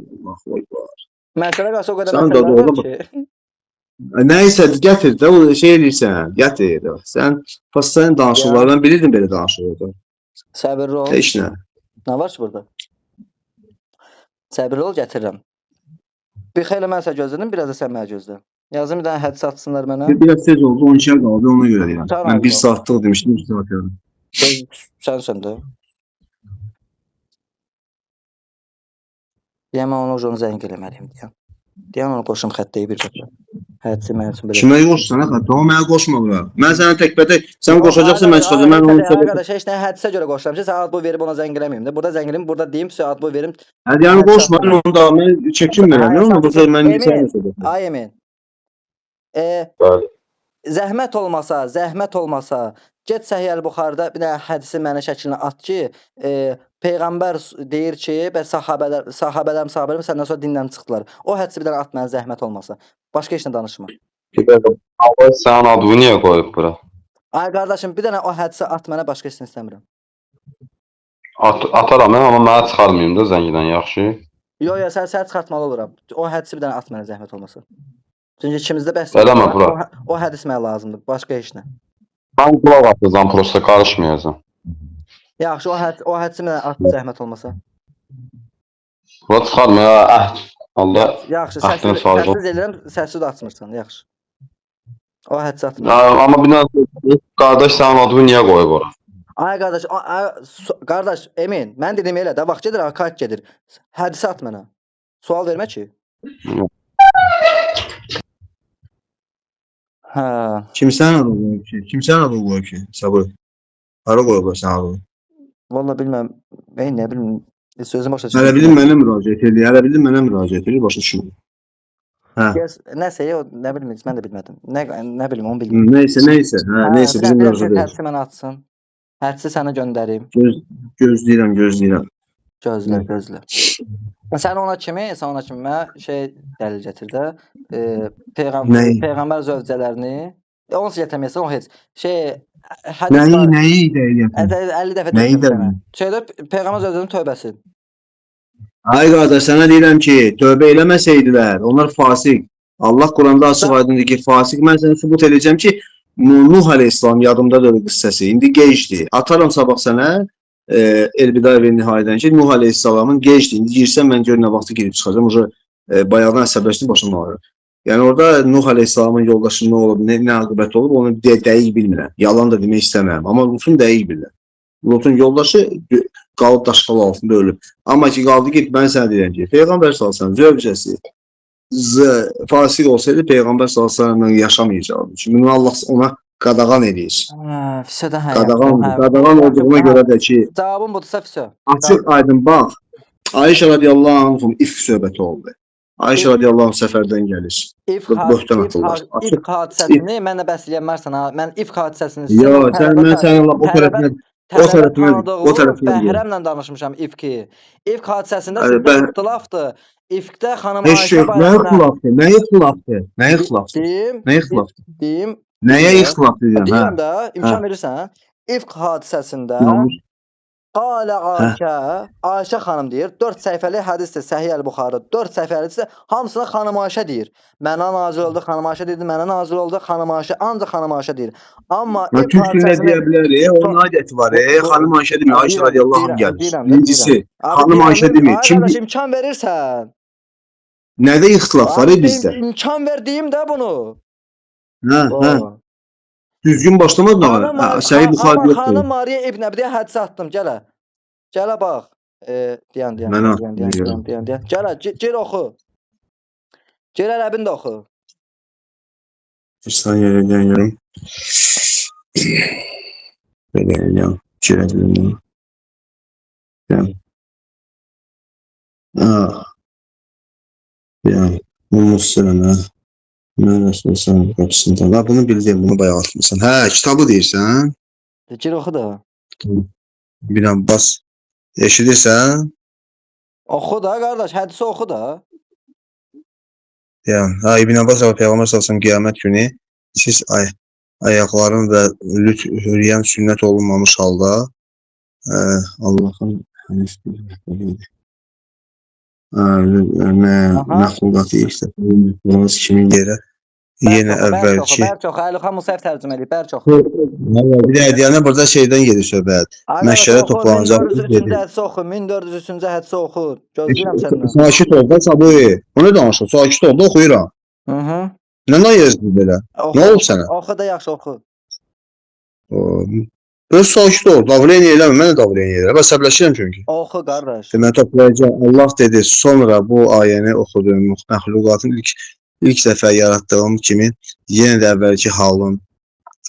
Məsələ qalsa o qədər məsələ var ki. Nəysə, gətir də, o şey eləyirsən, gətir. Sən pastan danışırlar, mən bilirdim belə danışırlar. Səbirli ol. Heç nə. Nə var ki burada? Səbirli ol, gətirirəm. Bir xeyli mən sənə gözlədim, biraz da sən mənə gözlə. Yazım bir dənə hədis atsınlar mənə. Biraz tez oldu, 12'ye qaldı, ona görə deyirəm. Mən 1 saatlıq demişdim, 1 saat yarım. Sən də. Deyəm, mən onu zəng eləməliyim, deyəm. Deyəm, onu qoşum xəttəyi bir qədər. Hədisi mənim üçün belə. Kimə qoşsan, xəttə? O mənə qoşmalılar. Mən sənə tək-bətək, sən qoşacaqsan, mən çıxacam. Mən onu söhbət... Arkadaş, heç nə hədisə görə qoşuram ki, sən ad boy verib ona zəng eləməyim də. Burada zəng eləyim, burada deyim, sizə ad boy verim. Hadi, yəni qoşma, onu da mən çəkinmirəm. Onu bu söz mən sənə söhbət. Ay Emin. Zəhmət olmasa, get Səhih Əl-Buxaridə bir dənə hədisi mənə şəklinə at ki, Peyğəmbər deyir ki, sahabələrim səndən sonra dindən çıxdılar. O hədisi bir dənə at mənə zəhmət olmasa. Başqa heç nə danışma. Allah sənin adını niyə qoyub bura? Ay qardaşım, bir dənə o hədisi at mənə, başqa heç nə istəmirəm. Ataram mən, amma mənə çıxarmayayım da zəngidən, yaxşı? Yox, sən çıxartmalı oluram. O hədisi bir dənə at mənə zəhmət olmasa. Çünki ikimizdə bəhs eləmə bura. O hədis mənə lazımdır, başqa heç nə. Mən qulaq atacağam, prosta qarışmayacağım. Yaxşı, o hədisi mənə at zəhmət olmasa. Bura çıxarma ya, əhd. Allah. Yaxşı, səssiz eləyirəm, səssiz də açmırsan, yaxşı. O hədisi atmır. Amma bir dənə qardaş sənin adını niyə qoyub ora? Ay qardaş, Emin, mən dedim elə də, vaxt gedir, kayıt gedir. Hədisi at mənə. Sual vermə ki. Hə. Kimsən adı qoyub ki? Sabır. Hara qoyublar sən adı? Valla bilməm, mən nə bilməm. Sözüm başa çıxır. Hələ bildim mənə müraciət edir, başa düşmür. Hə. Nəsə, nə bilməm, mən də bilmədim. Nə bilim, onu bilmirəm. Nəysə, bizim mövzu deyil. Hədisi mənə atsın. Hədisi sənə göndərim. Gözləyirəm. Gözlə. Sən ona kimi mənə dəlil gətir də. Peyğəmbər zövcələrini, onsuz gətirməyəsən, o heç. Nəyi dəlil gətir? 50 dəfə deyirəm sənə. Peyğəmbər zövcələrin tövbəsi. Ay qardaş, sənə deyirəm ki, tövbə eləməsəydilər, onlar fasik. Allah Quranda açıq aydındır ki, fasik. Mən sənə sübut edəcəm ki, Nuh Aleyhisselam yadımda da qıssəsi. İndi gecdir. Atarım sabah sənə El-Bidaya və Nihayədən ki, Nuh Aleyhisselamın gecdir. İndi girsən, mən gör nə vaxtı girib çıxacam. Bayaqdan əsəbləşdim, başım ağrır. Yəni orada Nuh əleyhissalamın yoldaşı nə olub, nə aqibət olub, onu dəqiq bilmirəm. Yalan da demək istəmirəm, amma Lutun dəqiq bilirəm. Lutun yoldaşı qalıb daşqal altında ölüb. Amma ki qaldı ki, mən sənə deyirəm ki, Peyğəmbər salsan zövcəsi fasik olsaydı Peyğəmbər salsan yaşamayacaqdı. Çünki bunu Allah ona qadağan edir. Fisoda Qadağan olduğuna görə də ki, cavabım budursa fiso. açıq aydın bax. Ayşə radiyallahu anhum ifk söhbəti oldu. Ayşə radiyallahu anh səfərdən gəlir. Böhtan atırlar. İfk hadisəsini mənə bəhs eləmərsən ha. Mən ifk hadisəsini Yox, mən sənin o tərəfinə Bəhrəmlə danışmışam ifki. İfk hadisəsində sizdə ixtilafdır. İfkdə xanım Ayşə bayaqda. Nəyə ixtilafdır? Deyim. Nəyə ixtilaf edirəm? Deyirəm də, imkan verirsən. İfk hadisəsində Qalə Ayşə xanım deyir, 4 səhifəli hədisdir, Səhih Əl-Buxarı, 4 səhifəlidirsə, hamısına xanım Ayşə deyir. Mənə nazil oldu, xanım Ayşə deyir, mənə nazil oldu, xanım Ayşə, ancaq xanım Ayşə deyir. Amma Türkçə deyə bilər, onun adəti var, xanım Ayşə demir, Ayşə radiyallahu anh gəlir. Birincisi, xanım Ayşə demir. Qardaş, imkan verirsən. Nədə ixtilaf var bizdə? İmkan ver deyim də bunu. Düzgün başlamadı da, Səhih Buxarı yoxdur. Xanım Mariya İbn Əbdiyə hədisi atdım, gələ. Gələ bax. Deyən. Gələ, gir oxu. Gir ərəbini də oxu. Bir saniyə eləyəm. Belə eləyəm. Gir ərəbini. Yəni, Muslimə. Mən Rəsulullah qapısında. Bunu bildim, bunu bayaq atmışsan. Hə, kitabı deyirsən? Gir oxu da. Biləm, bas. Eşidirsən? Oxu da, qardaş, hədisi oxu da. Yəni, İbn Abbas Peyğəmbər sallallahu qiyamət günü siz ayaqların və hürriyən sünnət olunmamış halda Allahın məxluqatı işlətməniz kimin yerə yenə əvvəlki Bərçox, Əlixan Musayev tərcümə edib, Bərçox. Bir də deyənə burada şeydən gedir söhbət. Məşədə toplanacaq. 1403-cü hədisi oxu, 1403-cü hədisi oxu. Gözləyirəm səndən. Sakit ol da, Saboy. O nə danışır? Sakit ol da, oxuyuram. Nə yazdı belə? Nə olub sənə? Oxu da yaxşı, oxu. Öz sakit ol, davleniyə eləmə, mən də davleniyə eləmə. Əsəbləşirəm çünki. Oxu, qardaş. Demək, toplayacaq. Allah dedi, sonra bu ayəni oxudum, məxluqatın ilk dəfə yaratdığım kimi yenə də əvvəlki halın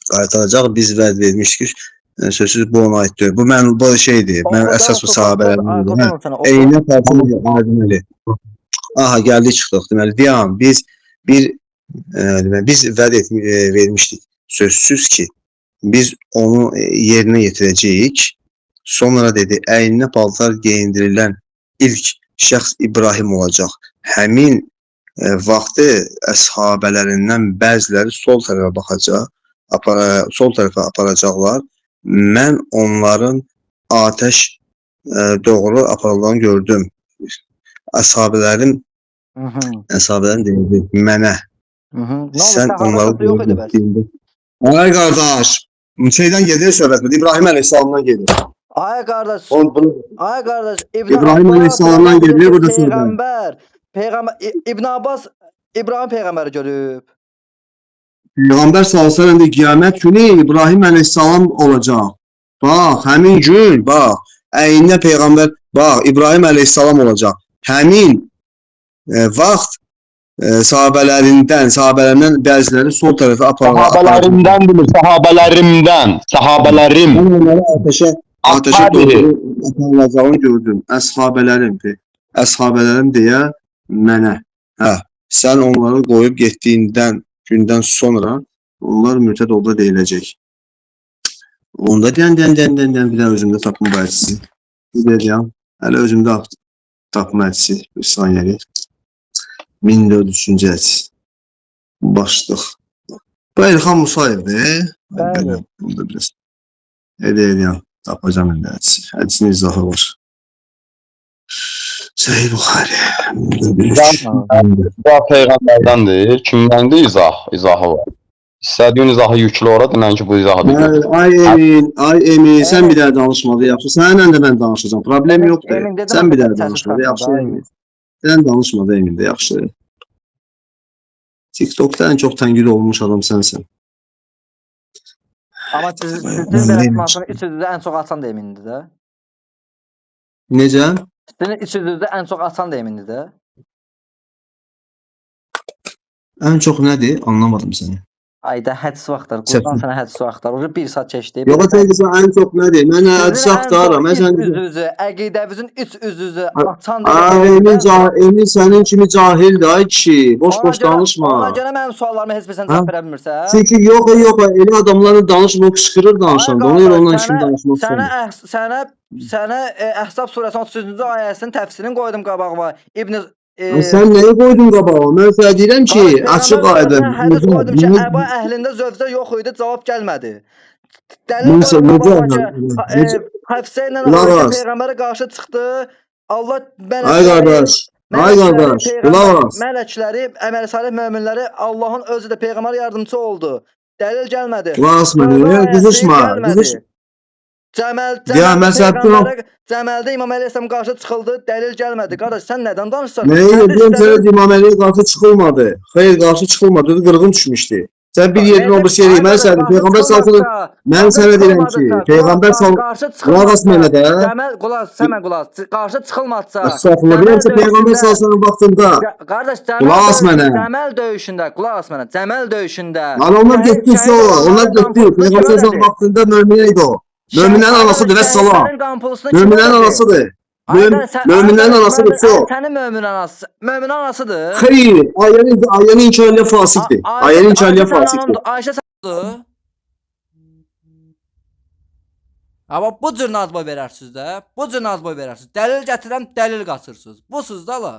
qaytaracaq. Biz vəd vermişdik ki, sözsüz bu ona aiddir. Bu mən bu şeydir. Mən əsas bu sahabələrimdir. Eynə tərcümə. Aha, gəldi çıxdıq. Deməli, deyəm, biz vəd vermişdik. Sözsüz ki, biz onu yerinə yetirəcəyik. Sonra dedi, əyninə paltar geyindirilən ilk şəxs İbrahim olacaq. Həmin vaxtı əshabələrindən bəziləri sol tərəfə baxacaq, sol tərəfə aparacaqlar. Mən onların atəş doğru aparıldığını gördüm. Əshabələrim deyildi, mənə. Sən onları gördün. Ay qardaş, şeydən gedir söhbət, İbrahim əleyhissalamdan gedir. Ay qardaş, İbrahim əleyhissalamdan gedir, burada söhbət. İbn Abbas İbrahim peyğəmbəri görüb. Peyğəmbər sallallahu əleyhi və səlləm qiyamət günü İbrahim əleyhissalam olacaq. Bax, həmin gün, bax, əyninə peyğəmbər, bax, İbrahim əleyhissalam olacaq. Həmin vaxt sahabələrindən bəziləri sol tərəfə aparırlar. Sahabələrim. Onları ateşə doğru aparılacağını gördüm. Əshabələrim deyə mənə. Hə, sən onları qoyub getdiyindən gündən sonra onlar mürtəd oldu deyiləcək. Onda deyən, bir də özümdə tapma bəlçisi. Bir deyəm, hələ özümdə tapma bəlçisi, bir saniyəli. 1403-cü hədis. Başlıq. Bu Əlixan Musayevdir. Bəli. Bunda biraz. Edəyəm, tapacam indi hədisi. Hədisin izahı var. Səhih Buxarı. Bu Peyğəmbərdən kimdəndir izahı var. İstədiyin izahı yüklü ora demən ki, bu izahı deyil. Ay Emin, sən bir də danışmadı, yaxşı. Səninlə də mən danışacağım, problem yoxdur. Sən bir də danışmadı, yaxşı Emin. Sən danışmadı Emin də, yaxşı. TikTokda ən çox tənqid olunmuş adam sənsən. Amma sizin Mən belə deyim. maşını iç üzüdə ən çox açan da emindir də. Necə? Sizin iç üzüdə ən çox açan da emindir də. Ən çox nədir? Anlamadım səni. Ayda hədis vaxtlar. Qurban sənə hədis vaxtlar. Уже 1 saat keçdi. Yox, sən desən ən çox nədir? Mən hədis axtarıram. Mən sən üzü, əqidəvizin iç üzü açan da. Emin sənin kimi cahildir ay kişi. Boş-boş danışma. Ona görə mənim suallarıma heç bir sən cavab verə bilmirsən. Çünki yox, elə adamların danışma qışqırır danışanda. Ona görə ondan işim danışmaq istəmirəm. Sənə Əhzab surəsinin 33-cü ayəsinin təfsirini qoydum qabağıma. Sən nəyi qoydun qabağa? Mən sənə deyirəm ki, açıq aydın. Hədis qoydum ki, əba əhlində zövcə yox idi, cavab gəlmədi. Həfsə ilə Peyğəmbərə qarşı çıxdı. Allah Ay qardaş, mələkləri, əməl salih möminləri Allahın özü də Peyğəmbər yardımçı oldu. Dəlil gəlmədi. Qulaq mənə, qızışma. Cəməldə İmam Əleyhisselam qarşı çıxıldı, dəlil gəlmədi. Qardaş, sən nədən danışırsan? Nəyi deyim sənə İmam Əliyə qarşı çıxılmadı. Xeyr, qarşı çıxılmadı, qırğın düşmüşdü. Sən bir yerin o bir şey deyil. Mən sənə Peyğəmbər sallallahu mən sənə deyirəm ki, Peyğəmbər sallallahu mənə də qulaq, qarşı çıxılmadısa. Estağfurullah, bilirəm ki, Peyğəmbər sallallahu vaxtında. Qardaş, Cəməl döyüşündə, qulaq as mənə, Cəməl döyüşündə. Onlar getdi sonra, onlar getdi. Peyğəmbər sallallahu vaxtında mömin idi o. Möminlərin anasıdır və salam. Möminlərin anasıdır. Möminlərin anasıdır. Sənin mömin anasıdır. Xeyr, ayəni inkar edən fasiqdir. Ayəni inkar edən fasiqdir. Ayşə səndir. Amma bu cür nazboy verərsiniz də. Bu cür nazboy verərsiniz. Dəlil gətirəm, dəlil qaçırsınız. Busuz da la.